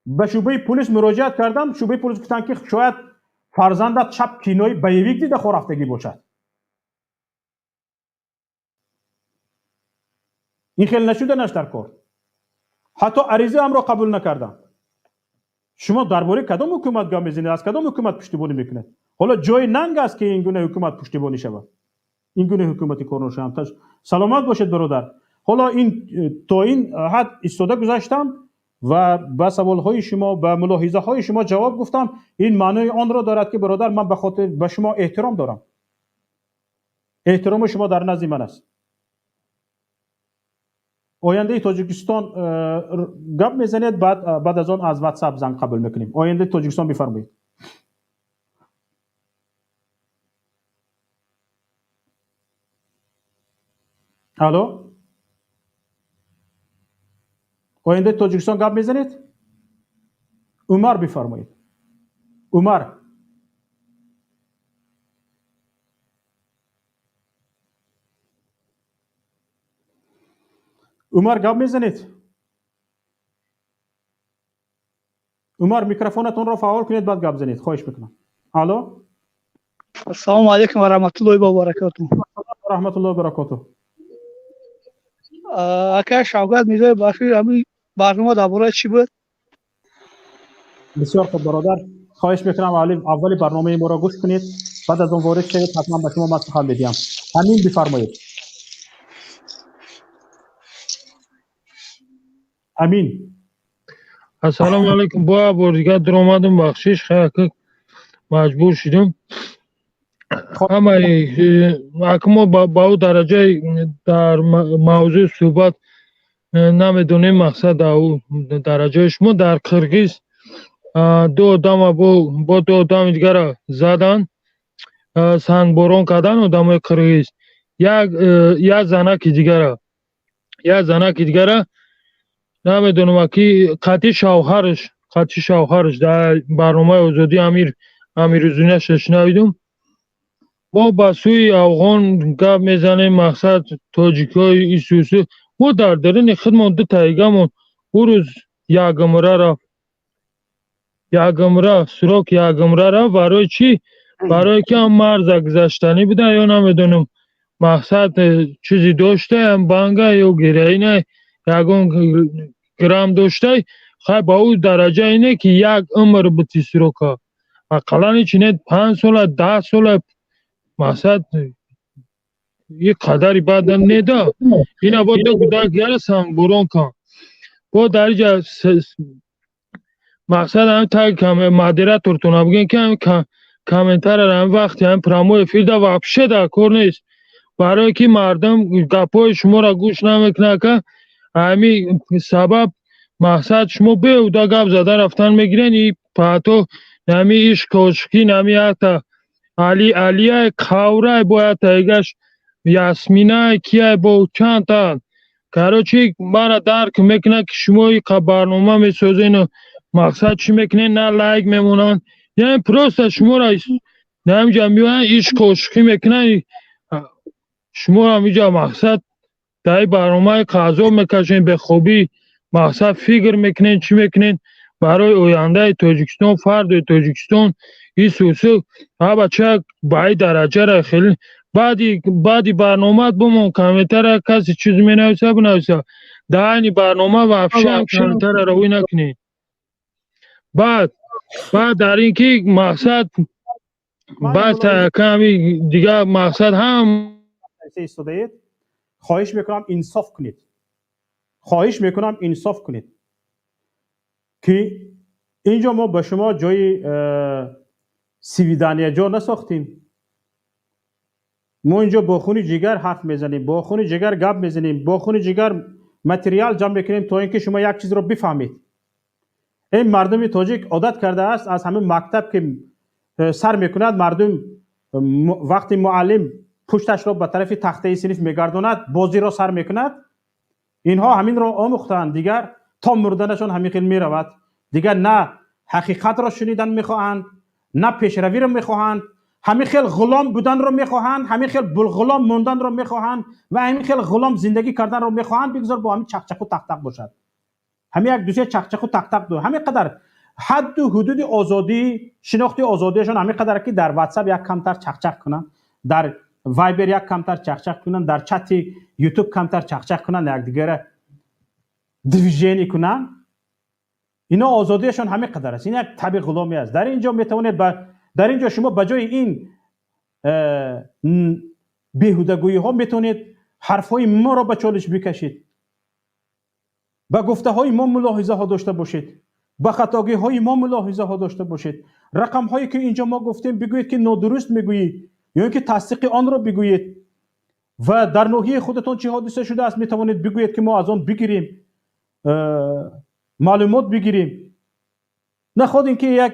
به شعبه پلیس مراجعت کردم، شعبه پلیس گفتن که شاید فرزندت چپ کینوی بیویک دیده خو رفتگی باشد. این خیلی نشده نشتر کار. حتی عریضه هم را قبول نکردم. شما درباره کدام حکومت گام میزنید؟ از کدام حکومت پشتیبانی میکنید؟ حالا جای ننگ است که این گونه حکومت پشتیبانی شود. این گونه حکومتی کار نشم. سلامت باشید برادر. حالا این تا این حد ایستاده گذاشتم و به سوالهای شما، به ملاحظه های شما جواب گفتم. این معنی آن را دارد که برادر من به خاطر به شما احترام دارم. احترام شما در نزد من است. آینده تاجیکستان گپ میزنید، بعد از آن از واتساپ زنگ قبول میکنیم. آینده تاجیکستان بفرمایید. الو، آینده تاجیکستان گپ میزنید؟ عمر بفرمایید. عمر. عمر گپ میزنید؟ عمر میکروفونتون را فعال کنید بعد گپ بزنید. خواهش میکنم. الو. السلام علیکم و رحمت الله و برکاته. و رحمت الله و برکاته. اکا شوکت میزای باشی همین برنامه درباره چی بود؟ بسیار خوب برادر، خواهش میکنم اولی برنامه ما را گوش کنید، بعد از اون وارد شوید. حتما به شما سخن میدیم. همین بفرمایید. امین. السلام علیکم. با بار دیگه در اومدم، بخشش خیلی که مجبور شدم. اما با او درجه در موضوع صحبت نمیدونیم. مقصد او درجه شما در قرقیز دو آدم با دو آدم دیگر زدن، سنگ باران کردن. آدم قرقیز یک زنک دیگر نمیدونم که قطعی شوهرش در برنامه آزادی امیرزونه شنیدم. ما با سوی افغان گپ میزنیم. مقصد تاجیکای ایسوسو ما در درون خودمان دو تایگمون او روز سراغ یگمره را برای چی؟ برای که هم مرز گذشتنی بوده یا نمیدونم مقصد چیزی داشته، هم بانگه یا گیرینه یگون گرام داشته. خیلی با او درجه اینه که یک عمر بتی سراغ اقلانی چینه 5 ساله 10 ساله مقصد یک قدری بعد نیده. اینا با دو کودک گرسن برون کن با درجه مقصد هم تا مدیره تورتونا بگین که هم کامنتر هم وقتی هم پراموی فیلده وپشه در کار نیست. برای که مردم گپای شما را گوش نمیکنه که همین سبب مقصد شما به او دا گپ زده رفتن میگیرن. این پاتو نمی ایش کاشکی نمی حتی علیه کوره باید تایگش یاسمینه کیه با چند تا کاروچی برا درک میکنه که شما این برنامه میسازین و مقصد چی میکنین نه لایک میمونن. یعنی پروسه شما را نمیجا میوان ایش کاشکی میکنه. شما را میجا مقصد در برنامه قضا میکشین به خوبی مقصد فکر میکنین چی میکنین برای آینده تاجیکستان، فرد تاجیکستان. این سوسو ها بچه بای درجه را خیلی بعدی برنامه بمون کامنتر کسی چیز می نویسه بنویسه. در این برنامه و افشه هم کامنتر را روی نکنین. بعد در این که مقصد بعد کمی دیگه مقصد هم خواهش میکنم انصاف کنید که اینجا ما به شما جای سیویدانی جا نساختیم. ما اینجا با خون جگر حرف میزنیم، با خون جگر گپ میزنیم، با خون جگر متریال جمع میکنیم تا اینکه شما یک چیز رو بفهمید. این مردم تاجیک عادت کرده است از همین مکتب که سر میکند مردم وقتی معلم پشتش را به طرف تخته صنف میگرداند بازی را سر میکند. اینها همین را آموختند. دیگر تا مردنشان همین خیلی میرود. دیگر نه حقیقت را شنیدن میخواهند، نه پیشروی را میخواهند، همین خیلی غلام بودن را میخواهند، همین خیلی غلام موندن را میخواهند و همین خیلی غلام زندگی کردن را میخواهند. بگذار با همین چقچق و تق تق باشد، همین یک دوسیه چقچق و تق تق دو، همین قدر حد و حدود آزادی، شناخت آزادیشان همین قدر که در واتساپ یک کمتر چقچق کنن، در وایبر یک کمتر چقچق کنن، در چت یوتیوب کمتر چقچق کنن، یک دیگه دیویژن کنن. اینا آزادیشان همین قدر است. این یک تبع غلامی است. در اینجا میتونید در اینجا شما بجای این بیهودگویی ها میتونید حرف های ما را به چالش بکشید، با گفته های ما ملاحظه ها داشته باشید، با خطاگی های ما ملاحظه ها داشته باشید. رقم هایی که اینجا ما گفتیم بگویید که نادرست میگویید یا اینکه تصدیق آن را بگویید و در ناحیه خودتان چه حادثه شده است میتوانید بگویید که ما از آن بگیریم، معلومات بگیریم. نخواد اینکه یک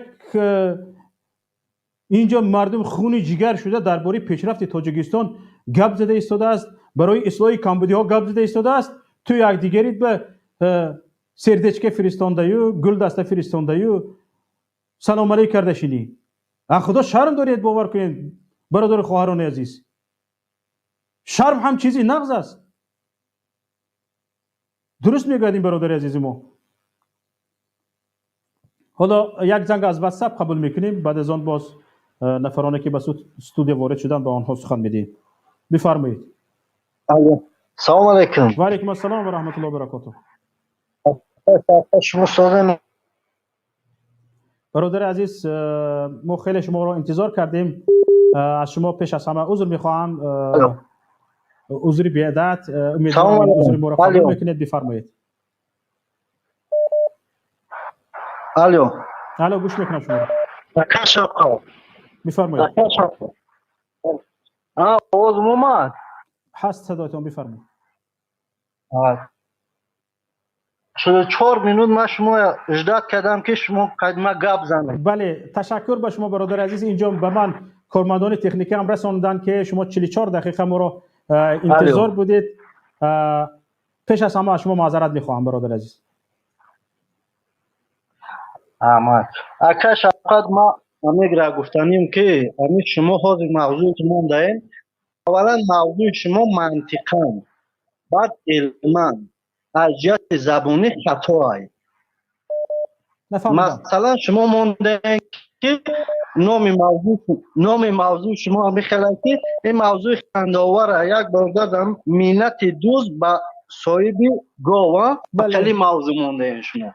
اینجا مردم خون جگر شده درباره پیشرفت تاجیکستان گپ زده ایستاده است، برای اصلاح کمبودی ها گپ زده ایستاده است، تو یک دیگری به سردچکه فرستانده و گل دسته فرستانده و سلام علیک کرده شینی. خدا شرم دارید باور کنید برادر خواهران عزیز. شرم هم چیزی نقض است. درست میگوید این برادر عزیز ما. حالا یک زنگ از واتساپ قبول میکنیم، بعد از آن باز نفرانی که به استودیو وارد شدن به آنها سخن میدیم. بفرمایید. سلام علیکم. و علیکم السلام و رحمت الله و برکاته. شما سازن برادر عزیز، ما خیلی شما را انتظار کردیم. از شما پیش از همه عذر میخواهم، عذر بیادت، امیدوارم عذر ما را قبول میکنید. بفرمایید. الو گوش میکنم شما را. بفرمایید. آواز اومد؟ هست صدایتان، بفرمایید. شده 4 مینوت من شما اجداد کردم که شما قدمه گپ زنید. بله، تشکر به شما برادر عزیز. اینجا به من کارمندان تکنیکی هم رساندن که شما 44 دقیقه ما را انتظار بودید. پیش از همه از شما معذرت میخواهم برادر عزیز. احمد اکش فقط ما امیگرا گفتنیم که همین شما حاضر موضوع که من داریم، اولا موضوع شما منطقاً، بعد علماً، از جهت زبانی خطایی. مثلا شما مونده که نام موضوع شما میخواد که این موضوع خنداور یک برادر مینت دوست با صاحب گاوا خیلی موضوع مونده شما.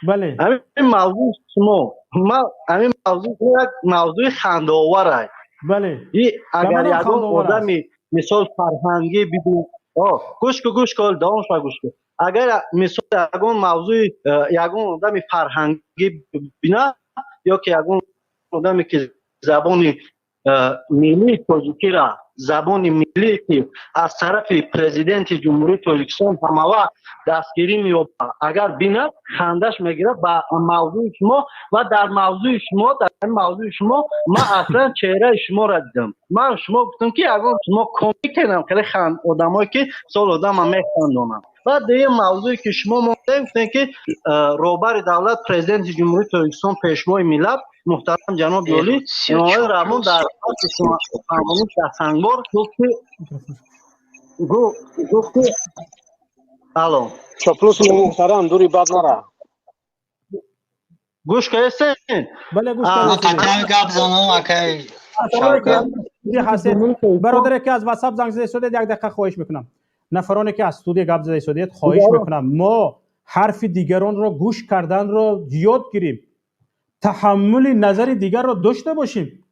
بله. همین موضوع شما همین موضوع یک موضوع خنداور. بله. اگر یک آدمی مثال فرهنگی بدون گوش کن داوم شما گوش کن. اگر مثال یگون موضوع یگون آدمی فرهنگی بنا یا که یگون آدمی که زبان ملی تاجیکی را زبان ملی که از طرف پرزیدنت جمهوری تاجیکستان همواره دستگیری می‌یابد، اگر بنا خندش میگیره با موضوع شما و در موضوع شما من اصلا چهره شما را دیدم. من شما گفتم که اگر شما کمیک کنم خیلی خند آدمایی که سال آدم هم میخندونم. بعد دیگه موضوعی که شما گفتن که روبر دولت پرزیدنت جمهوری تاجیکستان پشوای ملت محترم جناب دولی آقای رحمان در شما قانونی در سنگبار گفت الو چاپلوس محترم دوری بعد نرا گوش کردین؟ بله گوش کردین. برادر که از واتساپ زنگ زده شده یک دقیقه خواهش میکنم. نفرانی که از استودیو گپ زده شدید خواهش میکنم ما حرف دیگران را گوش کردن را یاد گیریم، تحمل نظر دیگر را داشته باشیم.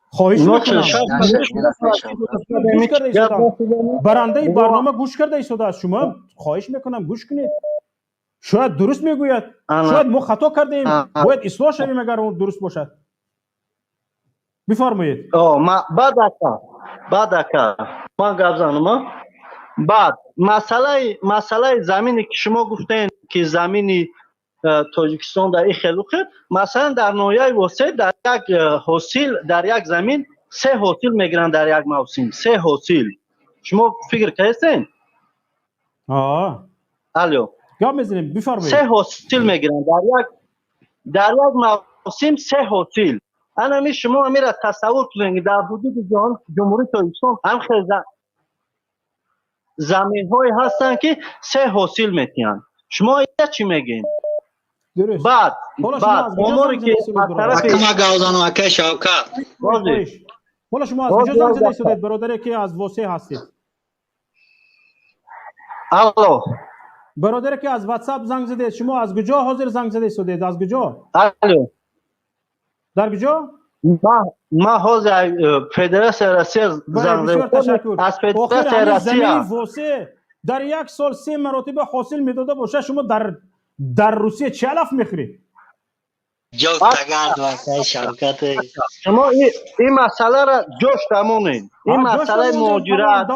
خواهش میکنم. برنده برنامه گوش کرده ایستاده است. شما خواهش میکنم گوش کنید. شاید درست میگوید، شاید ما خطا کردیم، باید اصلاح شویم اگر اون درست باشد. بفرمایید. بعد من گپ زنم. بعد مسئله زمینی که شما گفتین که زمینی تاجیکستان در این خیلی خوب، مثلا در ناحیه وسط در یک حاصل در یک زمین 3 حاصل میگیرن در یک موسم. 3 حاصل. شما فکر کردین؟ الو گام میزنیم. بفرمایید. 3 حاصل میگیرن در یک موسم 3 حاصل. انا شما میره تصور کنید در حدود جمهوری اسلامی هم خیلی زمین های هستن که 3 حاصل میتونن. شما اینجا چی میگین؟ درست. بعد اموری که از طرف اکما گاودان و اکه شوکت حالا شما از کجا زنگ زده شدید برادری که از واسه هستید؟ الو برادری که از واتساپ زنگ زده شما از کجا حاضر زنگ زده شدید؟ از کجا؟ الو در کجا؟ ما حاضر فدراسیون روسیه زنگ زده. از فدراسیون روسیه واسه در یک سال 3 مرتبه حاصل میداده باشه شما در روسیه چه علف میخرید؟ شما این مسئله را جوش تمونین. این مسئله مهاجرت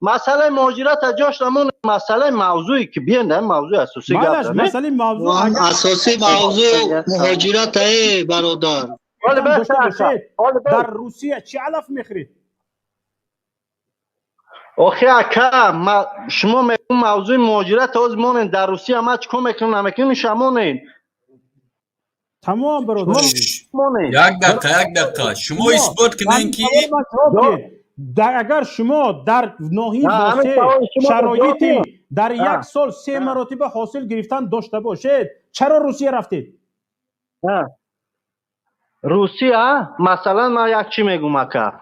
مسئله مهاجرت جوش تمونین. مسئله موضوعی که بیان موضوع اساسی گفت. مسئله موضوع اساسی موضوع مهاجرت ای برادر. در روسیه چه علف میخرید؟ آخه اکا شما میگون موضوع مهاجرت از مونین در روسیه ما چیکار میکنیم نمیکنیم شمونین. تمام برادر. یک دقیقه شما اثبات کنین که اگر شما در ناحیه واسه شرایطی در یک سال 3 مرتبه حاصل گرفتن داشته باشید چرا روسیه رفتید؟ روسیه مثلا ما یک چی میگم اکا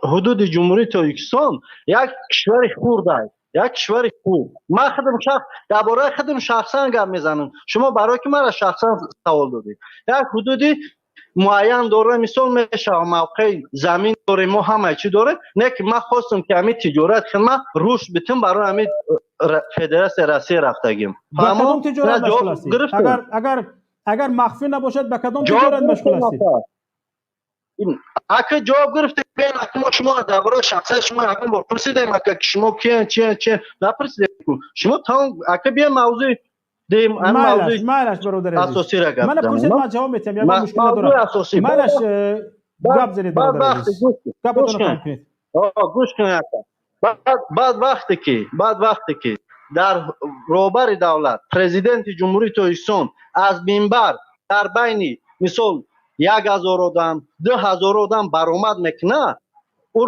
حدود جمهوری تاجیکستان یک کشور خرد است. یک کشور خوب. ما درباره خودم شخصا گپ میزنم. شما برای که مرا شخصا سوال دادید. یک حدودی معین داره مثال میشه موقع زمین داره ما همه چی داره. نه که من خواستم که همین تجارت خدمت روش بتم برای همین فدراسیون روسیه رفتگیم. کدام تجارت مشغول هستید؟ اگر مخفی نباشد به کدام تجارت مشغول هستید؟ اگه جواب گرفته بین شما درباره شخصی شما اگه بپرسیدیم اگه شما کیان چی نپرسیدیم شما تا اگه بیا موضوع دیم مالش برادر اساسی را گفتم. من پرسید ما جواب میتم یا مشکل نداره. مالش گپ زنید برادر. گپتون کنید. گوش کنید. بعد وقتی که در روبر دولت پرزیدنت جمهوری تاجیکستان از منبر در بین مثال 1000 آدم 2000 آدم برآمد میکنه او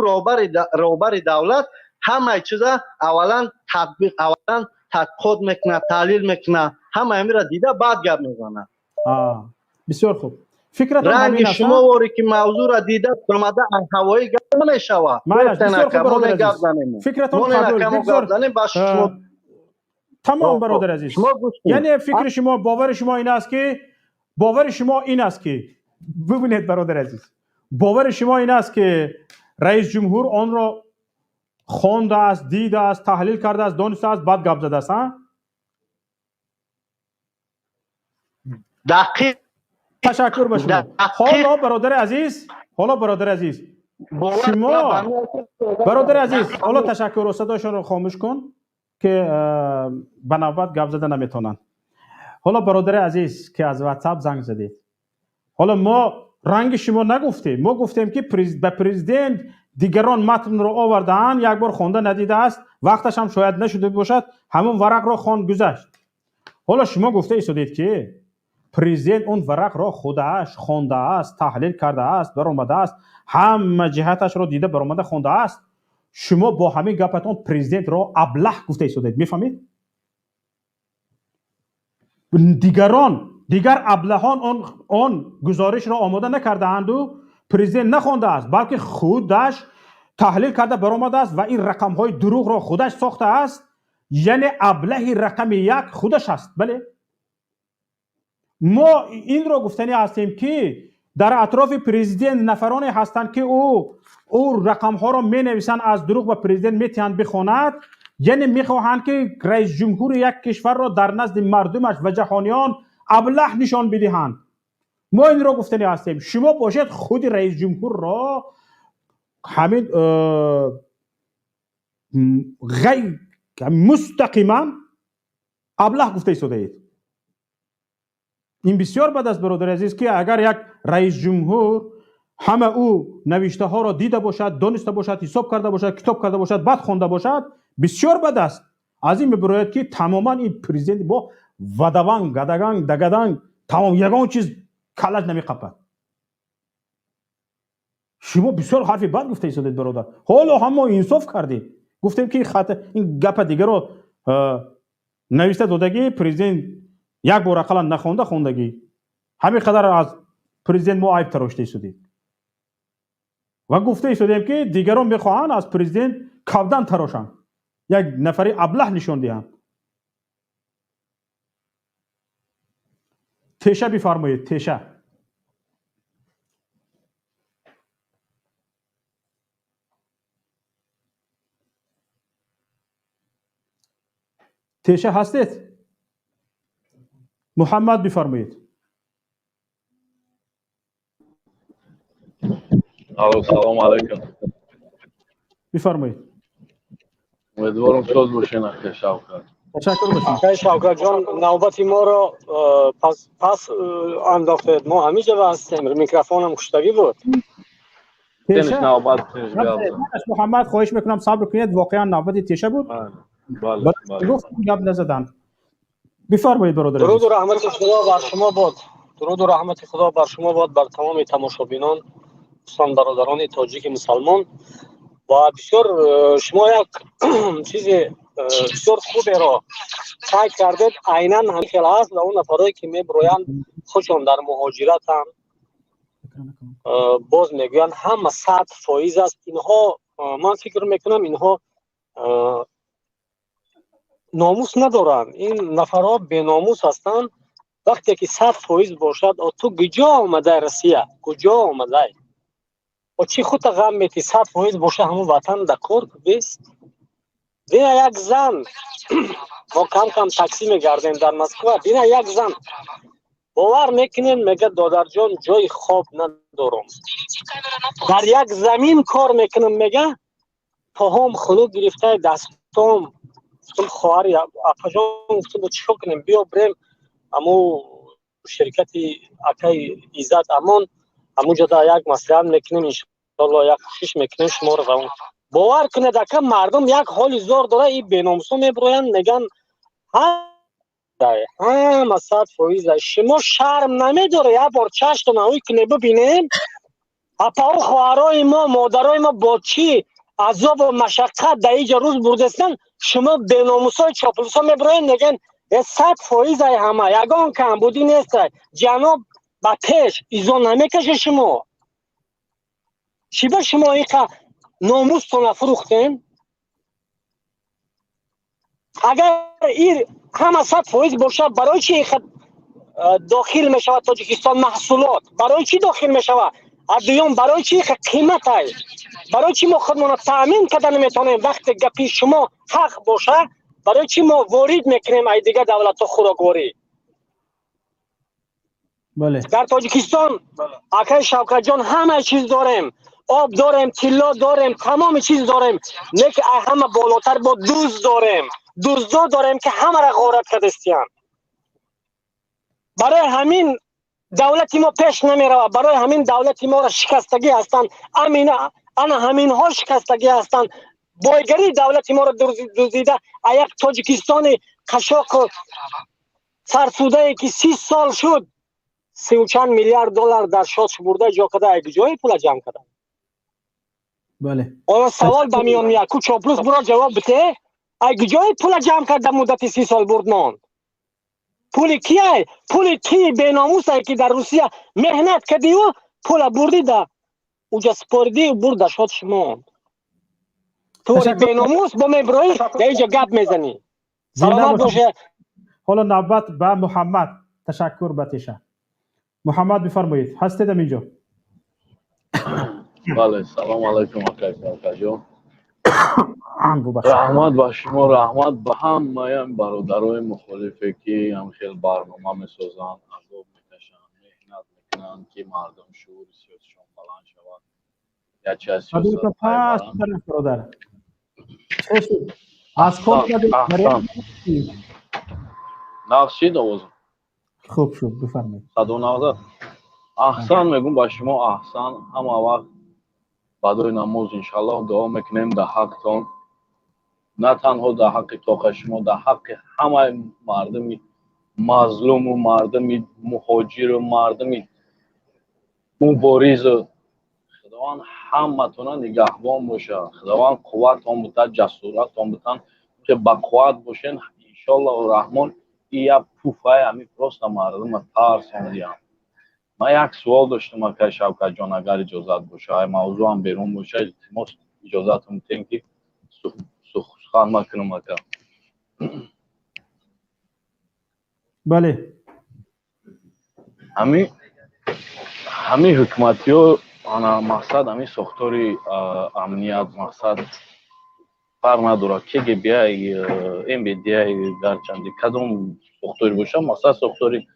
روبر دولت همه چیزا اولا تحقیق میکنه تحلیل میکنه همه همین را دیده بعد گپ میزنه. بسیار خوب. فکرتون رنگ شما وری که موضوع را دیده اومده هوایی گپ نمیشوه. بسیار خوب برادر عزیز. فکرتون قبول. تمام برادر عزیز. یعنی فکر شما باور شما این است که ببینید برادر عزیز باور شما این است که رئیس جمهور آن را خوانده است دیده است تحلیل کرده است دانسته است بعد گپ زده است دقیق. تشکر به شما. حالا برادر عزیز شما برادر عزیز حالا تشکر و صدایشان رو خاموش کن که به نوبت گپ زده نمیتونن. حالا برادر عزیز که از واتساپ زنگ زدید حالا ما رنگ شما نگفتیم ما گفتیم که به پرزیدنت دیگران متن رو آوردن یک بار خونده ندیده است وقتش هم شاید نشده باشد همون ورق را خواند گذشت. حالا شما گفته ایستادید که پرزیدنت اون ورق را خودش خوانده است تحلیل کرده است برآمده است همه جهتش را دیده برآمده خوانده است. شما با همین گپتون پرزیدنت را ابله گفته ایستادید. میفهمید؟ دیگر ابلهان آن گزارش را آماده نکرده اند و پرزیدنت نخوانده است بلکه خودش تحلیل کرده برآمده است و این رقم های دروغ را خودش ساخته است. یعنی ابله رقم 1 خودش است. بله ما این را گفتنی هستیم که در اطراف پرزیدنت نفرانی هستند که او رقم ها را می نویسند از دروغ و پرزیدنت میتواند بخواند. یعنی میخواهند که رئیس جمهور یک کشور را در نزد مردمش و جهانیان ابله نشان بدهند. ما این را گفتنی هستیم شما باشید خود رئیس جمهور را همین غیر مستقیما ابله گفته ایستادید. این بسیار بد است برادر عزیز که اگر یک رئیس جمهور همه او نوشته ها را دیده باشد، دانسته باشد، حساب کرده باشد، کتاب کرده باشد، بعد خوانده باشد، بسیار بد است. از این میبراید که تماما این پرزیدنت با ودوان گدگان دگدان تمام یگان چیز کلش نمیقپد. شما بسیار حرف بد گفته ایستادید برادر. حالا هم ما انصاف کردیم، گفتیم که این گپ دیگه رو نوشته دادگی پرزیدنت یک بار اقلا نخوانده خوندگی همین قدر از پرزیدنت ما عیب تراشته ایستادیم و گفته ایستادیم که دیگران میخواهند از پرزیدنت کودن تراشند، یک نفری ابله نشان دهند. تیشه بفرمایید. تیشه تیشه هستید؟ محمد بفرمایید. سلام علیکم. بفرمایید. امیدوارم شاد باشین اخی شوکت. تشکر باشین. اخی شوکت جان نوبت ما رو پس انداختید. ما همینجا هستیم. میکروفونم کشتگی بود. تیشه نوبت محمد خواهش میکنم صبر کنید، واقعا نوبت تیشه بود. بله. گفتم گپ نزدن. بفرمایید برادر. درود و رحمت خدا بر شما باد. درود و رحمت خدا بر شما باد، بر تمام تماشابینان، دوستان برادران تاجیک مسلمان. و بسیار شما یک چیز بسیار خوبی را سعی کردید. عیناً همین خیلی هست و اون نفرایی که میبرویند خودشون در مهاجرت هم باز میگویند همه 100% است. اینها من فکر میکنم اینها ناموس ندارن. این نفرها بی ناموس هستند. وقتی که 100% باشد تو کجا آمده روسیه؟ کجا آمده؟ و چی خود غم میتی 100% باشه همون وطن در کار بیست؟ دینا یک زن ما کم کم تاکسی میگردیم در مسکو. دینا یک زن باور میکنین میگه دادر جان جای خواب ندارم، در یک زمین کار میکنم. میگه پاهم خلو گرفته دستم. گفتم خواهر اپا جان گفتم چیکار کنیم؟ بیا بریم امو شرکت اکای عزت امان همونجا در یک مسئله میکنیم انشاءالله یک کوشش میکنیم شما رو روان. باور کنید که مردم یک حالی زور داره. این بیناموسا میبروین میگن همه 100%. شما شرم نمیداره یک بار چشم نوی کنه ببینین اپا خواهرای ما مادرای ما با چی عذاب و مشقت در اینجا روز بردستن؟ شما بیناموسای چاپلوسا میبروین میگن 100% همه یگان کم بودی نیست. جناب با پیش ایزان نمیکشه. شما چی به شما ایقا ناموس تو نفروختین؟ اگر این همه 100% باشه برای چی داخل میشود تاجیکستان محصولات؟ برای چی داخل میشود؟ ادیان برای چی قیمت های؟ برای چی ما خودمون تامین کردن نمیتونیم؟ وقتی گپی شما حق باشه برای چی ما وارد میکنیم ای دیگه دولت ها خوراکواری؟ بله. در تاجیکستان اکای شوکت جان همه چیز داریم. آب داریم، طلا داریم، تمام چیز داریم. لیکن همه بالاتر با دوز داریم. دوزدو داریم که همه را غارت کردستیان. برای همین دولت ما پیش نمی رود. برای همین دولت ما را شکستگی هستند. همین ها شکستگی هستند. بایگری دولت ما را دزدیده. یک تاجیکستان قشاق و فرسوده ای که 30 سال شد 30 چند میلیارد دلار در شاتش برده جا کده ای جای پول جمع کرده. بله. آیا سوال به میان میاد کو چاپلوس برا جواب بده؟ ای جای پول جمع کرده مدت 30 سال برد ماند. پول کیه؟ پول کی بیناموس ای که در روسیه مهنت کردی و پول بردی ده اونجا سپردی و برد شد شما. تو بیناموس با میبروی در اینجا گپ میزنی. سلامت باشه. حالا نوبت به محمد. تشکر بتیشه. محمد بفرمایید. هستید اینجا؟ بله سلام علیکم اخی جان. رحمت با شما، رحمت به همه برادرای مخالفه که هم خیلی برنامه میسازن، عذاب میکشن، مهنت میکنن که مردم شعور سیاسیشون بلند شود. یا چه از سیاست برادر از کام نقشید آوازم خوب شد. بفرمایید. 190 احسان میگم با شما احسان همه وقت بعد نماز انشالله دعا میکنیم در حقتان نه تنها در حق طاقت شما در حق همه مردم مظلوم و مردم مهاجر و مردم مبارز خداوند همتون نگهبان باشه خداوند قوتتان بده جسارتتان بده که با قوت باشین انشالله رحمان یا پوفای همین پروست مردم ترساندیم من یک سوال داشتم که شوکت جان اگر اجازت باشه موضوع هم بیرون باشه التماس اجازت میتین که سخن مکنم که بله همین حکومتی ها مقصد همین ساختاری امنیت مقصد فرق نداره که بیای این بیای گرچندی کدوم ساختاری باشه مقصد ساختاری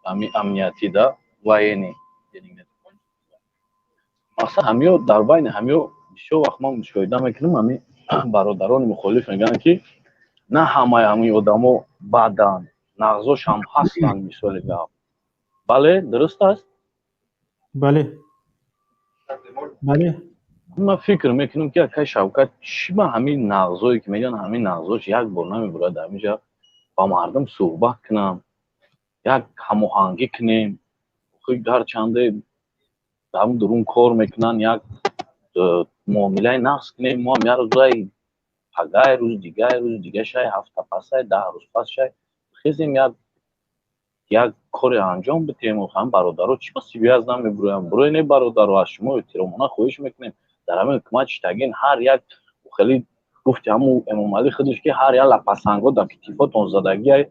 همین امنیتی ده واینی مقصد همین در بین همین بسیار وقت ما مشاهده میکنیم همین برادران مخالف میگن که نه همین آدما بعدن نغزاش هم هستن مثال گپ بله درست است بله بله من فکر میکنم که که شوکت چی با همین نغزایی که میگن همین نغزاش یک بار نمیبره در اینجا با مردم صحبت کنم یک هماهنگی کنیم خیلی در چنده هم درون کار میکنن یک معامله نقص کنیم ما هم یه روزای پگاه روز دیگه شای هفته پسای 10 روز پس شای خیزیم یک کار انجام بدیم و هم برادرها چی بسی بیاز نمیبرویم برای نه برادرها از شما احترامانه خواهش میکنیم در همین حکومت شتگین هر یک خیلی گفت همون امام علی خودش که هر یک لپسنگا در کتیفاتون زدگی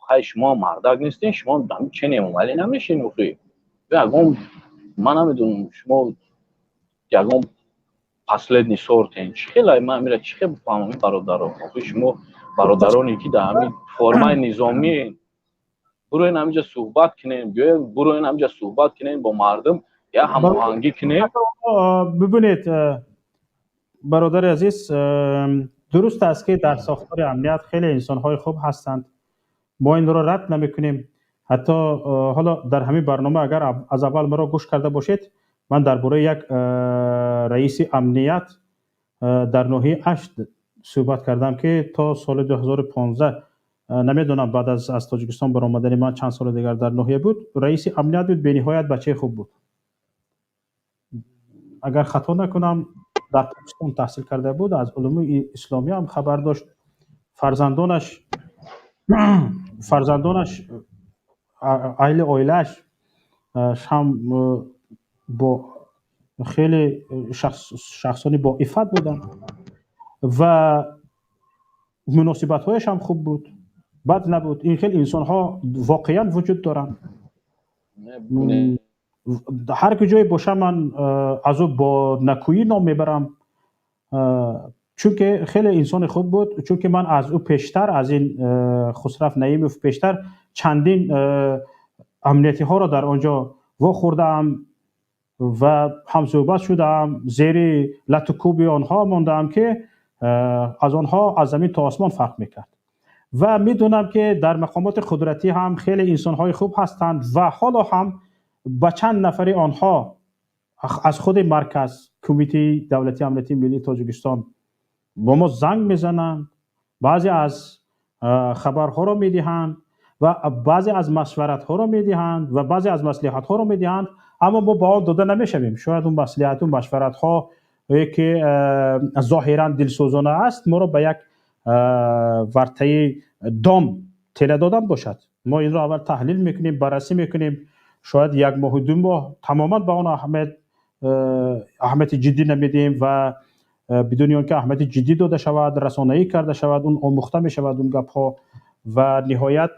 خیلی شما مردک نیستین شما دمی چین امام علی نمیشین خیلی یکم من نمیدونم شما یکم اصل نیسورتین چی خیلی من میره چی خیلی بفهمم این برادرها شما برادرانی که در همین فرمای نظامی بروین همینجا صحبت کنیم بروین همینجا صحبت کنیم با مردم یا هماهنگی کنیم ببینید برادر عزیز درست است که در ساختار امنیت خیلی انسان‌های خوب هستند ما این را رد نمی‌کنیم حتی حالا در همین برنامه اگر از اول مرا گوش کرده باشید من درباره یک رئیس امنیت در ناحیه 8 صحبت کردم که تا سال 2015 نمیدونم بعد از تاجیکستان برآمدن من چند سال دیگر در ناحیه بود رئیس امنیت بود بی‌نهایت بچه خوب بود اگر خطا نکنم در پاکستان تحصیل کرده بود از علوم اسلامی هم خبر داشت فرزندانش عائله‌اش هم با خیلی شخصانی با عفت بودن و مناسبت‌هایش هم خوب بود بد نبود این خیلی انسان‌ها واقعا وجود دارن هر کجای باشه من از او با نکویی نام میبرم چون که خیلی انسان خوب بود چون که من از او پیشتر از این خسرو نعیموف پیشتر چندین امنیتی ها را در آنجا واخوردم و هم صحبت شدم زیر لطوکوب آنها ماندم که از آنها از زمین تا آسمان فرق میکرد و میدونم که در مقامات قدرتی هم خیلی انسان‌های خوب هستند و حالا هم با چند نفری آنها از خود مرکز کمیته دولتی امنیتی ملی تاجیکستان با ما زنگ میزنند بعضی از خبرها را میدهند و بعضی از مشورت‌ها را میدهند و بعضی از مصلحت‌ها را میدهند اما ما با آن داده نمیشویم شاید اون مصلحت و مشورت‌ها که ظاهراً دلسوزانه است ما را به یک ورطه دام تله دادن باشد ما این را اول تحلیل میکنیم بررسی میکنیم شاید یک ماه و 2 ماه تماما به آن اهمیت جدی نمیدیم و بدون آنکه اهمیت جدی داده شود رسانه‌ای کرده شود اون آموخته می شود اون گپ ها و نهایت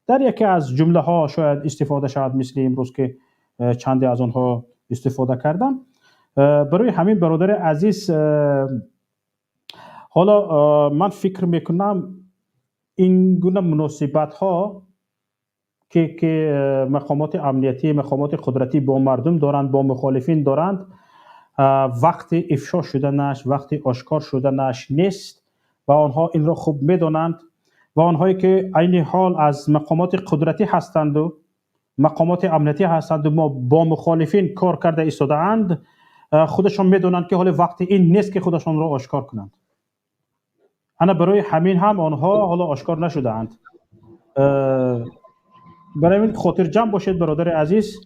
در یکی از جمله ها شاید استفاده شود مثل امروز که چندی از آنها استفاده کردم برای همین برادر عزیز حالا من فکر میکنم این گونه مناسبت ها که مقامات امنیتی مقامات قدرتی با مردم دارند با مخالفین دارند وقت افشا شدنش وقت آشکار شدنش نیست و آنها این را خوب میدانند و آنهایی که عین حال از مقامات قدرتی هستند و مقامات امنیتی هستند و ما با مخالفین کار کرده ایستاده اند، خودشان میدونند که حال وقت این نیست که خودشان را آشکار کنند. انا برای همین هم آنها حالا آشکار نشده اند. برای این خاطر جمع باشید برادر عزیز،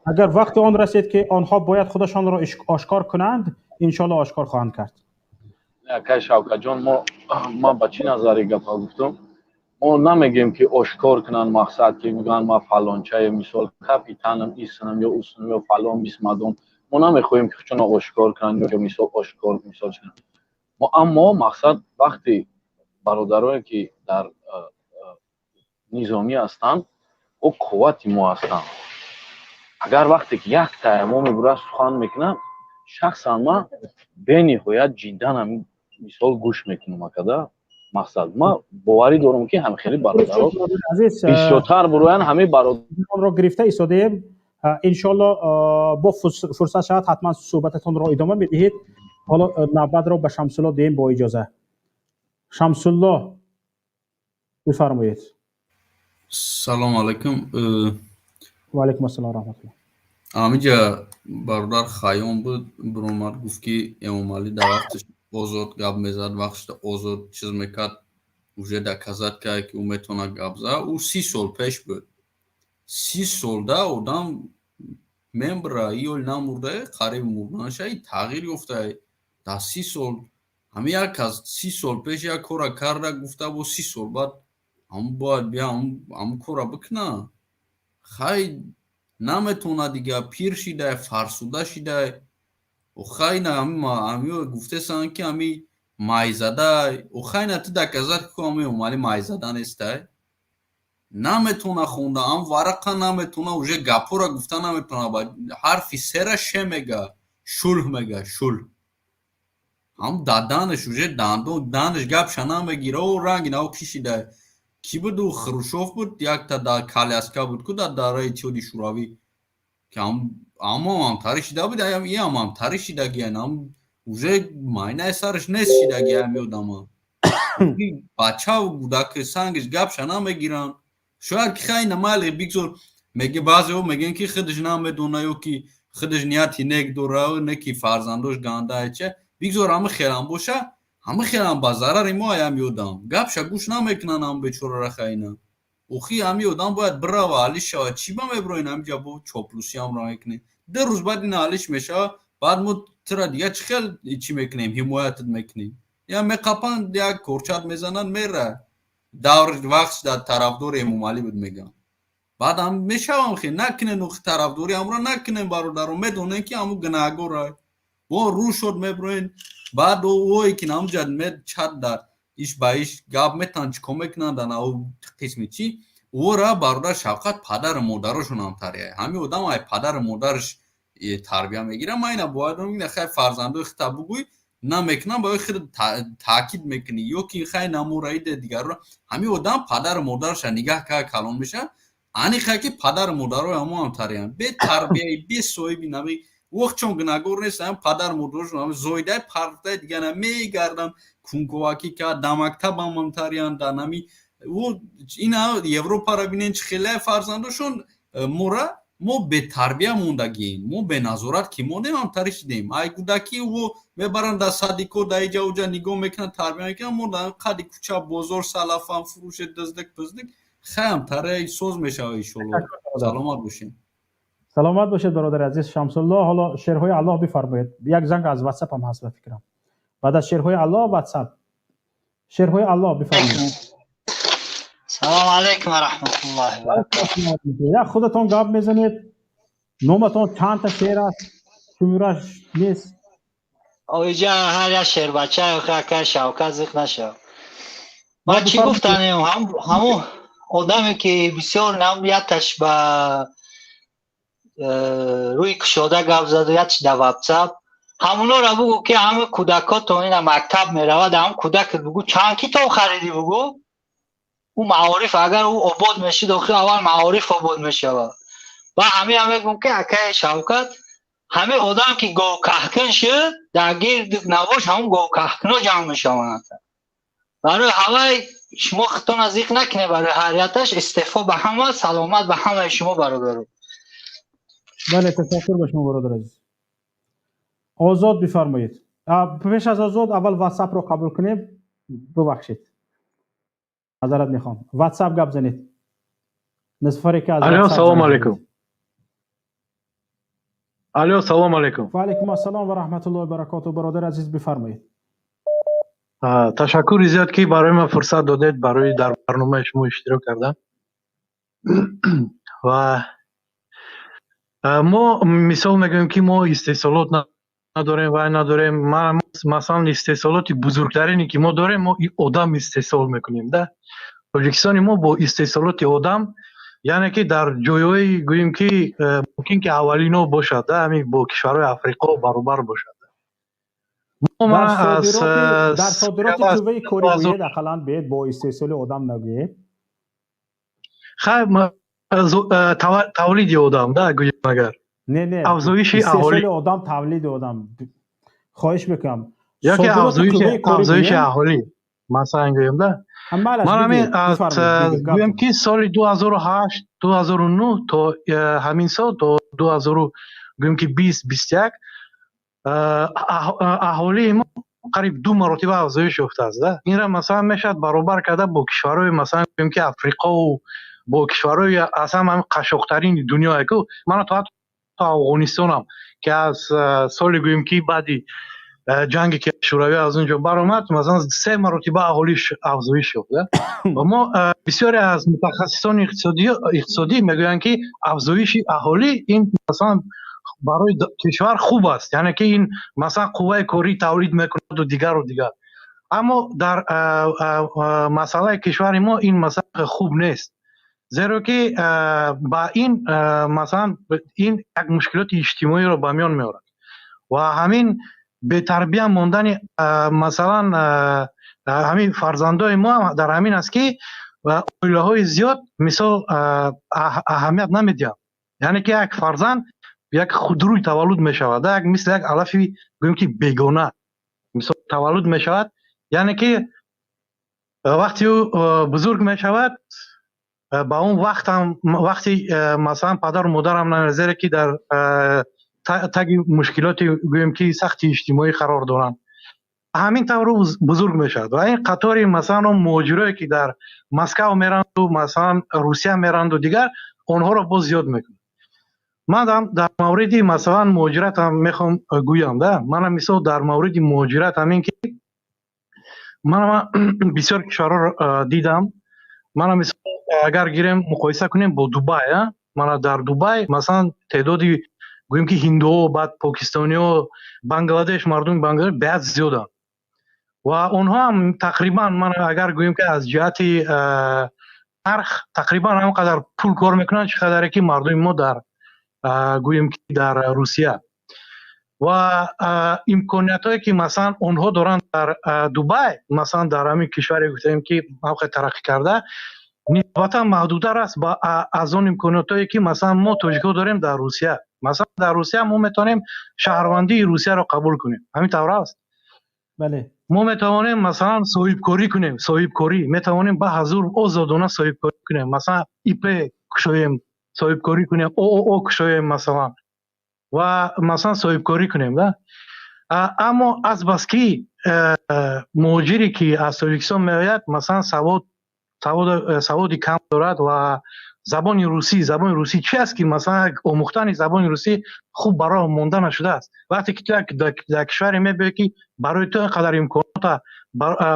اگر وقت آن رسید که آنها باید خودشان را آشکار کنند، انشالله آشکار خواهند کرد. که شوکت جان، ما با چی نظری گپا گفتم، ما نمیگیم که آشکار کنن مقصد که میگن ما فلانچه مثال کپیتانم ایستنم یا اوستنم یا فلان بیسمدم، ما نمیخوایم که چون آشکار کنن یا مثال آشکار مثال کنن. اما مقصد وقتی برادرایی که در نظامی هستند او قوت ما هستند، اگر وقتی که یک تایما میبره سخن میکنن، شخصا ما به نهایت جدا هم مثال گوش میکنم. کدا مقصد ما باوری دارم که هم خیلی برادرها بسیارتر بروین همه برادران را گرفته ایستادیم. انشالله با فرصت شاید حتما صحبتتون را ادامه میدهید. حالا نوبت را به شمس الله دهیم با اجازه. شمس الله بفرمایید. سلام علیکم. و علیکم السلام و رحمت الله. همینجا برادر خیام بود، برامد گفت که امام علی در وقتش آزاد گپ میزد، وقتش آزاد چیز میکرد، اوجه دکازت کرد که او میتونه گپ زد. او 30 سال پیش بود. 30 سال ده آدم ممبره یا نمورده قریب مردنش تغییر یافته. در 30 سال همه یک از 30 سال پیش یک کار کرده، گفته با 30 سال بعد هم باید بیا هم کار بکنه. خیلی نمیتونه دیگه، پیر شده، فرسوده شده. و خیلی همی گفته سن که همی مایزده و خیلی تو دکازت که همی اومالی مایزده نیسته، نمیتونه خونده، هم ورقه نمیتونه، اوژه گپو را گفته نمیتونه، حرفی سره شه میگه، شل میگه، شل هم دادنش اوژه دندش گپ شنه میگیره و رنگ نو کشیده. کی بود او؟ خروشوف بود، یک تا در کالیاسکا بود که در داره اتحادیه شوروی که هم تاریشیده بود، این هم تاریشیده گیه، هم اوژه ماینه سرش نیست شیده گیه همی آدم بچه بوده که سنگش گپ شنه میگیرن. شاید که خیلی نمالی بگذار میگه بعضی ها میگن که خودش نمیدونه یا که خودش نیتی نیک دوره و نه که فرزندوش گنده چه، بگذار همه خیلم باشه، همه خیلم با ضرر ما همی آدم گپ شا گوش نمیکنن هم بیچاره را خیلی اوخی همی آدم باید بره و حالیش شود چی با میبروین همجا با چاپلوسی هم را میکنه. 2 روز بعد این حالیش میشه، بعد ما ترا دیگه چه خیل چی میکنیم، حمایتت میکنیم یا میقپن یک کورچات میزنن میره. دور وقت در طرفدار امام علی بود میگم، بعد هم میشوم خیلی نکنین و طرفداری هم را نکنین، برادران میدونین که همون گناهگار با رو شد میبروین. بعد اوی که نمجد مید چد در ایش با ایش گاب میتن چی کمک ندن او قسمی چی او را برادر شفقت پدر مادرشون هم تریه، همین آدم های پدر مادرش تربیه میگیره. ما اینا باید میگن خیلی فرزندو خطاب بگوی نمیکنن، باید خیلی تاکید میکنی یا که خیلی نمورید دیگر رو همین آدم پدر مادرش نگاه که کلان میشه، انی خیلی که پدر مادر رو هم تریه به تربیه به صاحبی نمی وقت چون گناهگار نیستن، پدر مادرشون هم زایده پرده دیگه نمیگردن کنکواکی که دمکتب هم تریان در نمی و اینا اروپا را بینین چه خیلی فرزندشون ما به تربیه موندگیم، ما به نظارت که ما نمیم ترشیدیم. ای کودکی و میبرن در صدیکو در ایجا اوجا نگاه میکنن تربیه میکنن، ما در قدی کوچه بازار سلف هم فروش دزدک خیلی تره سوز میشه. ایشالله سلامت باشین. سلامت باشید برادر عزیز شمس الله. حالا شعرهای الله بفرمایید. یک زنگ از واتساپ هم هست فکرم. بعد از شعرهای الله واتساپ. شعرهای الله بفرمایید. سلام علیکم و رحمت الله و برکاته. یا خودتون گپ میزنید، نومتون چند تا شعر است شمیرش نیست. اویجا هر یک شعر بچه که شوکت زیخ نشو. ما چی گفتنیم همون آدمی که بسیار نمیتش به روی کشاده گپ زد و یادش در واتساپ همونا را بگو که همه کودکات تو این مکتب میرود، هم کودک بگو چند کتاب خریدی بگو او معارف اگر او آباد میشه داخل اول معارف آباد میشه و همه گم که اکای شوکت همه آدم که گو کهکن شد در گیر نواش همون گو کهکنا جمع میشوند. برای همه شما خودتون از یک نکنه برای حریتش استعفا به همه سلامت به همه شما برادر. بله تشکر به شما برادر عزیز. آزاد بفرمایید. پیش از آزاد اول واتساپ رو قبول کنیم. ببخشید معذرت میخوام. واتساپ گپ زنید. نصفری که از الو سلام علیکم. الو سلام علیکم. و علیکم السلام و رحمت الله و برکاته. برادر عزیز بفرمایید. تشکر زیاد که برای من فرصت دادید برای در برنامه شما اشتراک کردم. و ما مثال میگیم که ما استحصالات نداریم و نداریم. مثلا استحصالات بزرگترینی که ما داریم ما آدم استحصال میکنیم. ده تاجیکستان ما با استحصالات آدم یعنی که در جایهای گوییم که ممکن که اولینا باشد همین با کشورهای افریقا برابر باشد. در صادرات جوی کوری گوید اقلا بید با استحصال آدم نگوید. خیلی تولید آدم ده گوییم مگر نه افزایش استحصال آدم تولید آدم خواهش میکنم یا که افزایش اهالی مثلا گوییم ده. من همین گویم که سال 2008 2009 تا همین سال تا 2021 اهالی ما قریب 2 مرتبه افزایش یافته است. این را مثلا میشد برابر کرده با کشورهای مثلا گویم که افریقا و با کشورهای اصلا هم قشنگترین دنیا که من تا افغانستانم که از سال گویم که بعدی جنگی که شوروی از اونجا برآمد مثلا 3 مرتبه اهالیش افزایش یافته. و ما بسیاری از متخصصان اقتصادی میگویند که افزایش اهالی این مثلا برای کشور خوب است، یعنی که این مثلا قوه کاری تولید میکند و دیگر. اما در مسئله کشور ما این مسئله خوب نیست، زیرا که با این مثلا این یک مشکلات اجتماعی رو به میان میارد و همین به تربیت ماندن مثلا همین فرزندای ما در همین است که عائله های زیاد مثال اهمیت نمیدن، یعنی که یک فرزند یک خودروی تولد می شود، مثل یک علفی گویم که بیگانه مثال تولد می شود، یعنی که وقتی او بزرگ می شود با اون وقتی مثلا پدر و مادر هم نمیذاره که در تگ مشکلات گویم که سخت اجتماعی قرار دارن، همین طور بزرگ میشد. و این قطاری مثلا مهاجرایی که در مسکو میرند و مثلا روسیه میرند و دیگر اونها رو باز زیاد میکنه. من در مورد مثلا مهاجرت هم میخوام گویم ده. من مثلا در مورد مهاجرت همین که من بسیار کشورها رو دیدم. من مثلا اگر گیریم مقایسه کنیم با دبی، من در دبی مثلا تعدادی گویم که هندو بعد پاکستانی و بنگلادش مردم بنگلادش بیاد زیادن و اونها هم تقریبا من اگر گویم که از جهت نرخ تقریبا همونقدر پول کار میکنن چقدر که مردم ما در گویم که در روسیه و امکانیت هایی که مثلا اونها دارن در دبی مثلا در همین کشوری گفتیم که موقع ترقی کرده نسبتا محدودتر است با از اون امکانیت هایی که مثلا ما تاجیک‌ها داریم در روسیه. مثلا در روسیه ما میتونیم شهروندی روسیه رو قبول کنیم، همین طور است. بله ما میتوانیم مثلا صاحب کاری کنیم، صاحب کاری میتوانیم به حضور آزادانه صاحب کاری کنیم، مثلا ایپ کشویم صاحب کاری کنیم، او کشویم مثلا و مثلا صاحب کاری کنیم ده. اما از بس که مهاجری که از تاجیکستان میآید مثلا سواد کم دارد و زبان روسی چی است که مثلا آموختن زبان روسی خوب برای مانده نشده است. وقتی که تو در کشوری میبینی که برای تو اینقدر امکانات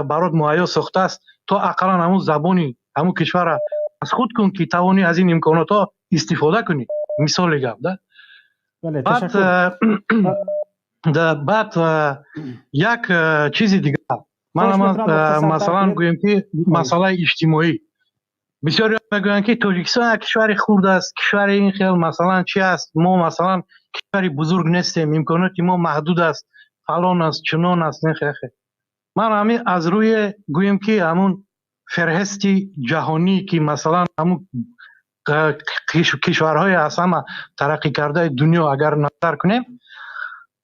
برات مهیا ساخته است، تو اقلا همون زبانی همون کشور از خود کن که توانی از این امکانات استفاده کنی. مثال گپ ده. بله بعد یک چیز دیگه من مثلا گویم که مسئله اجتماعی بسیاری میگویند که تاجیکستان یک کشور خرد است، کشور این خیلی مثلا چی است، ما مثلا کشوری بزرگ نیستیم، امکانات ما محدود است، فلان است، چنان است. نه خیلی من همین از روی گویم که همون فهرست جهانی که مثلا همون کشورهای اصلا ترقی کرده دنیا اگر نظر کنیم،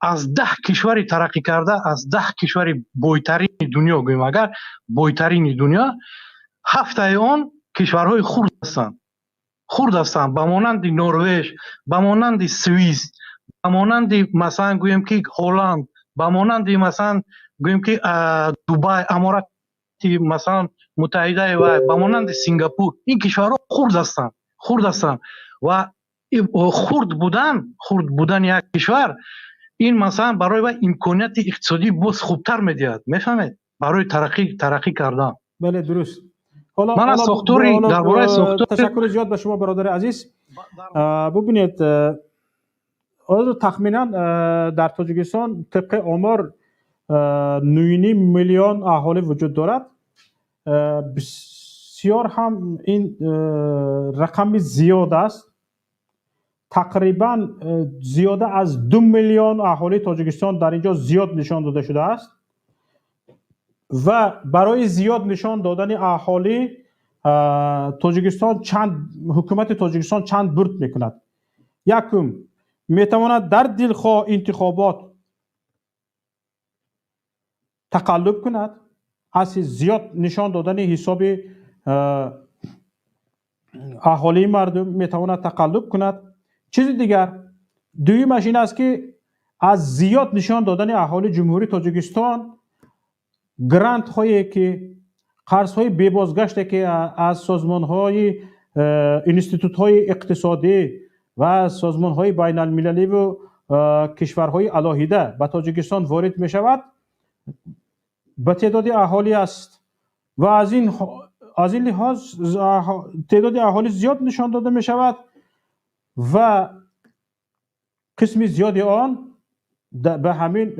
از 10 کشور ترقی کرده، از 10 کشور بویترین دنیا گویم اگر بویترین دنیا ҳафтаи он кишварҳои хурд ҳастанд ба монанди норвеж, ба монанди свис, ба монанди масалан гӯем ки ҳолланд, ба монанди масалан гӯем ки дубай, аморати масалан муттаҳидаи вай, ба монанди Сингапур, ин кишварҳо хурд ҳастанд ва хурд будан як кишвар ин масалан барои вай имконияти иқтисодӣ боз хубтар медиҳад, мефаҳмед, барои тараққӣ кардан. بله درست. من از ساختاری درباره ساختار تشکر زیاد به شما برادر عزیز. ببینید تخمینا در تاجیکستان طبق آمار 9.5 میلیون اهالی وجود دارد. بسیار هم این رقم زیاد است. تقریبا زیاده از 2 میلیون اهالی تاجیکستان در اینجا زیاد نشان داده شده است و برای زیاد نشان دادن اهالی تاجیکستان حکومت تاجیکستان چند برد میکند. یکم میتواند در دلخواه انتخابات تقلب کند، از زیاد نشان دادن حساب اهالی مردم میتواند تقلب کند. چیز دیگر دویمش این است که از زیاد نشان دادن اهالی جمهوری تاجیکستان گرانت هایی که قرض های بی بازگشت که از سازمان های انستیتوت های اقتصادی و سازمان های بین المللی و کشورهای علاهیده به تاجیکستان وارد می شود به تعداد اهالی است و از این لحاظ تعداد اهالی زیاد نشان داده می شود و قسم زیادی آن به همین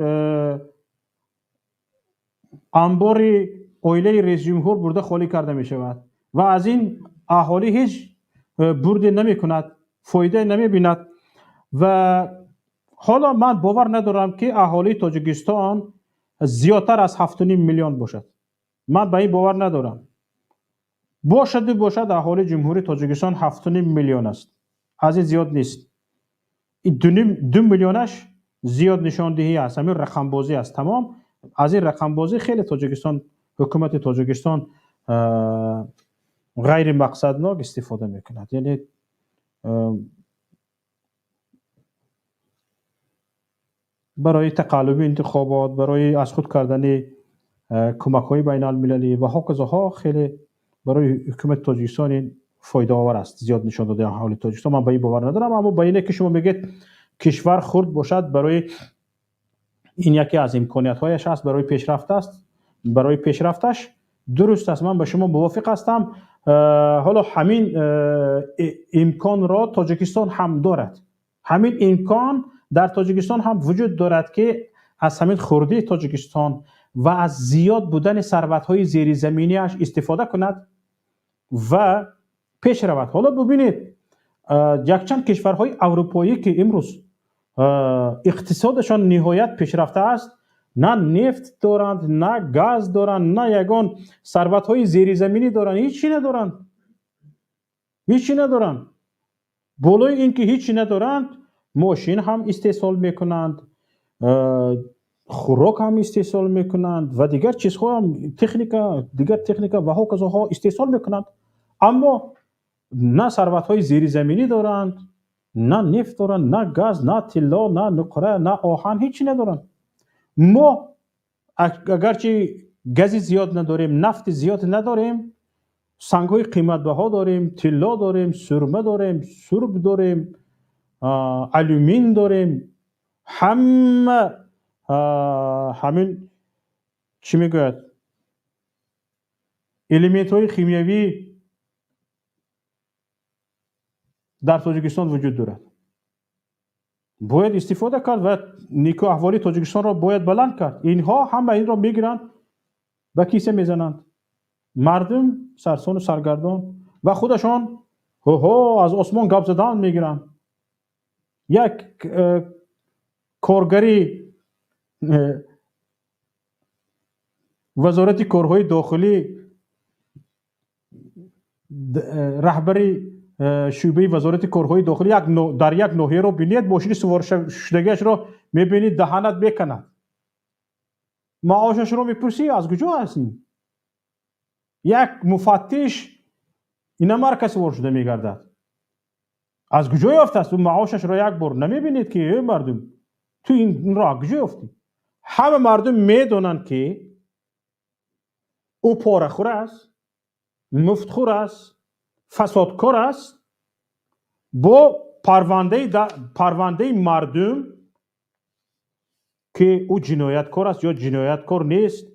انبار اویله رئیس جمهور برده خالی کرده می شود و از این اهالی هیچ برده نمی کند، فایده نمی بیند و حالا من باور ندارم که اهالی تاجیکستان زیادتر از 7.5 میلیون باشد. من به این باور ندارم. باشد اهالی جمهوری تاجیکستان 7.5 میلیون است، از این زیاد نیست. این 2 میلیونش زیاد نشاندهی است، همین رقم بازی است. تمام از این رقم بازی خیلی تاجیکستان، حکومت تاجیکستان غیر مقصدناک استفاده میکند. یعنی برای تقلب انتخابات، برای از خود کردن کمک های بین المللی و هاکذاها خیلی برای حکومت تاجیکستان این فایده آور است. زیاد نشان داده اهالی تاجیکستان من به این باور ندارم، اما با اینه که شما میگید کشور خرد باشد، برای این یکی از امکانیت هایش است برای پیشرفت است، برای پیشرفتش درست است. من با شما موافق هستم. حالا همین امکان را تاجیکستان هم دارد، همین امکان در تاجیکستان هم وجود دارد که از همین خردی تاجیکستان و از زیاد بودن ثروت های زیر زمینیش استفاده کند و پیش رود. حالا ببینید یک چند کشورهای اروپایی که امروز اقتصادشان نهایت پیشرفته است، نه نفت دارند، نه گاز دارند، نه یگان ثروت های زیر زمینی دارند، هیچی ندارند. بالای این که هیچی ندارند، ماشین هم استحصال میکنند، خوراک هم استحصال میکنند و دیگر چیزها هم تکنیکا و هاکذاها استحصال میکنند، اما نه ثروت های زیر زمینی دارند، نه نفت دارند، نه گاز، نه طلا، نه نقره، نه آهن، هیچی ندارند. ما اگرچه گازی زیاد نداریم، نفت زیاد نداریم، سنگ های قیمت بها داریم، طلا داریم، سرمه داریم، سرب داریم، آلومین داریم، همین چی میگوید الیمنت های خیمیایی در تاجیکستان وجود دارد. باید استفاده کرد و نیکو احوالی تاجیکستان را باید بلند کرد. اینها همه این را میگیرند به کیسه میزنند، مردم سرسان و سرگردان و خودشان از آسمان گپ زدن میگیرند. یک کارگری وزارت کارهای داخلی، رهبری شعبه وزارت کارهای داخلی در یک ناحیه رو بینید، ماشین سوار شدگیش رو میبینید دهنت میکند. معاشش رو میپرسی از کجا هستین؟ یک مفتش اینا مرکز ور شده میگردد. از کجا یافته است؟ اون معاشش را یک بار نمیبینید که مردم تو این راه کجا یافتی؟ همه مردم میدونند که او پاره‌خور است، مفتخور است، فسادکار است. با پرونده مردم که او جنایتکار است یا جنایتکار نیست،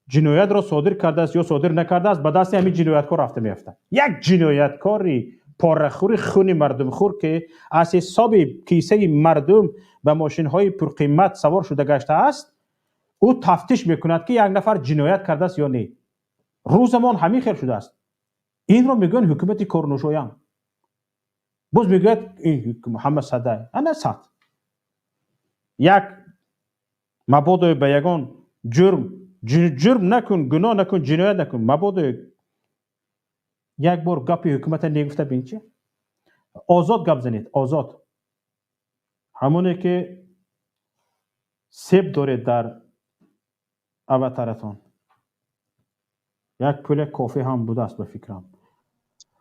جنایت را صادر کرده است یا صادر نکرده است، به دست همین جنایتکار رفته میفته. یک جنایتکاری پاره‌خور خون مردم خور که از حساب کیسه مردم به ماشین های پرقیمت سوار شده گشته است، او تفتیش میکند که یک نفر جنایت کرده است یا نه. روزمان همین خیر شده است. این را میگن حکومت کورنوشویان. باز میگوید این محمد صدای انا صد یک مبادا به یگان جرم نکن، گناه نکن، جنایت نکن. مبادا یک بار گپی حکومت نگفته بین چه؟ آزاد گپ زنید. آزاد همونه که سیب دارید در اوترتان. یک پول کافی هم بوده است به فکرم.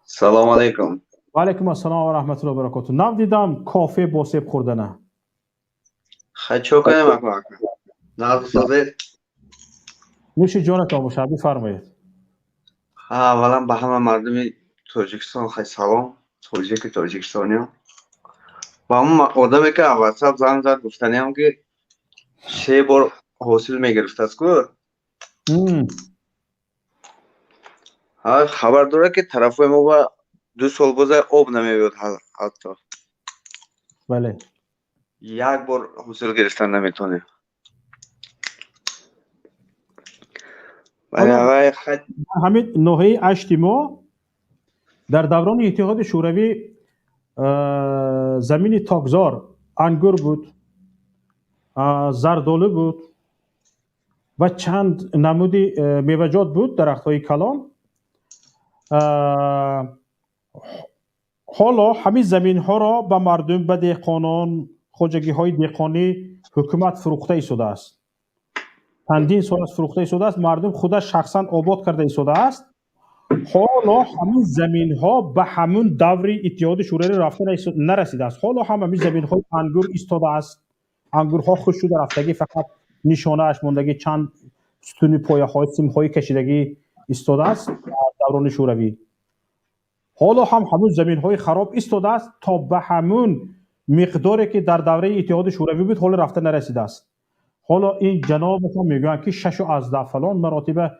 سلام علیکم. و علیکم السلام و رحمت الله و برکاته. نو دیدم کافی با سیب خوردنه. خیلی کنیم اکو نازو سازید. نوش جانتان باشه. بفرمایید. اولا به همه مردم تاجیکستان خیلی سلام. تاجیکستانی با اون آدمی که واتساپ زنگ زد گفتنی هم که 3 بار حاصل میگرفت است که خبر داره که طرف ما با 2 سال بازه آب نمیبود حتی. بله. یک بار حاصل گرفتن نمیتونه. همین نوحه اجتماع در دوران اتحاد شوروی زمین تاکزار انگور بود، زردالو بود و چند نمودی میوه‌جات بود، درخت‌های کلان. حالا همین زمین‌ها را به مردم، به دهقانان، خواجگی‌های دهقانی حکومت فروخته ایستاده است. چندین سال است فروخته ایستاده است. مردم خودش شخصا آباد کرده ایستاده است. حالا همین زمین‌ها به همون دور اتحاد شوروی رفته نرسیده است. حالا هم همین زمین‌های انگور ایستاده است. انگورها خوش شده رفتگی، فقط نشانه اش موندگی، چند ستون پایه‌های سیم‌های کشیدگی ایستاده است در دوران شوروی. حالا هم همون زمین‌های خراب ایستاده است تا به همون مقداری که در دوره اتحاد شوروی بود حالا رفته نرسیده است. حالا این جناب میگن که 6 از فلان مراتب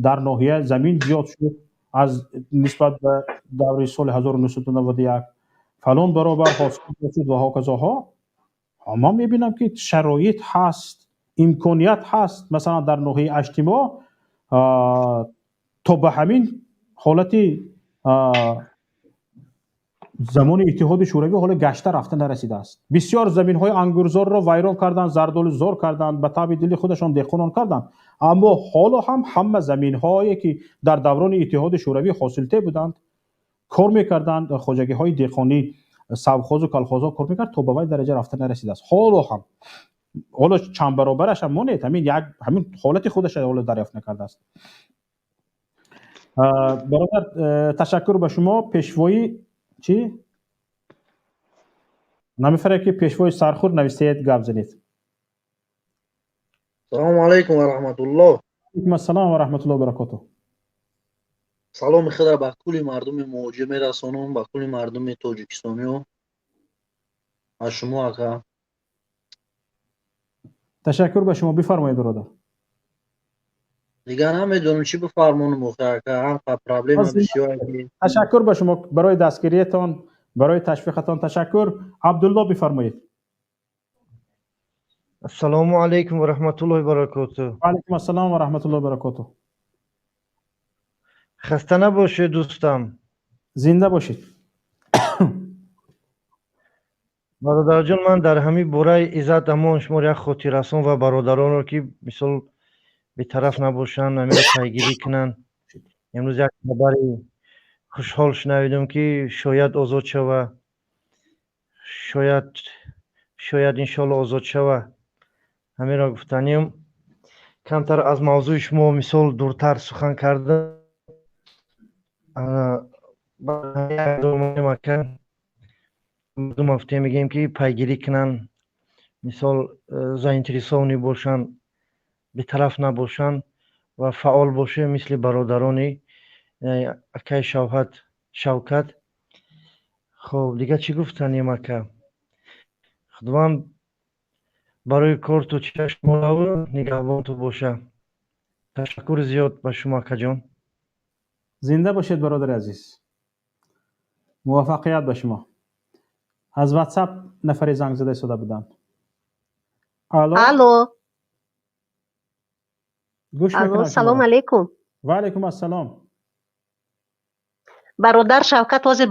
در ناحیه زمین زیاد شد از نسبت به دوره سال 1991 فلان برابر حاصل شد و هاکذاها. اما میبینم که شرایط هست، امکانیت هست. مثلا در ناحیه اجتماع تا به همین حالتی زمان اتحاد شوروی حالا گشته رفته نرسیده است. بسیار زمین‌های انگورزار را ویران کردند، زردالوزار کردند، به تابع دل خودشان دهقانان کردند. اما حالا هم همه زمین‌هایی که در دوران اتحاد شوروی حاصلته بودند کار می‌کردند، خواجگی‌های دهقانی، سبخاز و کلخازها کار می‌کرد، تا به وی درجه رفته نرسیده است. حالا چند برابرش هم مونید، همین حالت خودش حالا دریافت نکرده است. برادر تشکر به شما. پیشوایی چی؟ نمیفره که پیشوای سرخور نویسید گپ زنید. سلام علیکم و رحمت الله. علیکم السلام و رحمت الله و برکاته. سلام خیر به کل مردم مهاجر میرسانم، به کل مردم تاجیکستانی و از شما آقا. تشکر به شما. بفرمایید برادر. دیگر نمیدونم چی بفرمونم آقا، هم پرابلم بسیار. تشکر به شما برای دستگیریتان، برای تشویقتان تشکر. عبدالله بفرمایید. السلام علیکم و رحمت الله و برکاته. علیکم السلام و رحمت الله و برکاته. خسته نباشید دوستم. زنده باشید. برادر جان، من در همین باره عزت امان شما یک خاطر رسان و برادران رو که مثال به طرف نباشن نمیره پیگیری کنن. امروز یک خبر خوشحال شنیدم که شاید آزاد شوه، شاید انشالله آزاد شوه. همین را گفتنیم. کمتر از موضوع شما مثال دورتر سخن کردم. مردم هفته میگیم که پیگیری کنن، مثال زاینترسونی باشن، به طرف نباشن و فعال باشه، مثل برادرانی اکای شوکت. خب دیگه چی گفتن یه مکه خدوان برای کار تو چشم مراو نگهبان تو باشه. تشکر زیاد به شما که جان. زنده باشید برادر عزیز. موفقیت به شما. از واتساپ نفری زنگ زده صدا بدن. الو. گوش میکنم. سلام علیکم. و علیکم السلام. برادر شوکت وازی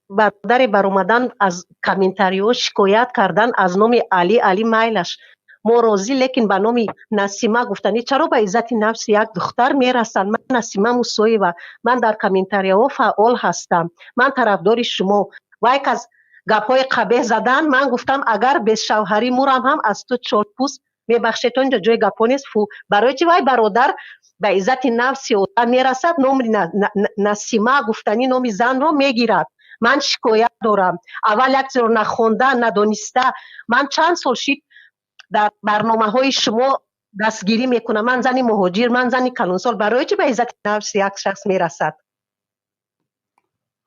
برادر برآمدن از کامنتاریو شکایت کردن از نام علی میلش ما راضی، لیکن به نام نسیمه گفتنی چرا به عزت نفس یک دختر میرسن. من نسیمه موسویه، من در کامنتاریو فعال هستم، من طرفدار شما و یک از گپای قبیح زدن. من گفتم اگر به شوهری مورم هم از تو چالپوس میبخشه، تو اینجا جای گپا نیست. برای چی وای برادر به عزت نفسی او میرسد نام نسیمه گفتنی نام زن رو میگیرد. من شکایت دارم. اول یک زیر نخونده ندانسته من چند سال شید در برنامه های شما دستگیری میکنم. من زنی مهاجر، من زنی کلانسال. برای چی به عزت نفس یک شخص میرسد؟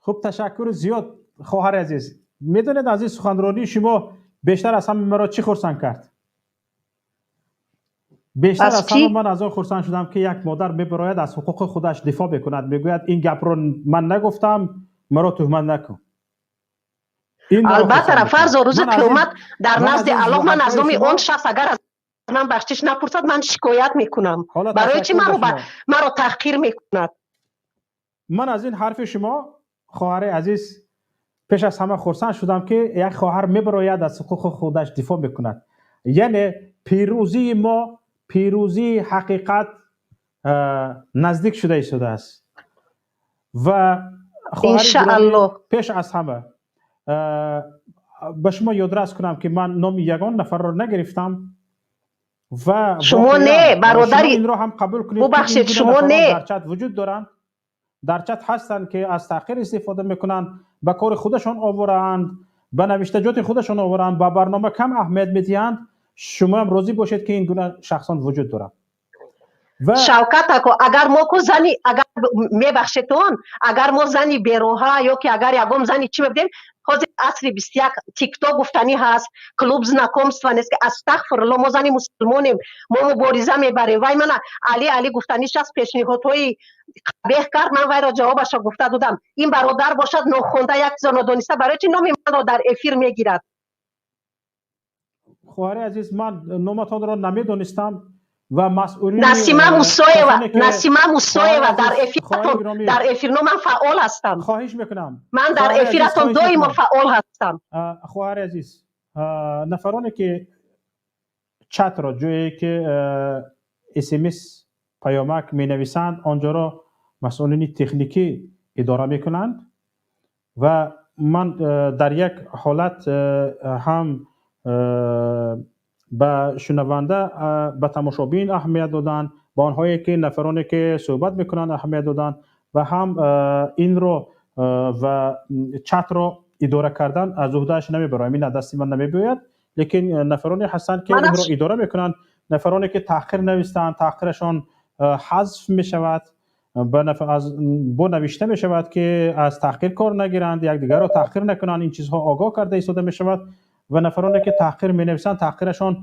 خب تشکر زیاد خواهر عزیز. میدونید از این سخنرانی شما بیشتر از همه مرا چی خرسند کرد؟ بیشتر از همه من از آن خرسند شدم که یک مادر میبراید از حقوق خودش دفاع بکند، میگوید این گپ رو من نگفتم، مرا تهمت نکن. البته فرض روز قیامت در نزد الله من از نام اون شخص اگر از من بخشش نپرسد من شکایت میکنم. برای چی مرا تحقیر میکند؟ من از این حرف شما خواهر عزیز پیش از همه خرسند شدم که یک خواهر میبراید از حقوق خودش دفاع بکند. یعنی پیروزی ما، پیروزی حقیقت نزدیک شده است. و خواهر پیش از همه به شما یادرس کنم که من نام یگان نفر را نگرفتم و شما نه برادری این را هم قبول کنید ببخشید شما نه در چت وجود دارند، در چت هستند که از تحقیر استفاده میکنند، به کار خودشان آورند، به نوشتجات خودشان آورند، به برنامه کم اهمیت میدهند. شما هم راضی باشید که این گونه شخصان وجود دارند. شوکت کو اگر ما کو زنی اگر میبخشیتون اگر ما زنی بیروها یا که اگر یگم زنی چی ببینیم حاضر عصر 21 تیک توک گفتنی هست، کلوب znakомства نیست که استغفرالله ما زنی مسلمانیم، ما مبارزه میبریم. وای من علی گفتنی شخص پیشنهادهای قبیح کرد، من وای را جوابش گفته دادم. این برادر باشد ناخونده یک زن دانسته، برای چی نام من را در افیر میگیرد؟ خواهر عزیز من نامتان را نمیدونستم و مسئولین نسیمه موسویه در افیر نو من فعال هستم. خواهش میکنم من در افیرتون دائما فعال هستم. خواهر عزیز نفرانی که چت را جایی که SMS پیامک می نویسند آنجا را مسئولین تکنیکی اداره می کنند و من در یک حالت هم به شنونده به تماشابین اهمیت دادن، با آنهایی که نفرانی که صحبت میکنند اهمیت دادن و هم این رو و چت رو اداره کردن از عهدهش نمیبرم، این دست من نمیباید، لیکن نفرانی هستند که این رو اداره میکنند، نفرانی که تحقیر نویسند تحقیرشان حذف میشود، با نوشته میشود که از تحقیر کار نگیرند، یک دیگر رو تحقیر نکنند، این چیزها آگاه کرده ایستاده میشود و نفرانی که تحقیر می-نویسند تحقیرشان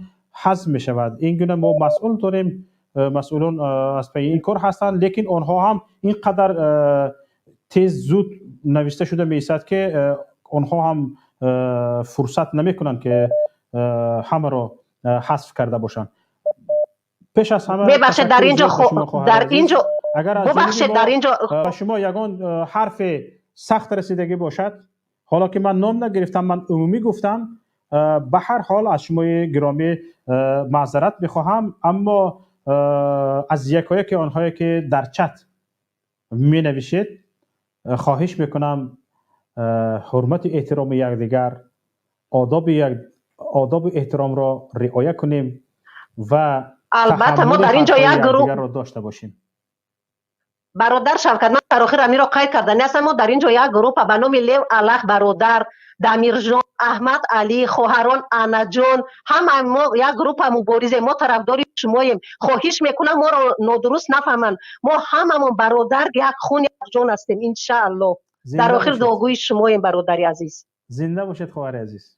حذف می شود. این گونه ما مسئول داریم، مسئولان از پی این کار هستند، لیکن آنها هم اینقدر تیز زود نوشته شده می ایستد که آنها هم فرصت نمی کنند که همه را حذف کرده باشند. پیش از همه ببخشید در اینجا اگر از شما یگان حرف سخت رسیدگی باشد، حالا که من نام نگرفتم من عمومی گفتم، به هر حال از شما گرامی معذرت میخواهم، اما از یکایک آنهایی که در چت می نویشید خواهش میکنم حرمت احترام یکدیگر، آداب احترام را رعایت کنیم و البته ما در اینجا یک گروه را داشته باشیم. برادر شوکت من فراخیر امی را قید کردن است. ما در اینجا یک گروه به نام لیو الخ برادر دمیر جان احمد علی خواهران انا جان هم ما یک گروه مبارزه ما طرفدار شماییم. خواهش میکنم ما را نادرست نفهمن. ما هممون برادر یک خون یک جان هستیم ان شاء الله. در آخر دعاگوی شماییم برادر عزیز. زنده باشید خواهر عزیز.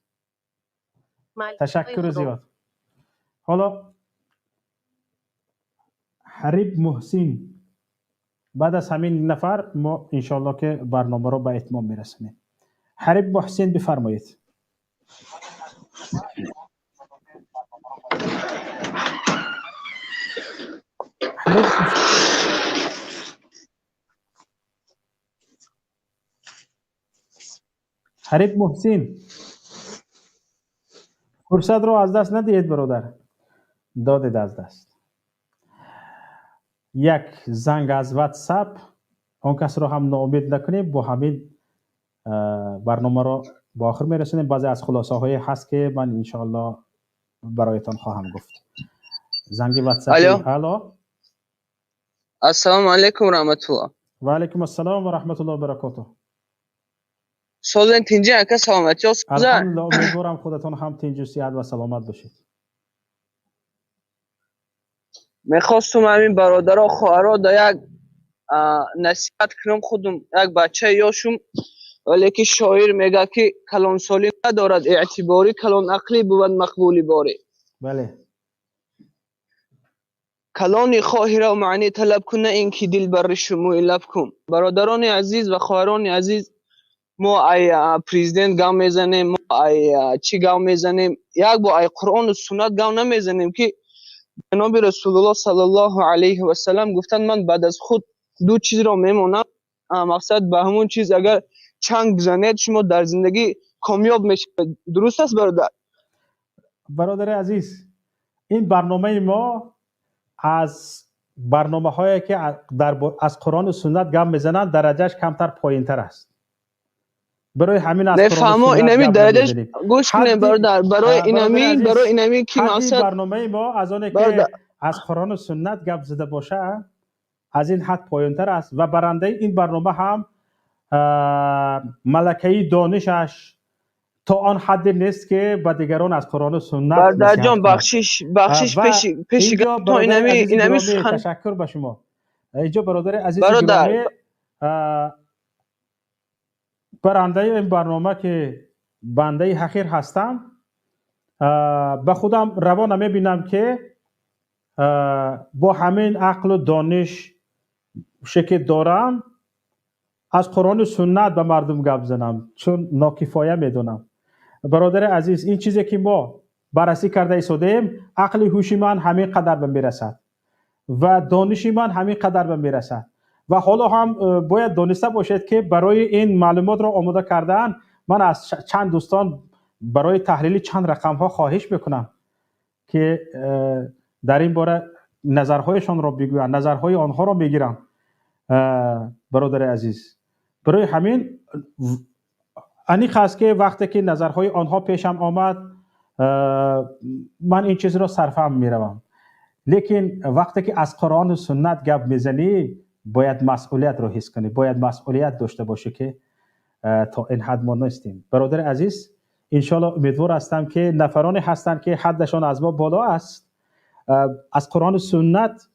تشکر زیاد. حالا حریب محسن بعد از همین نفر ما انشالله که برنامه رو به اتمام میرسونیم. حریب محسن بفرمایید. حریب محسن فرصت رو از دست ندهید برادر. دادید از دست. یک زنگ از واتساپ اون کس رو هم ناامید نکنیم. با همین برنامه رو با آخر میرسونیم. بعضی از خلاصه های هست که من انشاءالله برایتان خواهم گفت. زنگ واتساپ. الو السلام علیکم رحمت الله. و علیکم السلام و رحمت الله و برکاته. سوزن تینجی اکا سلامتی هست. الحمدلله امیدوارم خودتان هم تینجی صحت و سلامت باشید. میخواستم همین برادرها خواهرها در یک نصیحت کنم. خودم یک بچه یاشم ولی که شاعر میگه که کلان سالی ندارد اعتباری کلان عقلی بود مقبولی باری. بله. کلانی خواهی را معنی طلب کن نه اینکه دل بر شموی لب کن. برادران عزیز و خواهران عزیز ما ای پریزیدنت گام میزنیم ما ای چی گام میزنیم یک با ای قرآن و سنت گام نمیزنیم که جناب رسول الله صلی الله علیه و سلم گفتن من بعد از خود دو چیز را میمونم. مقصد به همون چیز اگر چنگ بزنید شما در زندگی کامیاب میشید. درست است برادر؟ برادر عزیز این برنامه ما از برنامه هایی که از قرآن و سنت گام میزنند درجهش کمتر پایین تر است. برای همین از قرآن و سنت گام نمیزنیم. گوش کنیم برادر. برای اینمی که مقصد برنامه ما از آنه که از قرآن و سنت گام زده باشه از این حد پایین تر است و برنده این برنامه هم ملکه دانشش تا آن حد نیست که با دیگران از قرآن و سنت برادر جان بخشش پیش تو اینمی سخن. تشکر به شما. اینجا برادر عزیز گرامی برنده این برنامه که بنده حقیر هستم به خودم روا نمیبینم که با همین عقل و دانش که دارم از قرآن و سنت به مردم گپ بزنم چون ناکفایه میدونم. برادر عزیز این چیزی که ما بررسی کرده ایستادیم عقل هوش من همین قدر به میرسد و دانش من همین قدر به میرسد و حالا هم باید دانسته باشید که برای این معلومات را آماده کردن من از چند دوستان برای تحلیل چند رقم ها خواهش میکنم که در این باره نظرهایشان را بگویند، نظرهای آنها را میگیرم. برادر عزیز برای همین انیق است که وقتی که نظرهای آنها پیشم آمد من این چیز را صرفم میروم، لیکن وقتی که از قرآن و سنت گپ میزنی باید مسئولیت رو حس کنی، باید مسئولیت داشته باشی که تا این حد ما نیستیم. برادر عزیز انشالله امیدوار هستم که نفرانی هستند که حدشان از ما بالا است از قرآن و سنت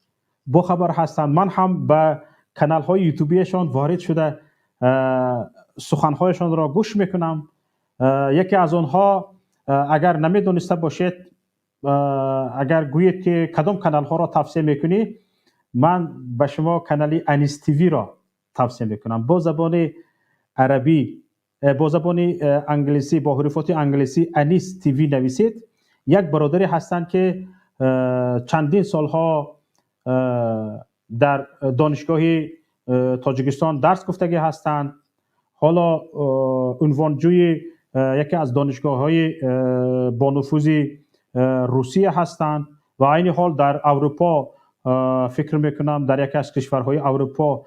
با خبر هستند. من هم به کانال های یوتیوبیشان وارد شده سخنهایشان را گوش میکنم. یکی از آنها اگر نمیدونسته باشید اگر گویید که کدام کانال ها را توصیه میکنی من به شما کانال انیس تیوی را توصیه میکنم با زبان عربی با زبان انگلیسی با حروفات انگلیسی انیس تیوی نویسید. یک برادری هستند که چندین سالها در دانشگاه تاجیکستان درس گفتگی هستند. حالا عنوانجوی یکی از دانشگاه‌های با نفوذ روسیه هستند و عین حال در اروپا فکر میکنم در یکی از کشورهای اروپا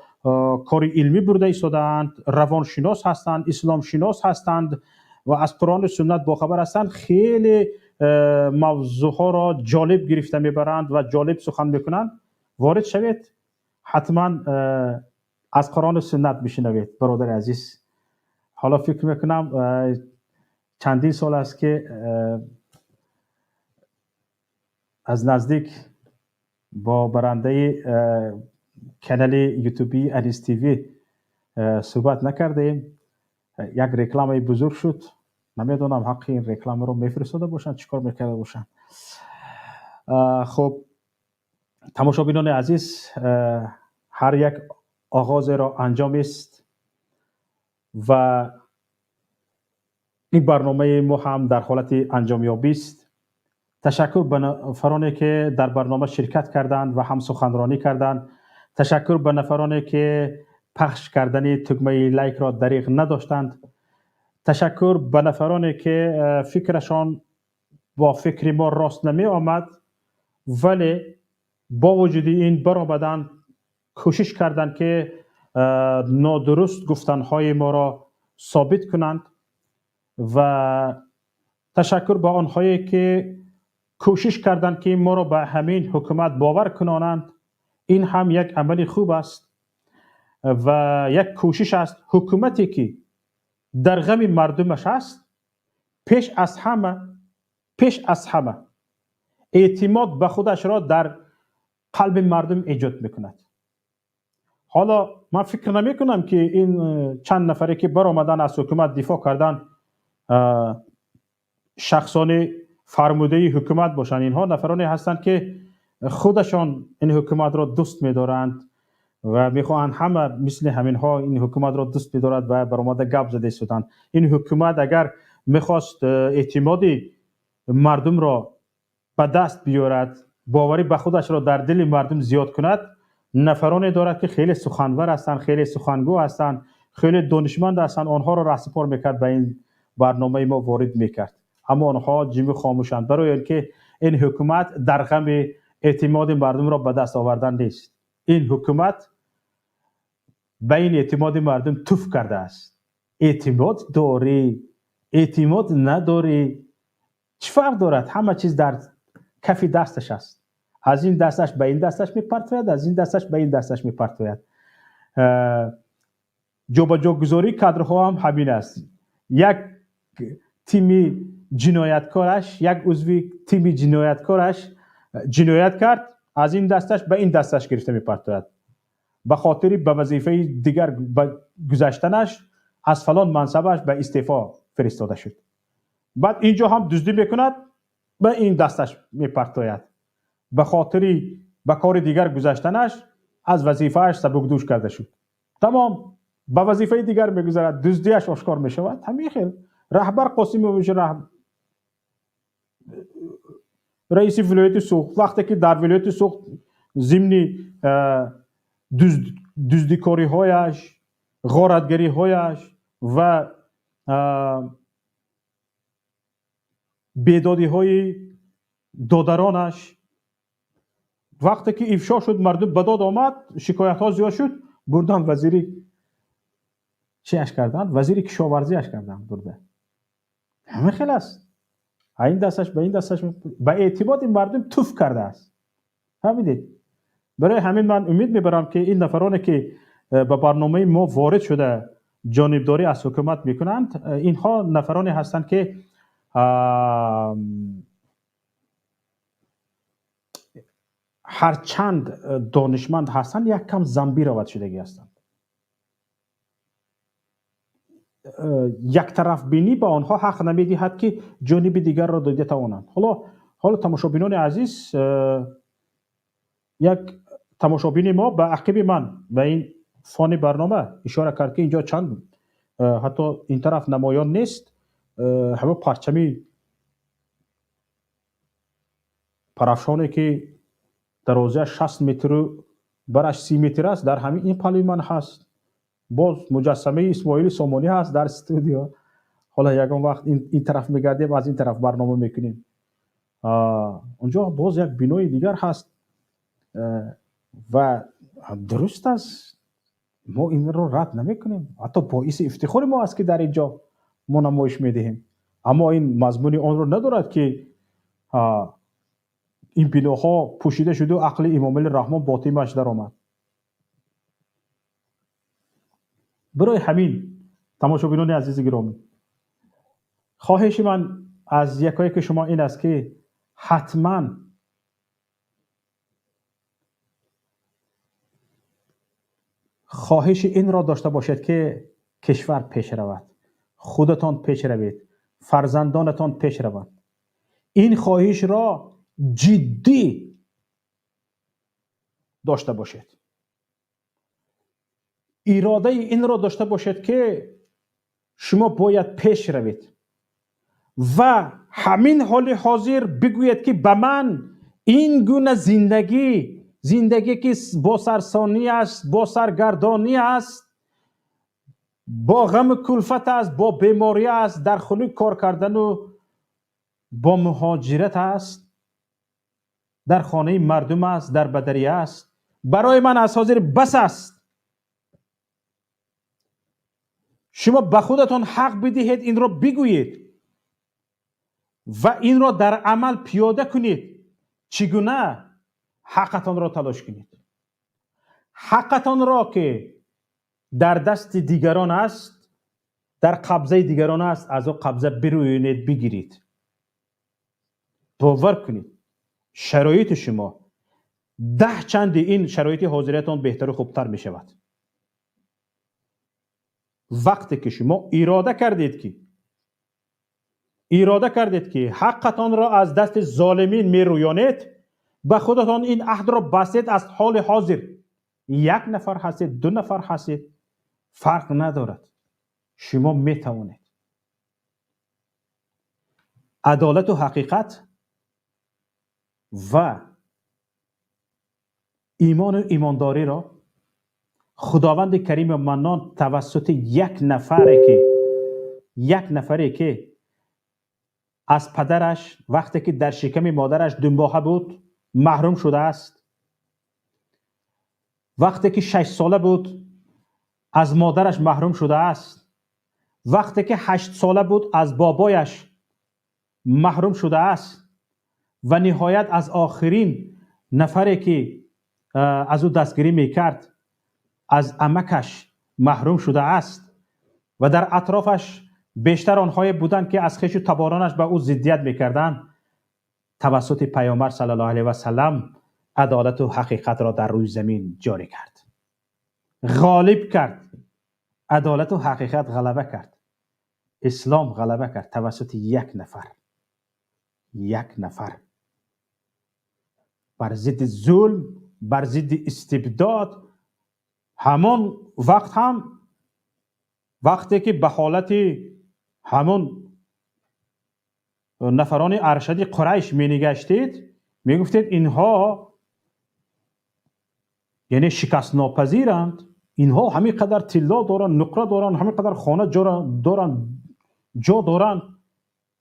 کاری علمی برده ایستادند، روانشناس هستند، اسلام شناس هستند و از قرآن و سنت باخبر هستند. خیلی موضوع ها را جالب گرفته میبرند و جالب سخن میکنند. وارد شوید حتما از قرآن و سنت بشنوید برادر عزیز. حالا فکر میکنم چندین سال است که از نزدیک با برنده کانال یوتیوبی انیس تیوی صحبت نکردیم. یک رکلام بزرگ شد، نمیدونم حق این رکلام رو میفرستاده باشن چیکار میکرده باشن. خب تماشابینان عزیز، هر یک آغاز را انجام است و این برنامه ما هم در حالت انجامیابی است. تشکر به نفرانی که در برنامه شرکت کردند و هم سخنرانی کردند. تشکر به نفرانی که پخش کردن تکمه لایک را دریغ نداشتند. تشکر به نفرانی که فکرشان با فکر ما راست نمی آمد ولی با وجود این برآمدند، کوشش کردند که نادرست گفتنهای ما را ثابت کنند و تشکر به آنهایی که کوشش کردند که ما را به همین حکومت باور کنانند. این هم یک عمل خوب است و یک کوشش است. حکومتی که در غم مردمش است پیش از همه اعتماد به خودش را در قلب مردم ایجاد میکند. حالا من فکر نمی کنم که این چند نفری که برآمدن از حکومت دفاع کردن شخصان فرموده حکومت باشند. اینها نفرانی هستند که خودشان این حکومت را دوست می‌دارند و میخواهند همه مثل همینها این حکومت را دوست می‌دارند و برآمده گپ زده شدند. این حکومت اگر میخواست اعتماد مردم را به دست بیارد، باوری به خودش را در دل مردم زیاد کند، نفرانی دارد که خیلی سخنور هستند، خیلی سخنگو هستند، خیلی دانشمند هستند. آنها را رهسپار میکرد به این برنامه ما وارد میکرد، اما آنها جیب خاموشند برای اینکه این حکومت در غم اعتماد مردم را به دست آوردن نیست. این حکومت به این اعتماد مردم توف کرده است. اعتماد داری، اعتماد نداری، چه فرق دارد؟ همه چیز در کف دستش است. از این دستش به این دستش میپرتوید، از این دستش به این دستش میپرتوید. جابجا گذاری کادرها هم همین است. یک تیمی جنایتکارش، یک عضوی تیمی جنایتکارش جنایت کرد، از این دستش به این دستش گرفته میپرتوید. به خاطر به وظیفه دیگر گذاشتنش از فلان منصبش به استعفا فرستاده شد. بعد اینجا هم دزدی میکند، به این دستش میپرتوید. به خاطر به کار دیگر گذاشتنش از وظیفهش سبکدوش کرده شد. تمام به وظیفه دیگر میگذارد، دزدیش آشکار میشود. همین خیل رهبر قاسمیویچ رئیس ولایت سوخت وقتی که در ولایت سوخت ضمن دزدیکاری هایش، غارتگری هایش و بیدادی های دادرانش، وقتی که افشا شد مردم به داد آمد، شکایت ها زیاد شد، بردن وزیری چی اش کردن؟ وزیری کشاورزی اش کردن برده. همه خیلی است. این دستش به این دستش به اعتماد مردم توف کرده است. فهمیدید؟ برای همین من امید میبرم که این نفرانی که به برنامه ما وارد شده جانبداری از حکومت میکنند، اینها نفرانی هستند که هرچند دانشمند هستند یک کم زنبی روت شدگی هستند. یک طرف بینی به آنها حق نمیدهد که جانب دیگر را داده توانند. حالا تماشابینان عزیز، یک تماشابین ما به عقب من به این فان برنامه اشاره کرد که اینجا چند حتی این طرف نمایان نیست، همه پرچمی پرافشانی که درازه 60 متر برش 30 متر است در همین این پلوی من هست. باز مجسمه اسماعیل سامانی هست در استودیو. حالا یکم وقت این طرف میگردیم، از این طرف برنامه میکنیم. اونجا باز یک بینای دیگر هست و درست است، ما این رو رد نمیکنیم. حتی باعث افتخار ما است که در اینجا ما نمایش میدهیم، اما این مضمون آن رو ندارد که این بناها پوشیده شده و عقل امام علی رحمان باطیمش در آمد. برای همین تماشاگران عزیز گرامی، خواهش من از یکایی که شما این است که حتما خواهش این را داشته باشد که کشور پیش رود، خودتان پیش روید، فرزندانتان پیش روند. این خواهش را جدی داشته باشید، اراده این را داشته باشید که شما باید پیش روید و همین حال حاضر بگوید که به من این گونه زندگی که با سرسانی است، با سرگردانی است، با غم کلفت است، با بیماری است، در خونه کار کردن و با مهاجرت است، در خانه مردم است، در بدریه است، برای من از حاضر بس است. شما به خودتان حق بدهید، این را بگویید و این را در عمل پیاده کنید. چگونه؟ حقتان را تلاش کنید. حقتان را که در دست دیگران است، در قبضه دیگران است، از او قبضه بروینید، بگیرید. باور کنید شرایط شما 10 چند این شرایط حاضرتان بهتر و خوبتر می شود. وقتی که شما اراده کردید که حقتان را از دست ظالمین می رویانید، به خودتان این عهد را بستید از حال حاضر. 1 نفر هستید، 2 نفر هستید، فرق ندارد، شما می توانید. عدالت و حقیقت و ایمان و ایمانداری را خداوند کریم و منان توسط یک نفری که از پدرش وقتی که در شکم مادرش 2 ماهه بود محروم شده است، وقتی که 6 ساله بود از مادرش محروم شده است، وقتی که 8 ساله بود از بابایش محروم شده است و نهایت از آخرین نفری که از او دستگیری میکرد از عمکش محروم شده است و در اطرافش بیشتر آنهایی بودند که از خویش و تبارانش به او ضدیت میکردند. توسط پیامبر صلی الله علیه و سلم عدالت و حقیقت را در روی زمین جاری کرد، غالب کرد. عدالت و حقیقت غلبه کرد، اسلام غلبه کرد توسط یک نفر بر ضد ظلم، بر ضد استبداد. همان وقتی که به حالت همون نفران ارشد قریش می نگشتید، می گفتید اینها یعنی شکست ناپذیرند، اینها همین قدر طلا دارن، نقره دارن، همین قدر خانه جا دارن،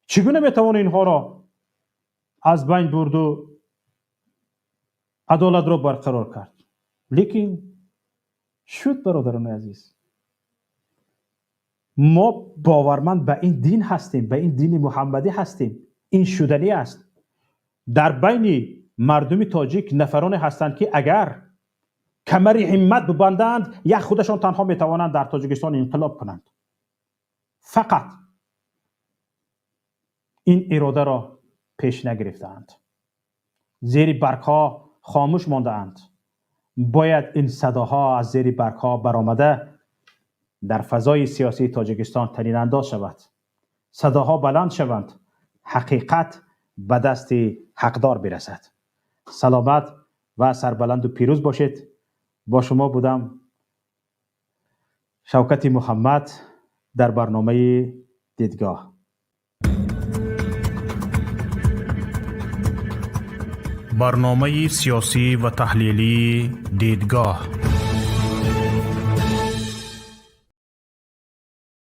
چگونه می توان اینها را از بین برد و عدالت را برقرار کرد؟ لیکن شد برادران عزیز، ما باورمند به این دین هستیم، به این دین محمدی هستیم. این شدنی است. در بین مردم تاجیک نفرانی هستند که اگر کمر همت ببندند یک خودشان تنها میتوانند در تاجیکستان انقلاب کنند. فقط این اراده را پیش نگرفتند، زیر برگ‌ها خاموش مانده‌اند. باید این صداها از زیر برگ‌ها برآمده در فضای سیاسی تاجیکستان تنین انداز شود، صداها بلند شوند، حقیقت به دست حقدار برسد. سلامت و سربلند و پیروز باشید. با شما بودم شوکت محمد در برنامه دیدگاه. برنامه سیاسی و تحلیلی دیدگاه.